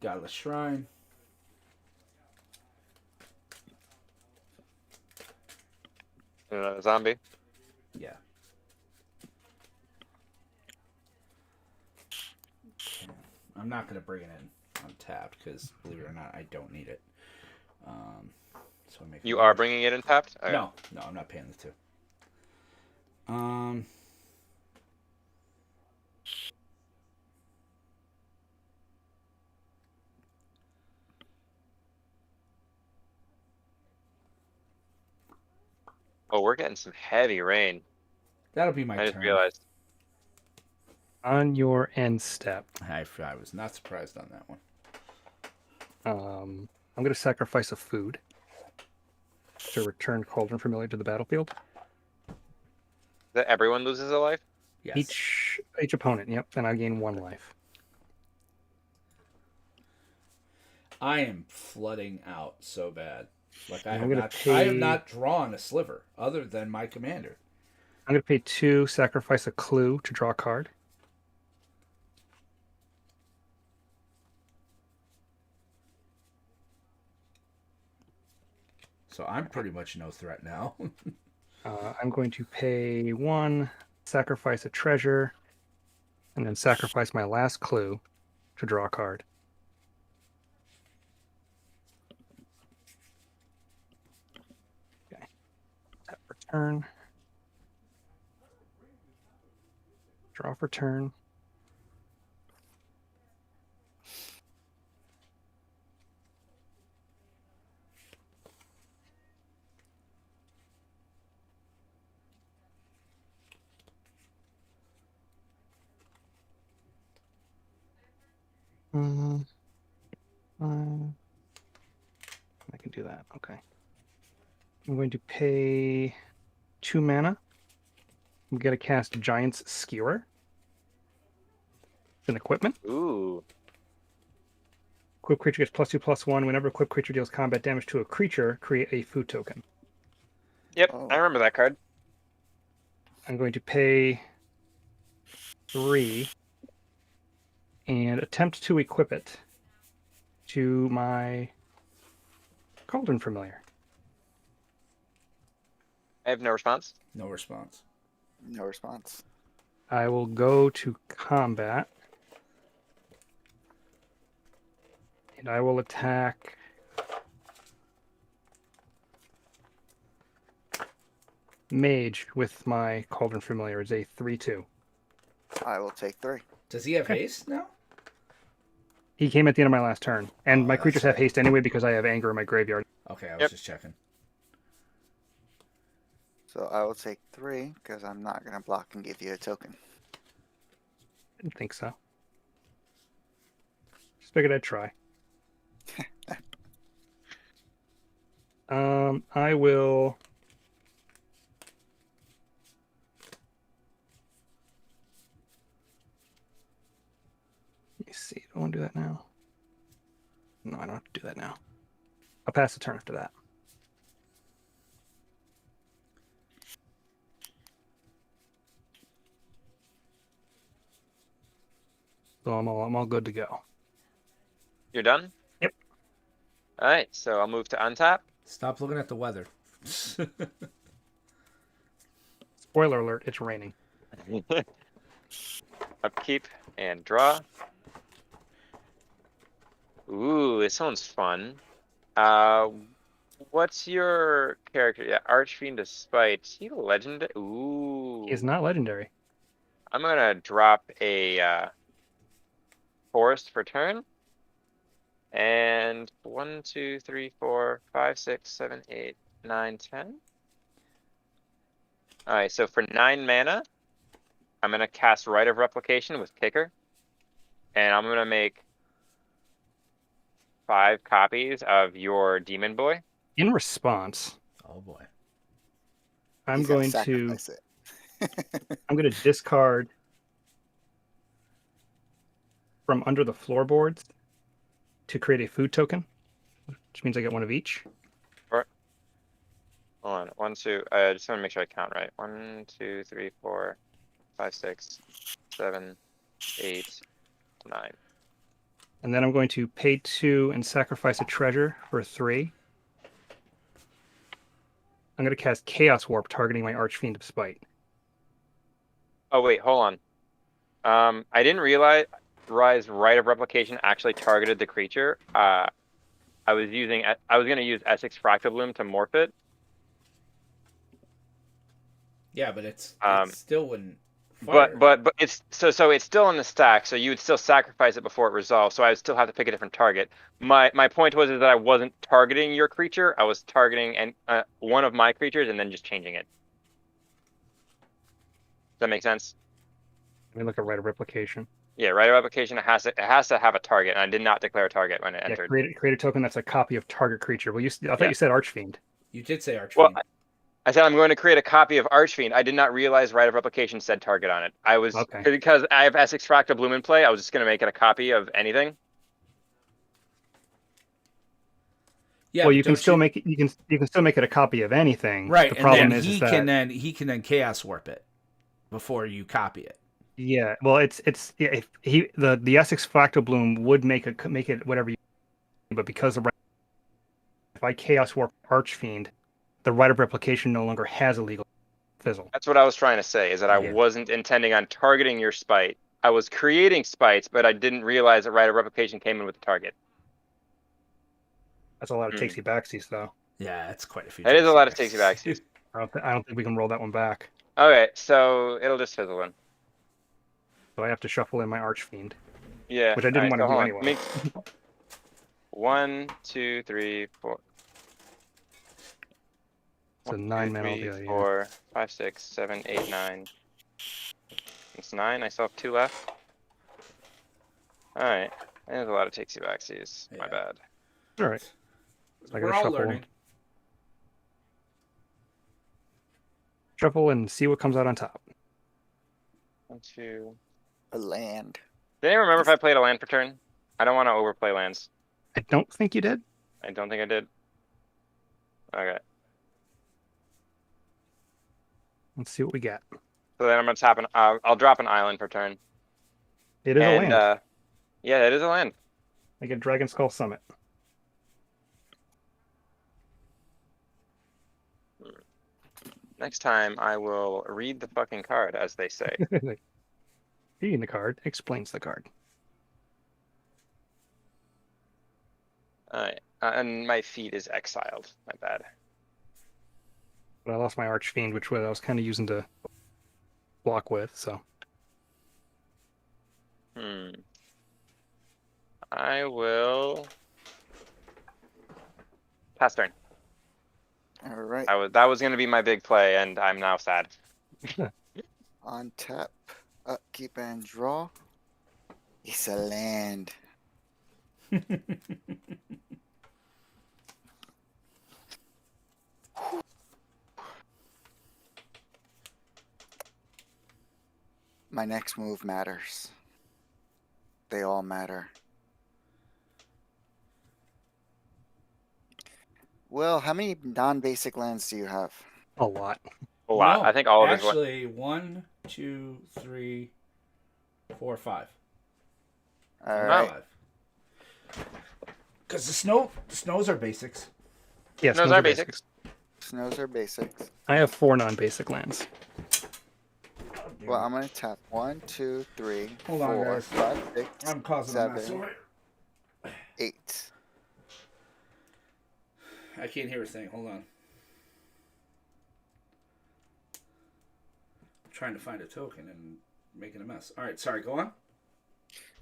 Godless Shrine. Zombie. Yeah. I'm not going to bring it in untapped because, believe it or not, I don't need it. So I make. You are bringing it in tapped? Okay. No, I'm not paying the 2. Oh, we're getting some heavy rain. That'll be my I turn. just realized. On your end step, I was not surprised on that one. I'm going to sacrifice a food to return Cauldron Familiar to the battlefield. That everyone loses a life? Yes. Each opponent, yep, and I gain 1 life. I am flooding out so bad. Like I I'm have gonna not. I have pay- not drawn a sliver other than my commander. I'm going to pay 2, sacrifice a clue to draw a card. So I'm pretty much no threat now. I'm going to pay 1, sacrifice a treasure, and then sacrifice my last clue to draw a card. Okay. Tap for turn. Draw for turn. I can do that. Okay. I'm going to pay 2 mana. I'm going to cast Giant's Skewer. It's an equipment. Ooh. Equipped creature gets +2/+1. Whenever equipped creature deals combat damage to a creature, create a food token. Yep, Oh. I remember that card. I'm going to pay 3 and attempt to equip it to my Cauldron Familiar. I have no response. No response. No response. I will go to combat. And I will attack Mage with my Cauldron Familiar. It's a 3/2. I will take 3. Does he have haste now? He came at the end of my last turn. And Oh, my that's creatures have right. haste anyway because I have Anger in my graveyard. Okay, I was Yep. just checking. So I will take 3 because I'm not going to block and give you a token. Didn't think so. Just figured I'd try. I will. Let me see. Do I want to do that now? No, I don't have to do that now. I'll pass the turn after that. So I'm all good to go. You're done? Yep. Alright, so I'll move to untap. Stop looking at the weather. Spoiler alert, it's raining. Upkeep and draw. Ooh, this one's fun. What's your character? Yeah, Archfiend of Spite. Is he legendary? Ooh. He is not legendary. I'm gonna drop a forest for turn. And 1, 2, 3, 4, 5, 6, 7, 8, 9, 10. Alright, so for 9 mana, I'm gonna cast Rite of Replication with Kicker. And I'm gonna make 5 copies of your Demon Boy. In response, Oh boy. I'm He's gonna going to sacrifice it. I'm going to discard from under the floorboards to create a food token, which means I get 1 of each. Hold on, 1, 2. I just want to make sure I count right. 1, 2, 3, 4, 5, 6, 7, 8, 9. And then I'm going to pay 2 and sacrifice a treasure for 3. I'm going to cast Chaos Warp, targeting my Archfiend of Spite. Oh wait, hold on. I didn't realize realize Right of Replication actually targeted the creature, I was gonna use Essex Fractabloom to morph it. Yeah, but it Um, still wouldn't fire. But it's so it's still in the stack, so you would still sacrifice it before it resolves. So I would still have to pick a different target. My point was is that I wasn't targeting your creature. I was targeting one of my creatures and then just changing it. Does that make sense? Let me look at Right of Replication. Yeah, right of application. It has to have a target, and I did not declare a target when it Yeah, entered. create a token that's a copy of target creature. Well, I thought Yeah. you said Archfiend. You did say Archfiend. Well, I said I'm going to create a copy of Archfiend. I did not realize right of replication said target on it. I was Okay. because I have Essex Fractabloom in play. I was just going to make it a copy of anything. Yeah, Well, but you can don't still make it. You can still make it a copy of anything. right, The and problem then is he that can then chaos warp it before you copy it. yeah. Well, if the Essex Fractabloom would make it whatever you, but because if I chaos warp Archfiend, the Right of Replication no longer has a legal fizzle. That's what I was trying to say. Is that I Yeah. wasn't intending on targeting your spite. I was creating spites, but I didn't realize that right of replication came in with the target. That's a lot of takesy backsies, though. Yeah, it's quite a few. That is a lot of takesy backsies. I don't think we can roll that one back. Okay, so it'll just fizzle in. So I have to shuffle in my Archfiend, Yeah. which I didn't alright, want to so do hold on. anyway. 1, 2, 3, 4. So 1, 9 2, mana. 3, 4, 5, 6, 7, 8, 9. It's 9. I still have 2 left. Alright. There's a lot of takesy backsies. My Yeah. bad. All right. So I We're gotta all shuffle. learning. Shuffle and see what comes out on top. 1, 2. A land. Did anyone remember if I played a land per turn? I don't want to overplay lands. I don't think you did. I don't think I did. Okay. Let's see what we got. So then I'm gonna tap I'll drop an island per turn. It is a And land. yeah, it is a land. I get Dragon Skull Summit. Next time I will read the fucking card, as they say. Reading the card explains the card. Alright. And my feat is exiled. My bad. But I lost my Archfiend, which I was kind of using to block with, so. I will pass turn. All right. That was gonna be my big play, and I'm now sad. On tap, upkeep and draw. It's a land. My next move matters. They all matter. Will, how many non-basic lands do you have? A lot. A lot. No, I think all of his. actually 1, 2, 3, 4, 5. All right. Because the snows are basics. Yes, Those those are basics. Snows are basics. I have 4 non-basic lands. Well, I'm gonna tap 1, 2, 3, Hold on, 4, guys. 5, 6, I'm causing a mess. 7, 8. I can't hear a thing. Hold on. I'm trying to find a token and making a mess. All right, sorry. Go on.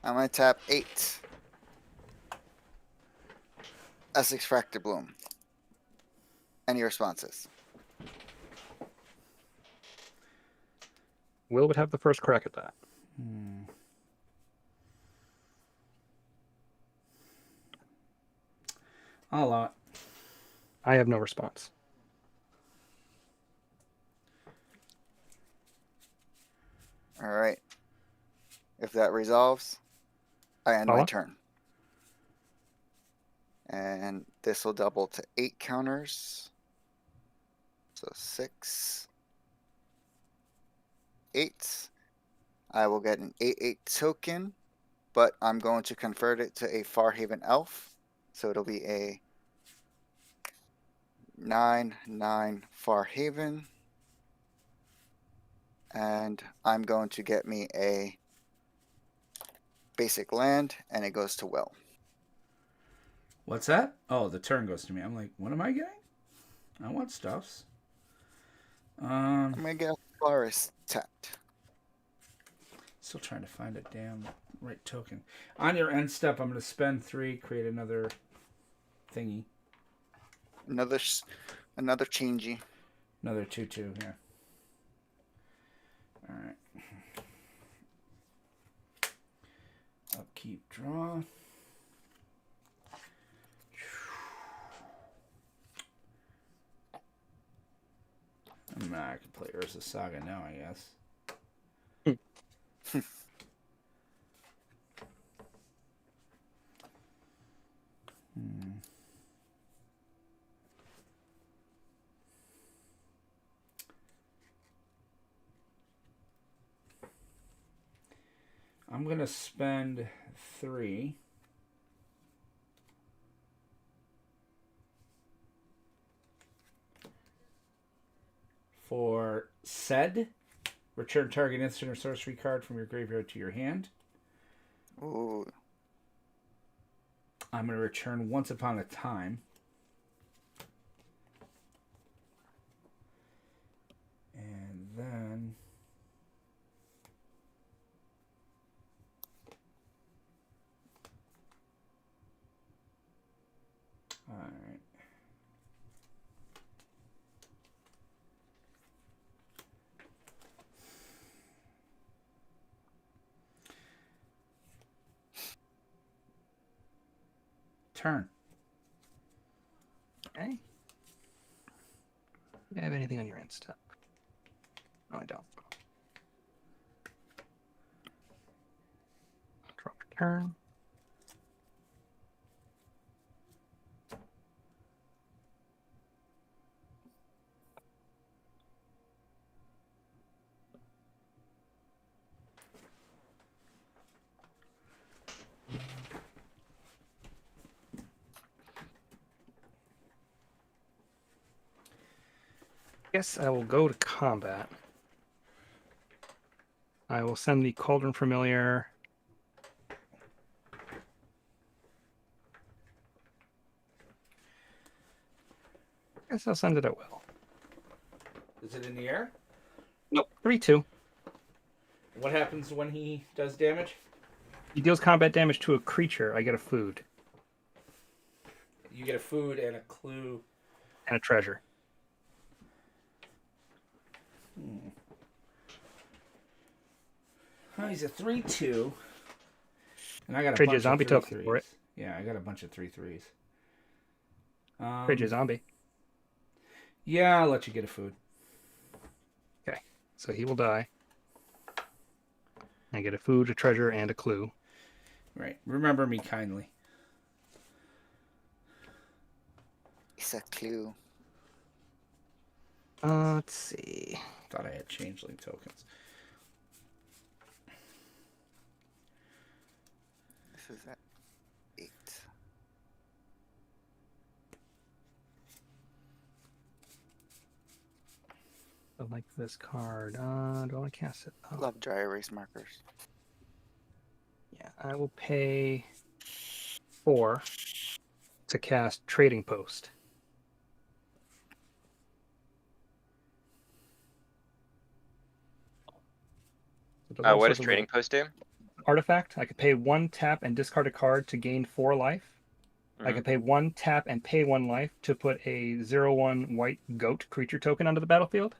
I'm gonna tap 8. Essex Fractabloom. Any responses? Will would have the first crack at that. A lot. I have no response. All right. If that resolves, I end my Paula? turn. And this will double to 8 counters. So 6, 8. I will get an 8/8 token, but I'm going to convert it to a Farhaven Elf. So it'll be a 9/9 Farhaven. And I'm going to get me a basic land, and it goes to Will. What's that? Oh, the turn goes to me. I'm like, what am I getting? I want stuffs. I'm gonna get a forest tapped. Still trying to find a damn right token. On your end step, I'm going to spend 3, create another thingy. Another changey. Another 2/2 here. All right. Upkeep, draw. I can play Urza Saga now, I guess. I'm going to spend 3. For Sed, return target instant or sorcery card from your graveyard to your hand. Ooh. I'm going to return Once Upon a Time. And then... Alright. Turn. Okay. Do you have anything on your end step? No, I don't. Drop a turn. Guess I will go to combat. I will send the Cauldron Familiar. Guess I'll send it at will. Is it in the air? Nope. 3/2. What happens when he does damage? He deals combat damage to a creature. I get a food You get a food and a clue. and a treasure. Oh, he's a 3/2. And I got a Trade you a bunch zombie of token 3/3s. for it. Yeah, I got a bunch of 3/3s. Trade you a zombie. Yeah, I'll let you get a food. Okay. So he will die. I get a food, a treasure, and a clue. Right. Remember me kindly. It's a clue. Let's see. Thought I had changeling tokens. This is at 8. I like this card. Do I want to cast it? Oh, Love dry erase markers. yeah. I will pay 4 to cast Trading Post. So it does all What sorts does of Trading little Post do? artifact? I could pay 1 tap and discard a card to gain 4 life. I could pay 1 tap and pay 1 life to put a 0/1 white goat creature token onto the battlefield.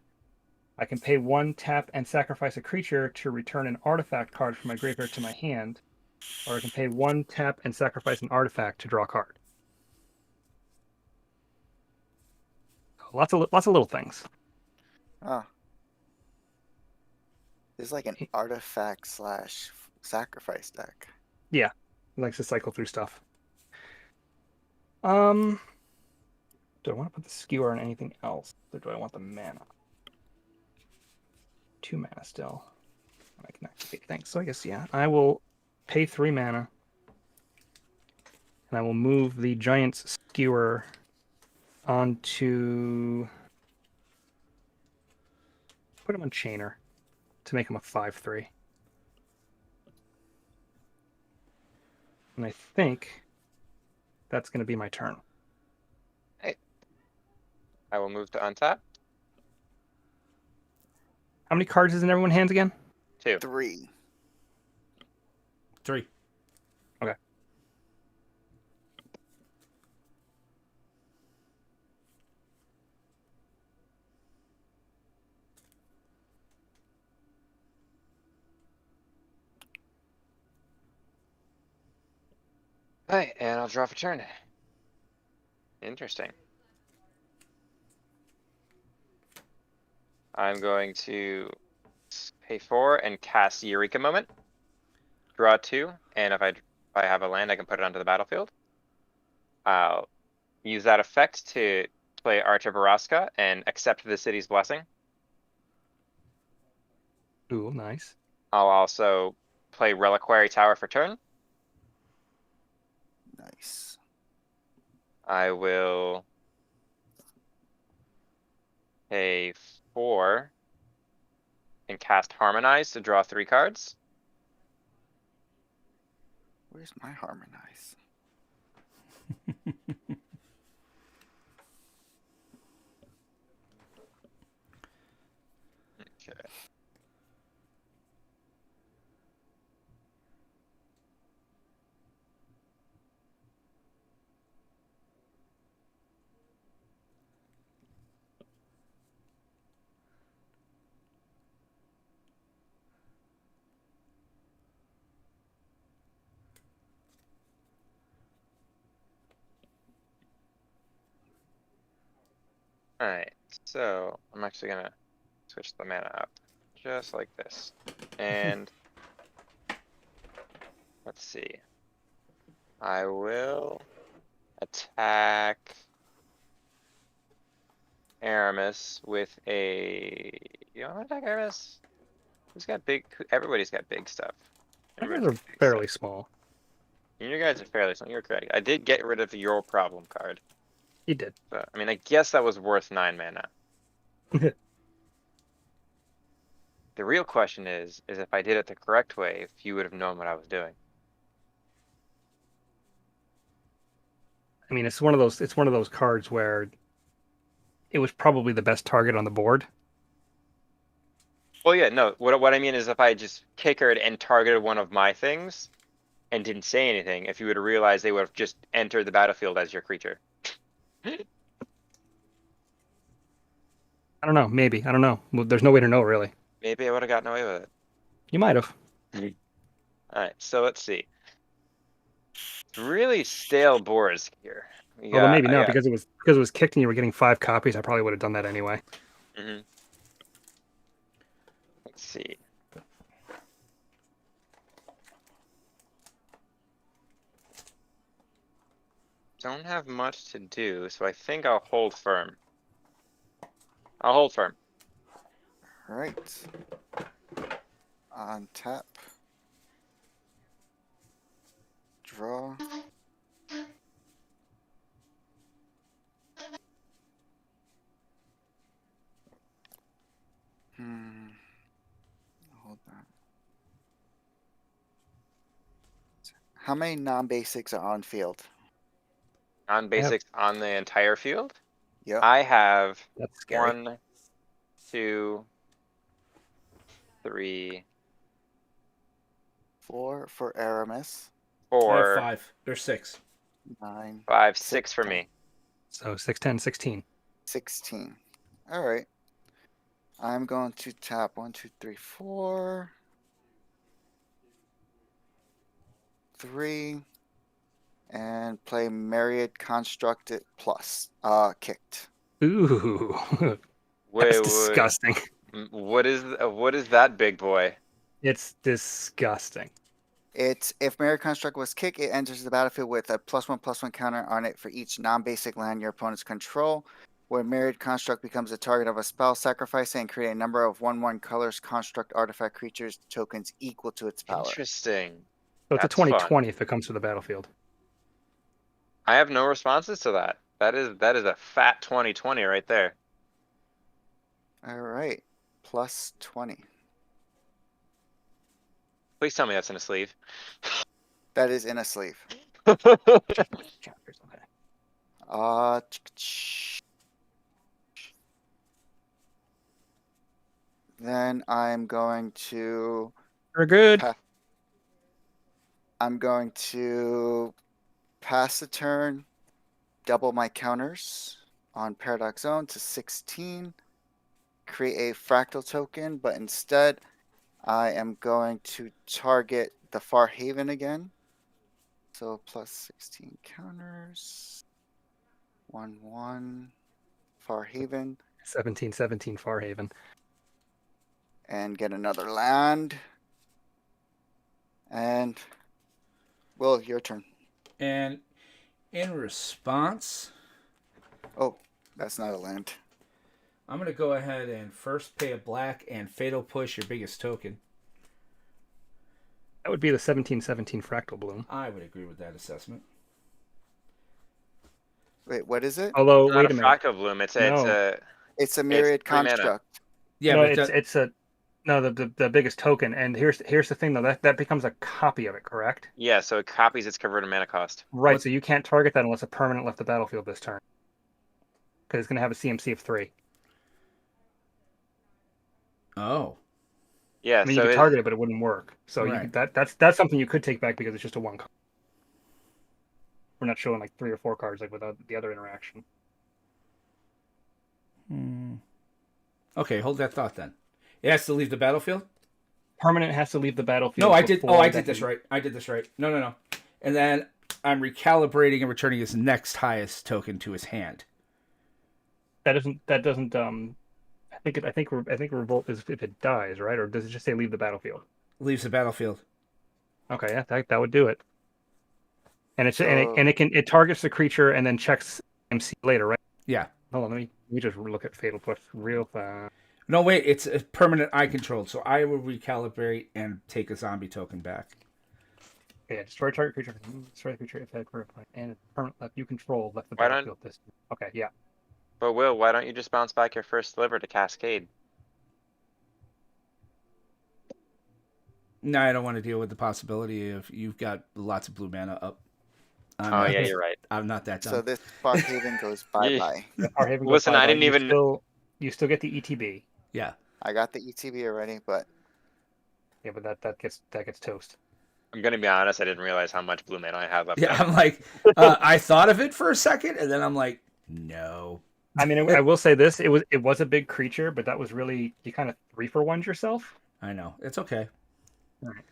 I can pay 1 tap and sacrifice a creature to return an artifact card from my graveyard to my hand. Or I can pay 1 tap and sacrifice an artifact to draw a card. Lots of little things. Oh. It's like an artifact / sacrifice deck. Yeah, he likes to cycle through stuff. Do I want to put the skewer on anything else, or do I want the mana? 2 mana still. I can activate things. So I guess yeah, I will pay 3 mana, and I will move the Giant's Skewer onto. Put him on Chainer to make him a 5/3. And I think that's going to be my turn. I will move to untap. How many cards is in everyone's hands again? 2. 3. 3. Okay. Alright, and I'll draw for turn. Interesting. I'm going to pay 4 and cast Eureka Moment. Draw 2, and if I have a land, I can put it onto the battlefield. I'll use that effect to play Archer Baraska and accept the city's blessing. Ooh, nice. I'll also play Reliquary Tower for turn. Nice. I will pay 4 and cast Harmonize to draw 3 cards. Where's my Harmonize? Okay. Alright, so I'm actually gonna switch the mana up just like this. And let's see. I will attack Aramis with a. You want to attack Aramis? Who's got big? Everybody's got big stuff. My guys Everybody's are got big fairly stuff. small. Your guys are fairly small. You're correct. I did get rid of your problem card. He did. So, I mean, I guess that was worth 9 mana. The real question is if I did it the correct way, if you would have known what I was doing. I mean, it's one of those cards where it was probably the best target on the board. Well, yeah, no. What I mean is if I just kickered and targeted one of my things and didn't say anything, if you would have realized they would have just entered the battlefield as your creature. I don't know. Maybe. I don't know. Well, there's no way to know, really. Maybe I would have gotten away with it. You might have. Alright, so let's see. Really stale boards here. Although maybe not, because it was kicked and you were getting 5 copies. I probably would have done that anyway. Let's see. Don't have much to do, so I think I'll hold firm. I'll hold firm. Alright. On tap. Draw. Hold on. How many non-basics are on field? On basics on the entire field? Yep. I have That's scary. 1, 2, 3, 4 for Aramis. I have 4, 5 or 6. 9, 5, 6 for me. So 6, 10, 16. 16. Alright. I'm going to tap 1, 2, 3, 4. 3. And play Myriad Constructed plus. Kicked. Ooh. Wait, That's disgusting. what is that big boy? It's disgusting. It's if Myriad Construct was kicked, it enters the battlefield with a +1/+1 counter on it for each non-basic land your opponents control. Where Myriad Construct becomes the target of a spell, sacrifice it and create a number of 1/1 colors, construct, artifact, creatures, tokens equal to its power. Interesting. So it's That's a 2020 if it comes to the battlefield. I have no responses to that. That is a fat 2020 right there. Alright. +20. Please tell me that's in a sleeve. That is in a sleeve. Chapters, okay. Then I'm going to We're good. I'm going to pass the turn, double my counters on Paradox Zone to 16, create a fractal token, but instead I am going to target the Far Haven again. So plus 16 counters. 1/1 Far Haven. 17/17 Farhaven. And get another land. And Will, your turn. And in response, Oh, that's not a land. I'm going to go ahead and first pay a black and Fatal Push your biggest token. That would be the 17/17 Fractal Bloom. I would agree with that assessment. Wait, what is it? Although, Not wait a a minute. fractal bloom. It's No. It's a myriad 3 mana. construct. Yeah, no, but the biggest token. And here's the thing though, that becomes a copy of it, correct? yeah, so it copies its converted mana cost. Right. But- So you can't target that unless a permanent left the battlefield this turn, because it's going to have a CMC of 3. oh, Yeah, I mean, so you could it- target it, but it wouldn't work. So you Right. could, that's something you could take back because it's just a 1 card. We're not showing like 3 or 4 cards like without the other interaction. okay. Hold that thought then. It has to leave the battlefield. Permanent has to leave the battlefield. No, I did. Oh, before I that did this he- right. I did this right. No. And then I'm recalibrating and returning his next highest token to his hand. That doesn't. I think revolt is if it dies, right? Or does it just say leave the battlefield? Leaves the battlefield. Okay, yeah, that would do it. And it's So- and it targets the creature and then checks MC later, right? Yeah. Hold on, let me just look at Fatal Push real fast. No, wait. It's a permanent I controlled, so I will recalibrate and take a zombie token back. Okay, destroy target creature. Destroy the creature if that and permanent left you control left the Why don't- battlefield this. Okay, yeah. But Will, why don't you just bounce back your first sliver to Cascade? No, I don't want to deal with the possibility of you've got lots of blue mana up. Oh yeah, you're right. I'm not that dumb. So this Far Haven goes bye-bye. Farhaven goes Listen, I bye-bye. didn't even- You still get the ETB. Yeah. I got the ETB already, but Yeah, but that gets toast. I'm gonna be honest, I didn't realize how much blue mana I had left. Yeah, there. I'm like, I thought of it for a second, and then I'm like, no. I mean, I will say this: it was a big creature, but that was really you kind of 3-for-1'd yourself. I know. It's okay. Alright.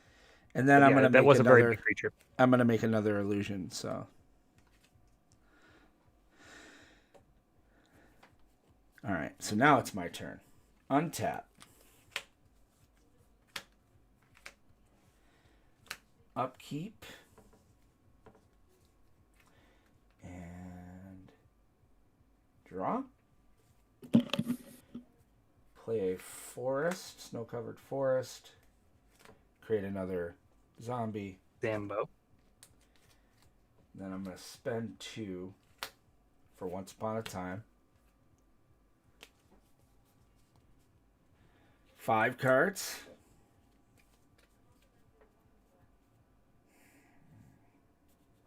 And then I'm Yeah, gonna that make was a very another. big creature. I'm gonna make another illusion. So. All right. So now it's my turn. Untap. Upkeep. And draw. Play a forest, snow-covered forest. Create another zombie. Zambo. Then I'm going to spend 2 for Once Upon a Time. 5 cards.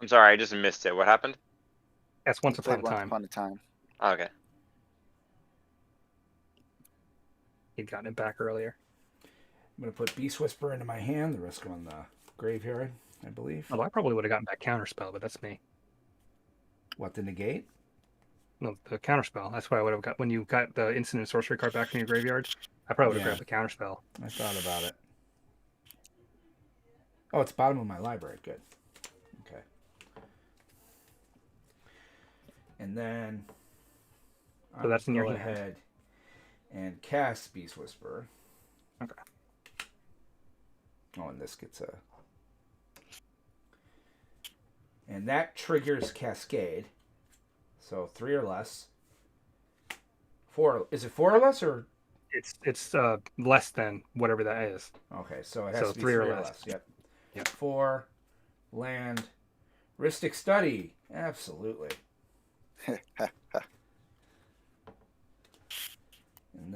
I'm sorry, I just missed it. What happened? That's Once played Upon a Once Time. Upon a Time. Oh, okay. He'd gotten it back earlier. I'm going to put Beast Whisper into my hand. The rest go in the graveyard, I believe. Although I probably would have gotten back Counterspell, but that's me. What, the negate? No, the Counterspell. That's what I would have got when you got the instant and sorcery card back from your graveyard. I probably would have Yeah. grabbed the Counterspell. I thought about it. Oh, it's bottom of my library. Good. Okay. And then So that's in your go hand. ahead and cast Beast Whisperer. Okay. Oh, and this gets a... And that triggers Cascade. So 3 or less. 4. Is it 4 or less or... It's less than whatever that is. Okay, so it has So to be 3 3 or or less. less. Yep. Yep. 4. Land. Ristic Study. Absolutely. And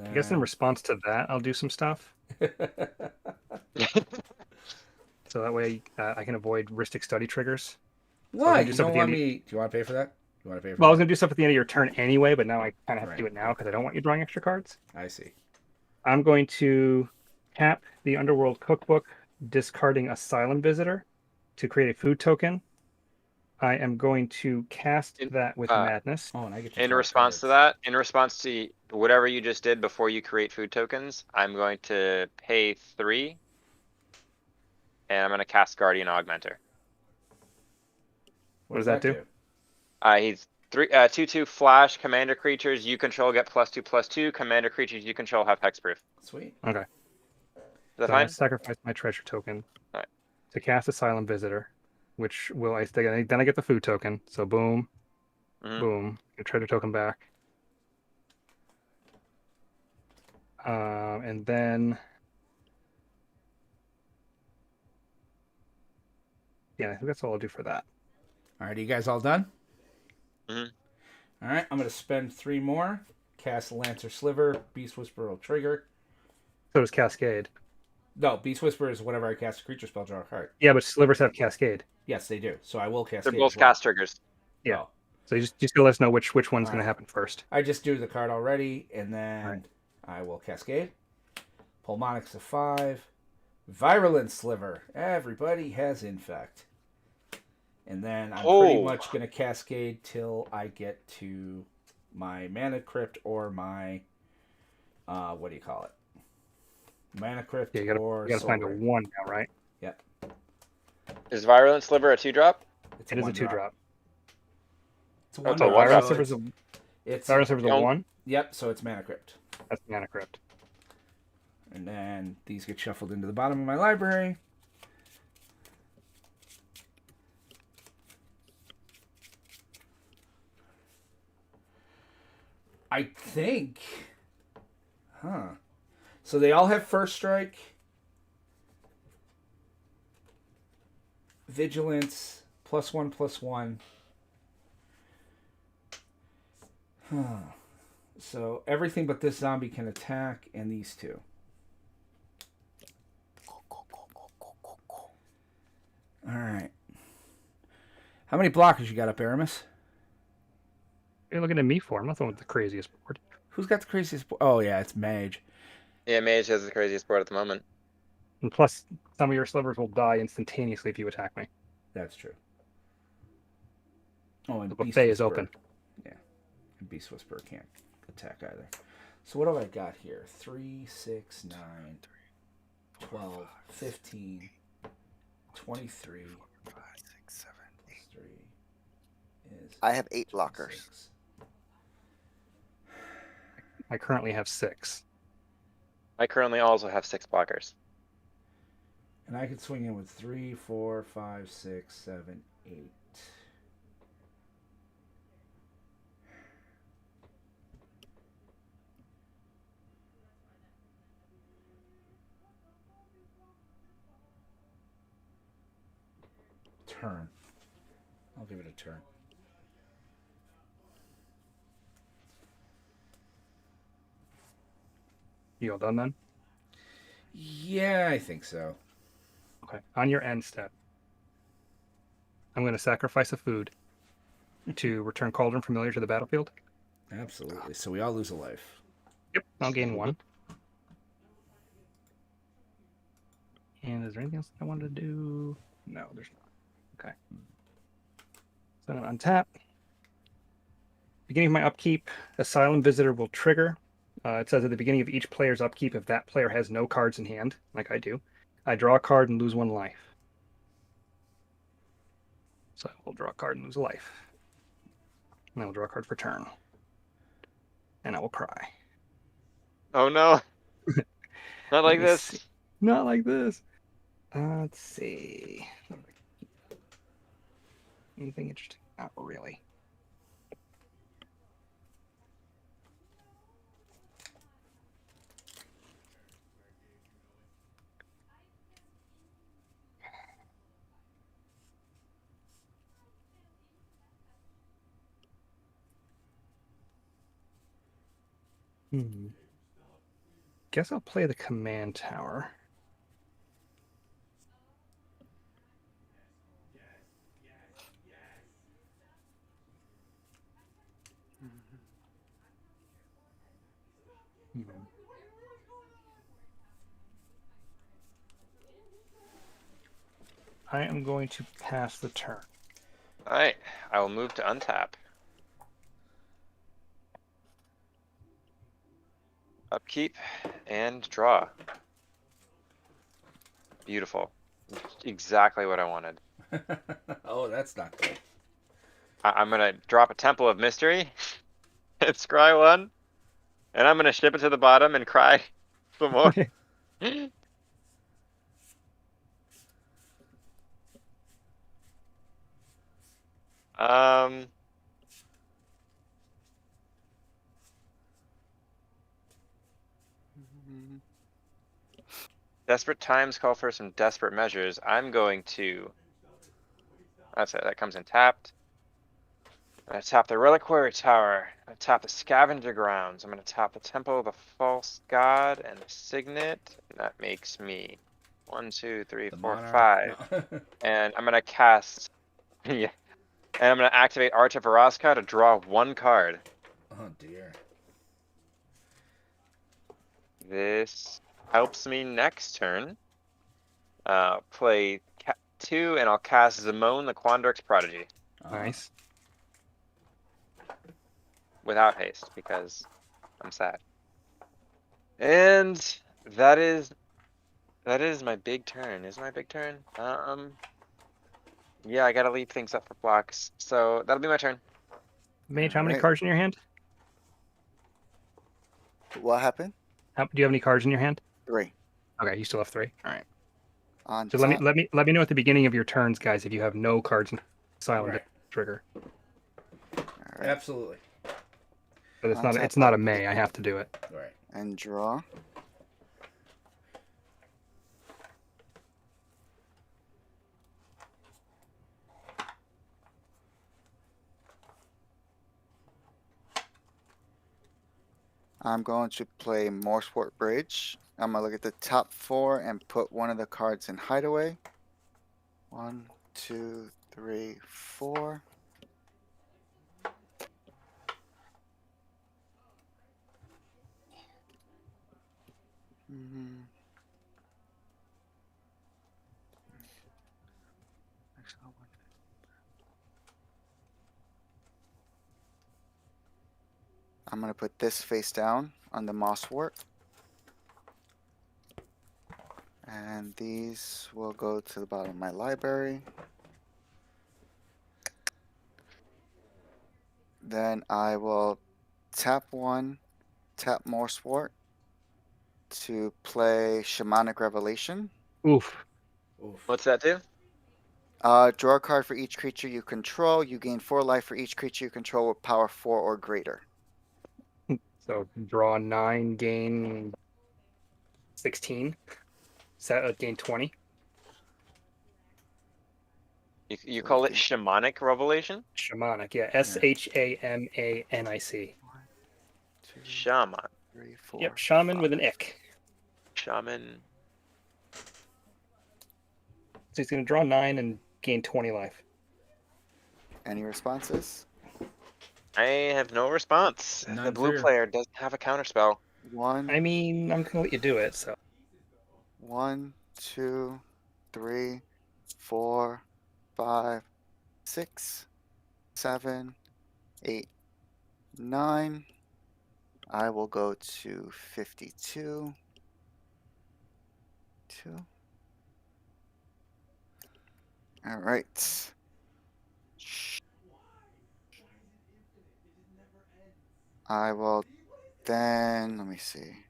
I guess in response to that, I'll do some stuff. so that way I can avoid Ristic Study triggers. Why? do You stuff don't at the want end of- me? Do you want to pay for that? You want to pay for Well, I was that? gonna do stuff at the end of your turn anyway, but now I kind of have to do Right. it now because I don't want you drawing extra cards. I see. I'm going to tap the Underworld Cookbook, discarding Asylum Visitor to create a food token. I am going to cast that with Madness. Oh, and I get to In draw response to cards. that, in response to whatever you just did before you create food tokens, I'm going to pay 3. And I'm gonna cast Guardian Augmenter. What does that do? He's 2/2 flash, commander creatures you control get +2/+2, commander creatures you control have hexproof. Sweet. Okay. Is that So I fine? sacrifice my treasure token Alright. to cast Asylum Visitor, which will then I get the food token. So boom, Mhm. boom, your treasure token back. And then yeah, I think that's all I'll do for that. All right, are you guys all done? Mhm. All right, I'm going to spend 3 more. Cast Lancer Sliver. Beast Whisperer will trigger. So does Cascade. No, Beast Whisperer is whenever I cast a creature spell, draw a card. Yeah, but slivers have Cascade. Yes, they do. So I will They're cascade. both as well. cast triggers. Yeah. Oh. So you just gotta let us know which one's All going to right. happen first. I just do the card already, and then All right. I will cascade. Pulmonix of 5. Virulent Sliver. Everybody has Infect. And then I'm pretty much going to cascade till I get to my Mana Crypt or my, what do you call it? Mana Crypt Yeah, you gotta find a Soul Ring. 1 now, right? Yep. Is Virulent Sliver a 2-drop? It's It is a 2-drop. It's a Oh, 1 it's a drop. one Virulent drop. Sliver's a It's Virulent Sliver's a Don't- 1. Yep, so it's Mana Crypt. That's Mana Crypt. And then these get shuffled into the bottom of my library. I think. Huh. So they all have first strike. Vigilance. +1/+1. Huh. So everything but this zombie can attack, and these two. Alright. How many blockers you got up, Aramis? You're looking at me for. I'm not the one with the craziest board. Who's got the craziest? Oh yeah, it's Mage. Yeah, Mage has the craziest board at the moment. And plus, some of your slivers will die instantaneously if you attack me. That's true. Oh, and The Beast buffet is Whisperer. open. Yeah, and Beast Whisperer can't attack either. So what have I got here? 3, 6, 9, 12, 15, 23. 3 is. I have 8 blockers. 6. I currently have 6. I currently also have 6 blockers. And I could swing in with 3, 4, 5, 6, 7, 8. Turn. I'll give it a turn. You all done then? Yeah, I think so. Okay. On your end step, I'm going to sacrifice a food to return Cauldron Familiar to the battlefield. Absolutely. So we all lose a life. Yep. I'll gain 1. And is there anything else I wanted to do? No, there's not. Okay. So I'm going to untap. Beginning of my upkeep, Asylum Visitor will trigger. It says at the beginning of each player's upkeep, if that player has no cards in hand, like I do, I draw a card and lose 1 life. So I will draw a card and lose a life. And I will draw a card for turn. And I will cry. Oh no. Not like me this. see. Not like this. Let's see. Anything interesting? Not really. Guess I'll play the command tower. I am going to pass the turn. Alright, I will move to untap. Upkeep and draw. Beautiful. Exactly what I wanted. Oh, that's not good. I'm gonna drop a Temple of Mystery. It's scry 1. And I'm gonna ship it to the bottom and cry some more. Um, Desperate times call for some desperate measures. I'm going to. That's it. That comes in tapped. I'm gonna tap the Reliquary Tower. I'm gonna tap the Scavenger Grounds. I'm gonna tap the Temple of the False God and the Signet. And that makes me 1, 2, 3, The 4, monarch. 5. No. And I'm gonna cast. Yeah. And I'm gonna activate Arch of Araska to draw 1 card. Oh dear. This helps me next turn. Play 2, and I'll cast Zimone the Quandrix Prodigy Nice. without haste because I'm sad. And that is my big turn. Is my big turn? Yeah, I gotta leave things up for blocks. So that'll be my turn. Mage, how many Alright. cards in your hand? What happened? Do you have any cards in your hand? 3. Okay, you still have 3. All right. On So top. let me know at the beginning of your turns, guys, if you have no cards in silent Right. trigger. Alright. Absolutely. But On top, it's not a I'll may. I have to do it. Right. And draw. I'm going to play Morseport Bridge. I'm gonna look at the top 4 and put one of the cards in Hideaway. 1, 2, 3, 4. Mhm. I'm gonna put this face down on the Mosswort. And these will go to the bottom of my library. Then I will tap 1, tap Morsewort to play Shamanic Revelation. Oof. Oof. What's that do? Draw a card for each creature you control. You gain 4 life for each creature you control with power 4 or greater. So draw 9, gain 16. Gain 20. You call it Shamanic Revelation? Shamanic, yeah. Shamanic. 1, 2, Shaman. 3, 4. Yep, shaman with an ick. Shaman. So he's going to draw 9 and gain 20 life. Any responses? I have no response. None The blue for- player doesn't have a counterspell. 1, I mean, I'm going to let you do it, so. 1, 2, 3, 4, 5, 6, 7, 8, 9. I will go to 52. 2. All right. I will then, let me see.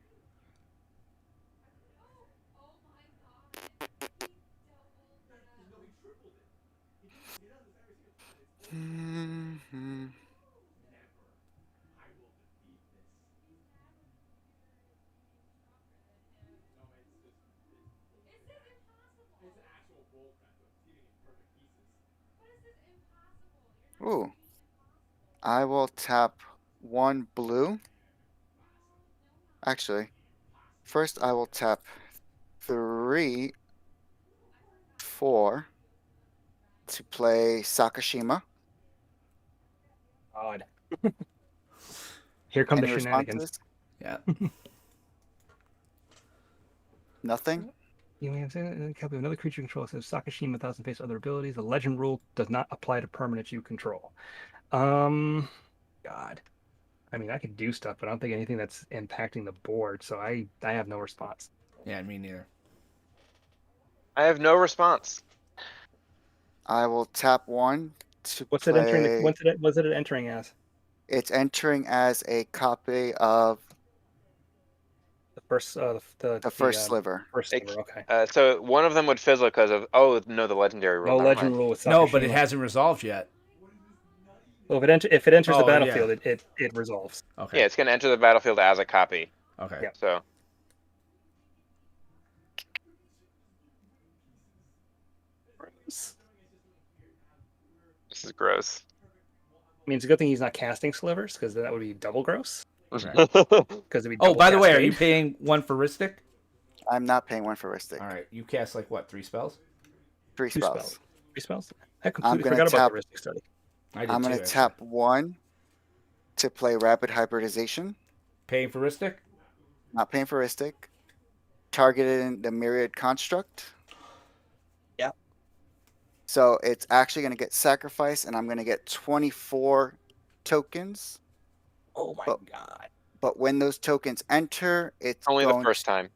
Mhm. Ooh. I will tap 1 blue. Actually, first I will tap 3, 4 to play Sakashima. Odd. Here come Any the shenanigans. responses? Yeah. Nothing? You may have a copy of another creature you control that says Sakashima 1000 face other abilities. The legend rule does not apply to permanents you control. God. I mean, I could do stuff, but I don't think anything that's impacting the board, so I have no response. Yeah, me neither. I have no response. I will tap 1 to What's it entering? play. What's it entering as? It's entering as a copy of The first, the first sliver. First It- sliver. Okay. So one of them would fizzle because of the legendary rule. No Never legend mind. rule with Sakashima. No, but it hasn't resolved yet. Well, if it enters Oh, the yeah. battlefield, it resolves. Okay. Yeah, it's gonna enter the battlefield as a copy. Okay. Yeah. So this is gross. I mean, it's a good thing he's not casting slivers, because that would be double gross. Okay. Because it'd be Oh, double by the way, are cascade. you paying 1 for Ristic? I'm not paying 1 for Ristic. All right. You cast like what? 3 spells? 3 Two spells. spells? 3 spells? I completely gonna forgot about tap- the Ristic study. I did I'm too, going to actually. tap 1 to play Rapid Hybridization. Paying for Ristic? Not paying for Ristic. Targeting the Myriad Construct. Yeah. So it's actually going to get sacrificed, and I'm going to get 24 tokens. Oh my But- god. But when those tokens enter, it's Only the going first time.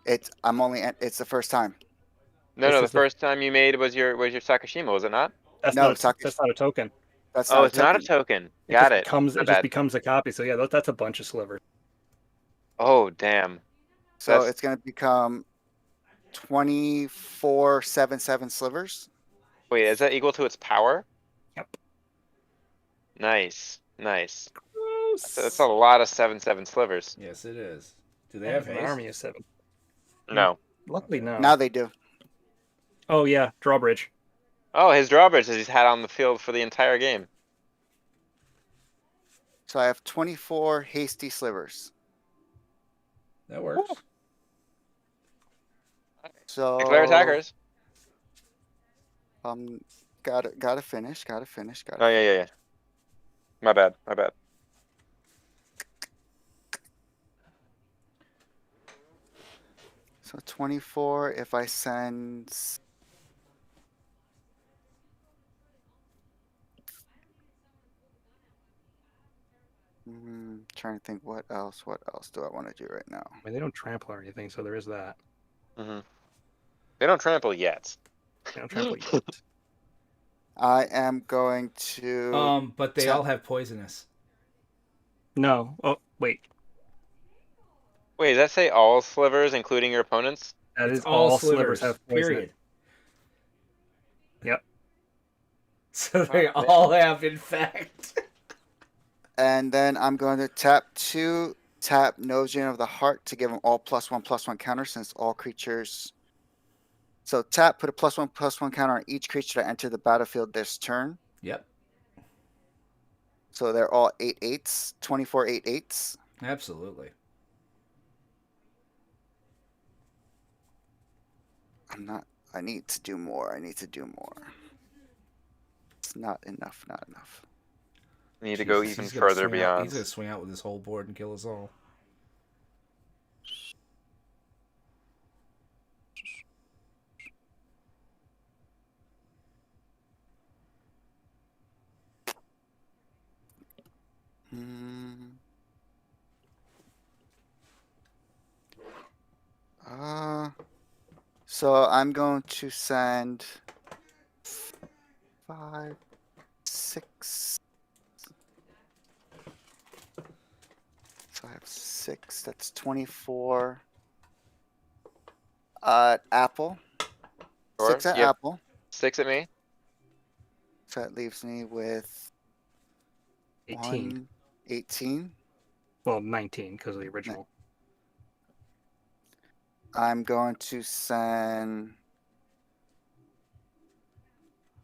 It's the first time. No, This no, the is the- first time you made was your Sakashima, was it not? That's No, not a token. That's Oh, not it's not a token. Got it. My It just bad. becomes a copy. So yeah, that's a bunch of slivers. Oh, damn. So That's- it's going to become 24 7/7 slivers. Wait, is that equal to its power? Yep. Nice, nice. That's a lot of 7/7 slivers. Yes, it is. Do they have an haste? army of 7? No. Luckily, no. Now they do. Oh yeah, drawbridge. Oh, his drawbridge is he's had on the field for the entire game. So I have 24 hasty slivers. That works. So Declare attackers. gotta finish. Oh, yeah. My bad. So 24. If I send. Trying to think what else do I want to do right now? I mean, they don't trample or anything, so there is that. They don't trample yet. They don't trample yet. I am going to. But they tap- all have poisonous. No. Oh wait, Wait, does that say all slivers, including your opponents? that It's is all slivers slivers, have poison. period. Yep. So they Oh, man. all have infect. And then I'm going to tap 2, tap Nosion of the Heart to give them all +1/+1 counter since all creatures. So tap, put a +1/+1 counter on each creature to enter the battlefield this turn. Yep, So they're all 8/8s, 24 8/8s. absolutely. I need to do more. It's not enough. We need to go Jesus, even he's gonna further swing out- beyond. He's gonna swing out with his whole board and kill us all. Hmm. So I'm going to send 5, 6. So I have 6. That's 24. Apple. Sure, 6 at yep. Apple. 6 at me. So that leaves me with 18. 18. Well, 19 because of the original. I'm going to send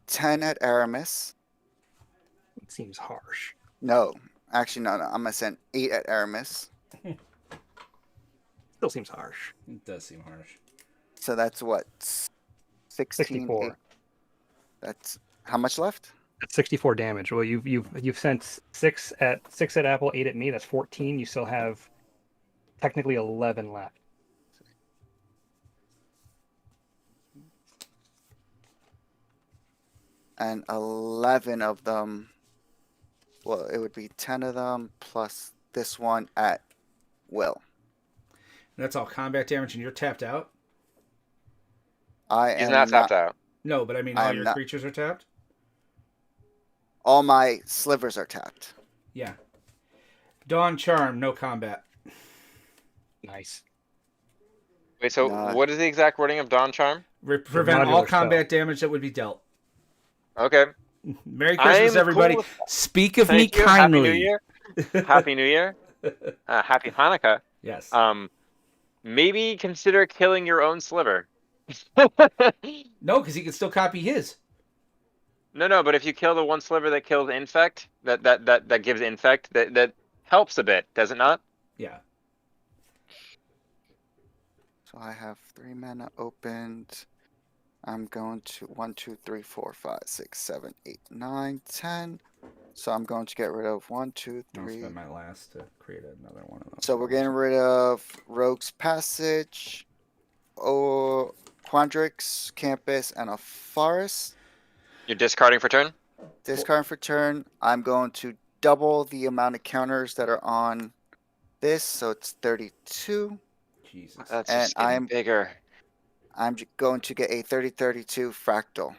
10 at Aramis. It seems harsh. No, actually, no. I'm gonna send 8 at Aramis. Still seems harsh. It does seem harsh. So that's what 16. 64. 8. That's how much left? That's 64 damage. Well, you've sent 6 at Apple, 8 at me. That's 14. You still have technically 11 left. and 11 of them. Well, it would be 10 of them plus this one at will. That's all combat damage, and you're tapped out? I He's am not tapped out. No, but I mean, all I'm your not- creatures are tapped? All my slivers are tapped. Yeah. Dawn Charm, no combat. Nice. Wait, so Nah. what is the exact wording of Dawn Charm? Prevent all modular spell. combat damage that would be dealt. Okay. Merry Christmas, I'm everybody. cool with that. Speak of Thank me you. kindly. Happy New Year. Happy New Year. Happy Hanukkah. Yes. Maybe consider killing your own sliver. No, because he can still copy his. No, but if you kill the one sliver that kills infect, that gives infect, that helps a bit, does it not? Yeah. So I have 3 mana opened. I'm going to 1, 2, 3, 4, 5, 6, 7, 8, 9, 10. So I'm going to get rid of 1, 2, I'll 3. spend my last to create another one of those. So we're getting rid of Rogue's Passage, Quandrix, Campus, and a Forest. You're discarding for turn? Discard for turn. I'm going to double the amount of counters that are on this, so it's 32. Jesus. That's And just getting I'm- bigger. I'm going to get a 3032 Fractal.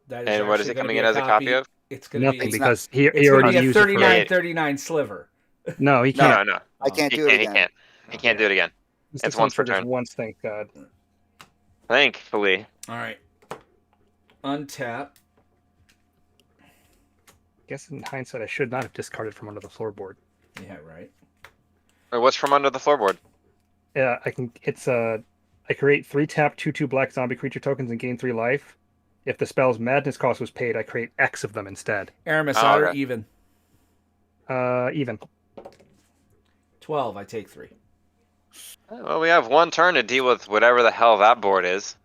That And what is actually it gonna coming be in as a copy of? It's going to be. Nothing It's not- because he It's going to already be a used it. 3939 sliver. No, he No, can't. no. I can't He do it can't, he again. can't. He can't do it again. This It's only once per triggers turn. once, thank God. Thankfully. All right. Untap. Guess in hindsight, I should not have discarded from under the floorboard. Yeah, right. Wait, what's from under the floorboard? Yeah, I can. It's I create 3 tap 2/2 black zombie creature tokens and gain 3 life. If the spell's madness cost was paid, I create X of them instead. Aramis, Oh, odd or okay. even? Even. 12, I take 3. Well, we have one turn to deal with whatever the hell that board is.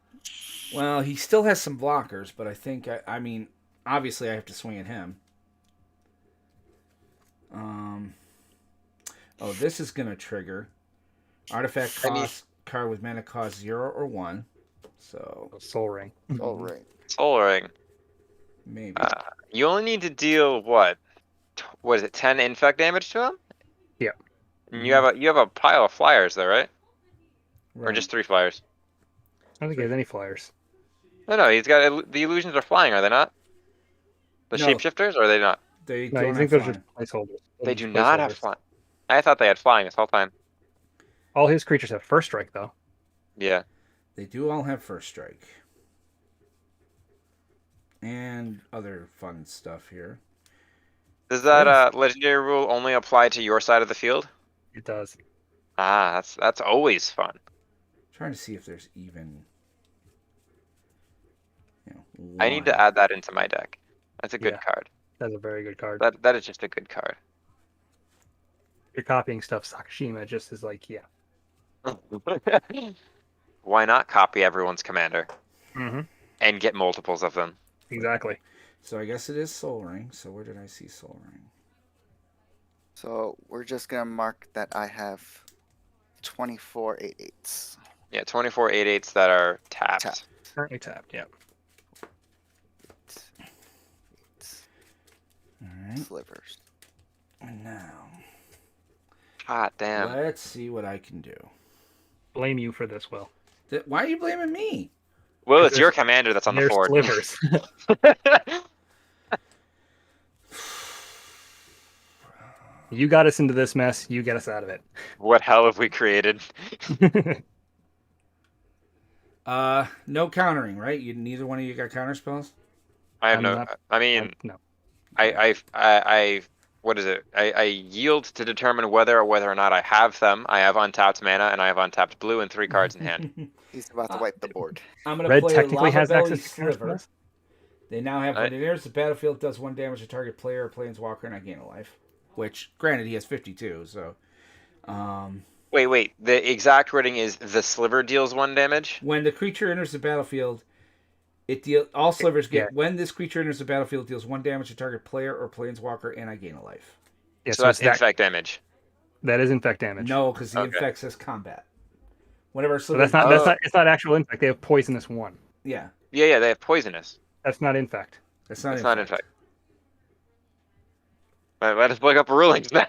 Well, he still has some blockers, but I think, I mean, obviously I have to swing at him. Oh, this is going to trigger. Artifact I mean- cost card with mana cost 0 or 1. So, Soul Ring. All right. Soul Ring. maybe. You only need to deal what? What is it? 10 infect damage to him? Yeah. And you have a pile of flyers though, right? Or Right. just 3 flyers? I don't think he has any flyers. No, he's got the illusions are flying, are they not? The No. shapeshifters, or are they not? They No, don't I have think those are flying. just placeholders. They Those are do just not have placeholders. flying. I thought they had flying this whole time. All his creatures have first strike, though. Yeah. They do all have first strike. And other fun stuff here. Does that legendary rule only apply to your side of the field? It does. Ah, that's always fun. Trying to see if there's even. I need to one. add that into my deck. That's a good Yeah. card. That's a very good card. That is just a good card. You're copying stuff. Sakashima just is like, yeah. Why not copy everyone's commander Mm-hmm. and get multiples of them? Exactly. So I guess it is Soul Ring. So where did I see Soul Ring? So we're just going to mark that I have 24 8/8s. Yeah, 24 8/8s that are tapped. Tapped. Currently tapped. Yeah. All right. Slivers. And now, Hot damn. let's see what I can do. Blame you for this, Will. Why are you blaming me? Well, it's There's- your commander that's on the There's board. slivers. You got us into this mess. You get us out of it. What hell have we created? No countering, right? Neither one of you got counter spells. I have I'm no. not- I mean, no. I what is it? I yield to determine whether or not I have them. I have untapped mana and I have untapped blue and 3 cards in hand. He's about to wipe the board. I'm gonna Red play technically a has Lava Belly access to counter Sliver. spells. They now have I- when it enters the battlefield, does 1 damage to target player or planeswalker, and I gain a life. Which, granted, he has 52, so. Wait. The exact wording is the sliver deals 1 damage. When the creature enters the battlefield, all slivers get. Yeah. When this creature enters the battlefield, it deals 1 damage to target player or planeswalker, and I gain a life. Yeah, So that's it's that, infect damage. that is infect damage. No, because the Okay. infect says combat. Whenever a So sliver, that's not Oh. that's not it's not actual infect. They have poisonous 1. yeah. Yeah, they have poisonous. That's not infect. That's not It's not infect. Let us look up rulings now,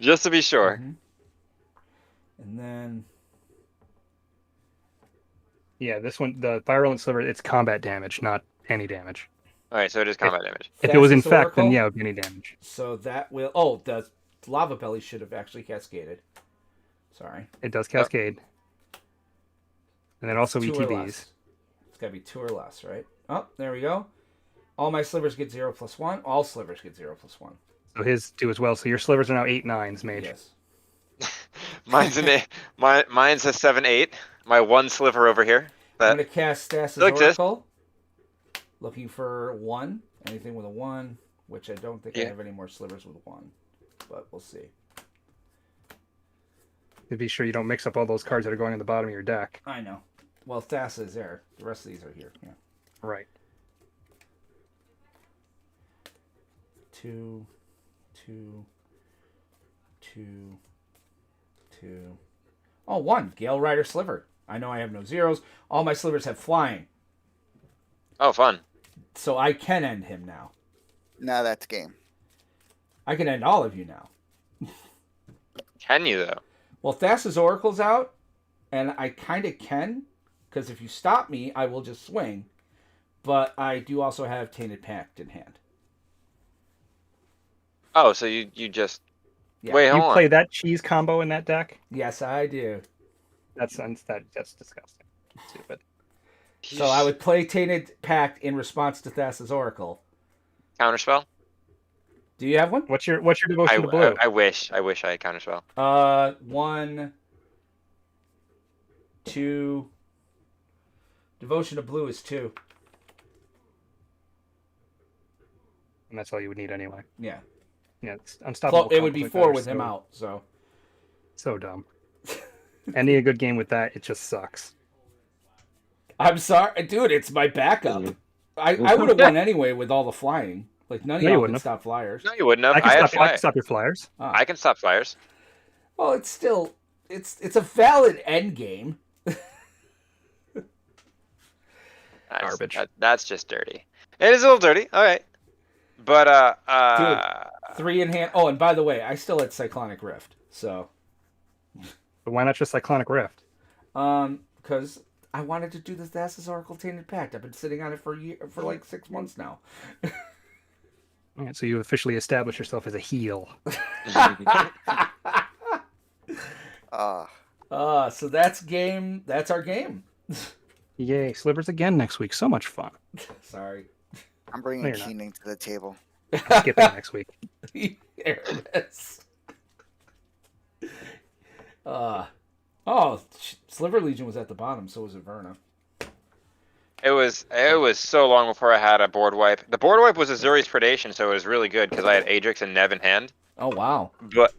just to be sure. Mhm. And then Yeah, this one, the virulent sliver, it's combat damage, not any damage. All right, so it is combat damage. If it was Fastest infect, then Oracle, yeah, it would be any damage. So that will. Oh, the lava belly should have actually cascaded. Sorry. It does cascade. And then also 2 or ETBs. less. It's got to be 2 or less, right? Oh, there we go. All my slivers get 0 plus 1. All slivers get 0 plus 1. So his do as well. So your slivers are now 8/9s, mage. Yes. Mine's mine's a 7/8. My one sliver over here. I'm going to cast Stasis still exists. Oracle. Looking for 1. Anything with a 1, which I don't think I Yeah. have any more slivers with 1. But we'll see. To be sure you don't mix up all those cards that are going in the bottom of your deck. I know. Well, Thassa is there. The rest of these are here. Yeah. Right. 2, 2, 2, 2. Oh, 1. Gale Rider Sliver. I know I have no zeros. All my slivers have flying. Oh, fun. So I can end him now. Now that's game. I can end all of you now. Can you though? Well, Thassa's Oracle's out, and I kind of can, because if you stop me, I will just swing. But I do also have Tainted Pact in hand. Oh, so you just Yeah. wait. You Hold on. play that cheese combo in that deck? Yes, I do. That's disgusting. Stupid. So I would play Tainted Pact in response to Thassa's Oracle. counterspell. Do you have one? What's your devotion to blue? I wish I had counterspell. 1, 2. Devotion to blue is 2. And that's all you would need anyway. Yeah. Yeah, it's unstoppable. It would be combos like 4 that with are him so- out. So So dumb. Ending a good game with that, it just sucks. I'm sorry, dude. It's my backup. I would have won anyway with all the flying. Like none of No, you y'all can wouldn't have. stop flyers. No, you wouldn't have. I I had can fire. stop your flyers. I can stop flyers. Well, it's still it's a valid end game. Garbage. That's just dirty. It is a little dirty. All right, but 3 in hand. Oh, and by the way, I still had Cyclonic Rift. So, But why not just Cyclonic Rift? because I wanted to do this Thassa's Oracle Tainted Pact. I've been sitting on it for like 6 months now. All right, so you officially established yourself as a heel. So that's game. That's our game. Yay, slivers again next week. So much fun. Sorry. I'm bringing No, you're not. Keening to the table. I'm skipping next week. There it is. Sliver Legion was at the bottom, so was Averna. it was so long before I had a board wipe. The board wipe was Azuri's Predation, so it was really good because I had Ajax and Nev in hand. Oh wow. But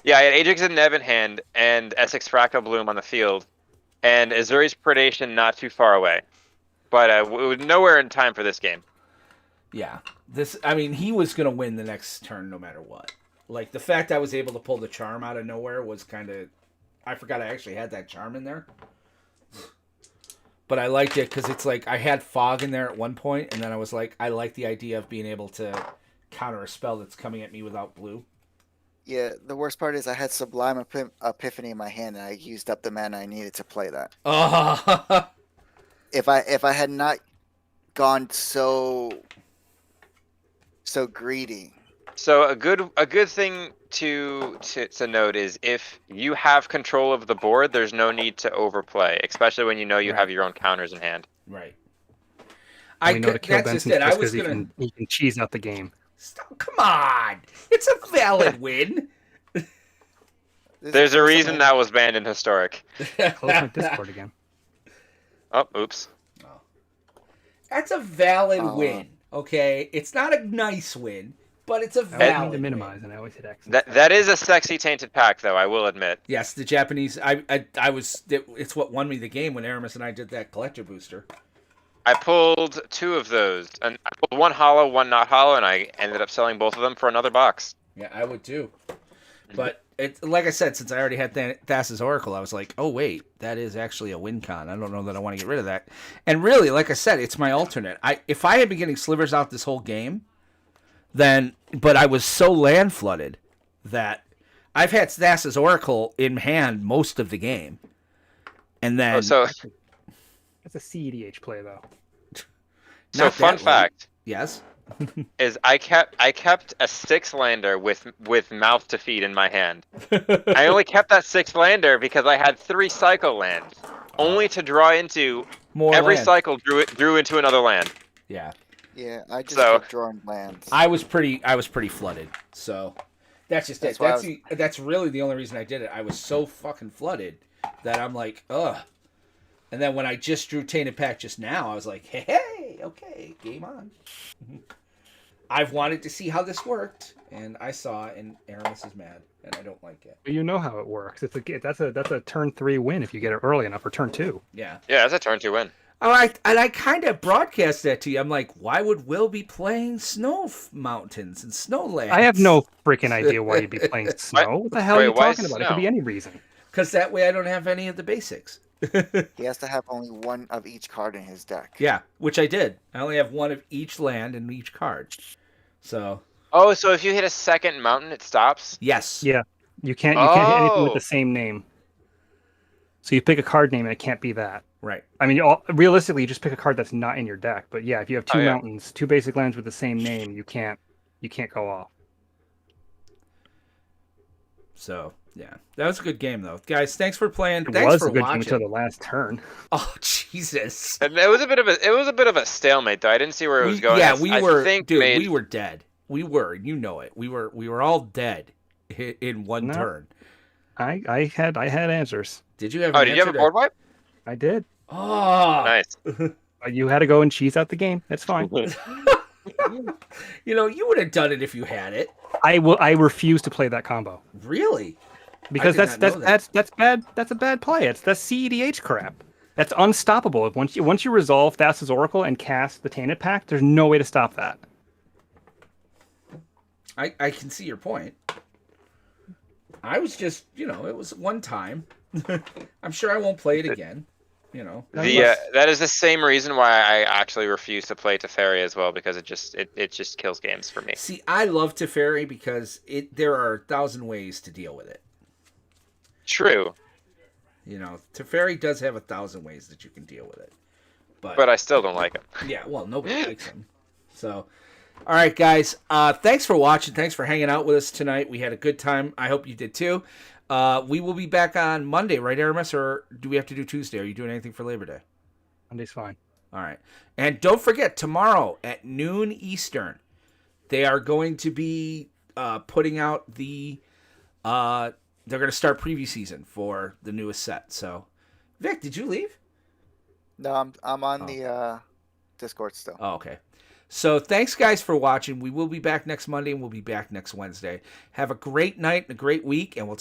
yeah, I had Ajax and Nev in hand and Essex Fractal Bloom on the field, and Azuri's Predation not too far away. But it was nowhere in time for this game. Yeah. He was gonna win the next turn no matter what. Like the fact I was able to pull the charm out of nowhere was kind of. I forgot I actually had that charm in there. But I liked it because it's like I had fog in there at one point, and then I was like, I like the idea of being able to counter a spell that's coming at me without blue. Yeah, the worst part is I had Sublime Epiphany in my hand, and I used up the mana I needed to play that. Oh, If I had not gone so greedy, So a good thing to note is if you have control of the board, there's no need to overplay, especially when you know you have your own counters in hand. right. We know to kill That's just Benson it. I just was because gonna. he can cheese out the game. Stop, come on, it's a valid win. There's a reason that was banned in Historic. Close my Discord again. Oh, oops. That's a valid win. Okay, it's not a nice win, but it's a I always valid need to minimize, win. and I always hit X. That is a sexy tainted pack, though. I will admit. Yes, the Japanese. It's what won me the game when Aramis and I did that collector booster. I pulled 2 of those, and I pulled 1 hollow, 1 not hollow, and I ended up selling both of them for another box. Yeah, I would too. But It's like I said, since I already had Thassa's Oracle, I was like, oh wait, that is actually a win con. I don't know that I want to get rid of that. And really, like I said, it's my alternate. If I had been getting slivers out this whole game, but I was so land flooded that I've had Thassa's Oracle in hand most of the game. And then So That's a CEDH play though. Not fun that late. fact Yes. is I kept a 6-lander with mouth to feed in my hand. I only kept that 6-lander because I had 3 cycle lands, only to draw into More every land. cycle drew into another land. Yeah. Yeah, I just So- kept drawing lands. I was pretty flooded. So that's just That's it. why That's really the only reason I did it. I was so fucking flooded that I'm like, ugh. And then when I just drew Tainted Pact just now, I was like, hey, okay, game on. I've wanted to see how this worked, and I saw, and Aramis is mad, and I don't like it. But you know how it works. That's a turn 3 win if you get it early enough, or turn 2. Yeah. Yeah, that's a turn 2 win. Oh, I kind of broadcast that to you. I'm like, why would Will be playing snow mountains and snowlands? I have no freaking idea why you'd be playing snow. What the hell are you why talking about? It snow? could be any reason. Because that way I don't have any of the basics. He has to have only one of each card in his deck. Yeah, which I did. I only have one of each land and each card. So, Oh, so if you hit a second mountain, it stops? yes. Yeah, you can't hit anything with Oh. the same name. So you pick a card name and it can't be that. Right. I mean, realistically, you just pick a card that's not in your deck. But yeah, if you have 2 Oh, yeah. mountains, 2 basic lands with the same name, you can't go off. So, yeah. That was a good game, though. Guys, thanks for playing. It Thanks was for a good watching. game until the last turn. Oh, Jesus. And it was a bit of a stalemate though. I didn't see where it was going. Yeah, I think we were dead. We were, you know it. We were all dead in one No. turn. I had answers. Did you have Oh, an did you have a answer board wipe? I did. Oh. Nice. You had to go and cheese out the game. That's fine. You know, you would have done it if you had it. I refuse to play that combo Really? because did not know that. that's bad. That's a bad play. That's CEDH crap. That's unstoppable. Once you resolve Thassa's Oracle and cast the Tainted Pact, there's no way to stop that. I can see your point. I was just, it was one time. I'm sure I won't play it again. That is the same reason why I actually refuse to play Teferi as well, because it just kills games for me. See, I love Teferi because there are 1,000 ways to deal with it. True, Teferi does have 1,000 ways that you can deal with it. but I still don't like him. Yeah, well, nobody likes him. So, all right, guys. Thanks for watching. Thanks for hanging out with us tonight. We had a good time. I hope you did too. We will be back on Monday, right, Aramis? Or do we have to do Tuesday? Are you doing anything for Labor Day? Monday's fine. All right. And don't forget, tomorrow at noon Eastern, they are going to be putting out the... they're going to start preview season for the newest set. So, Vic, did you leave? No, I'm on the Discord still. Oh, okay. So thanks, guys, for watching. We will be back next Monday, and we'll be back next Wednesday. Have a great night and a great week, and we'll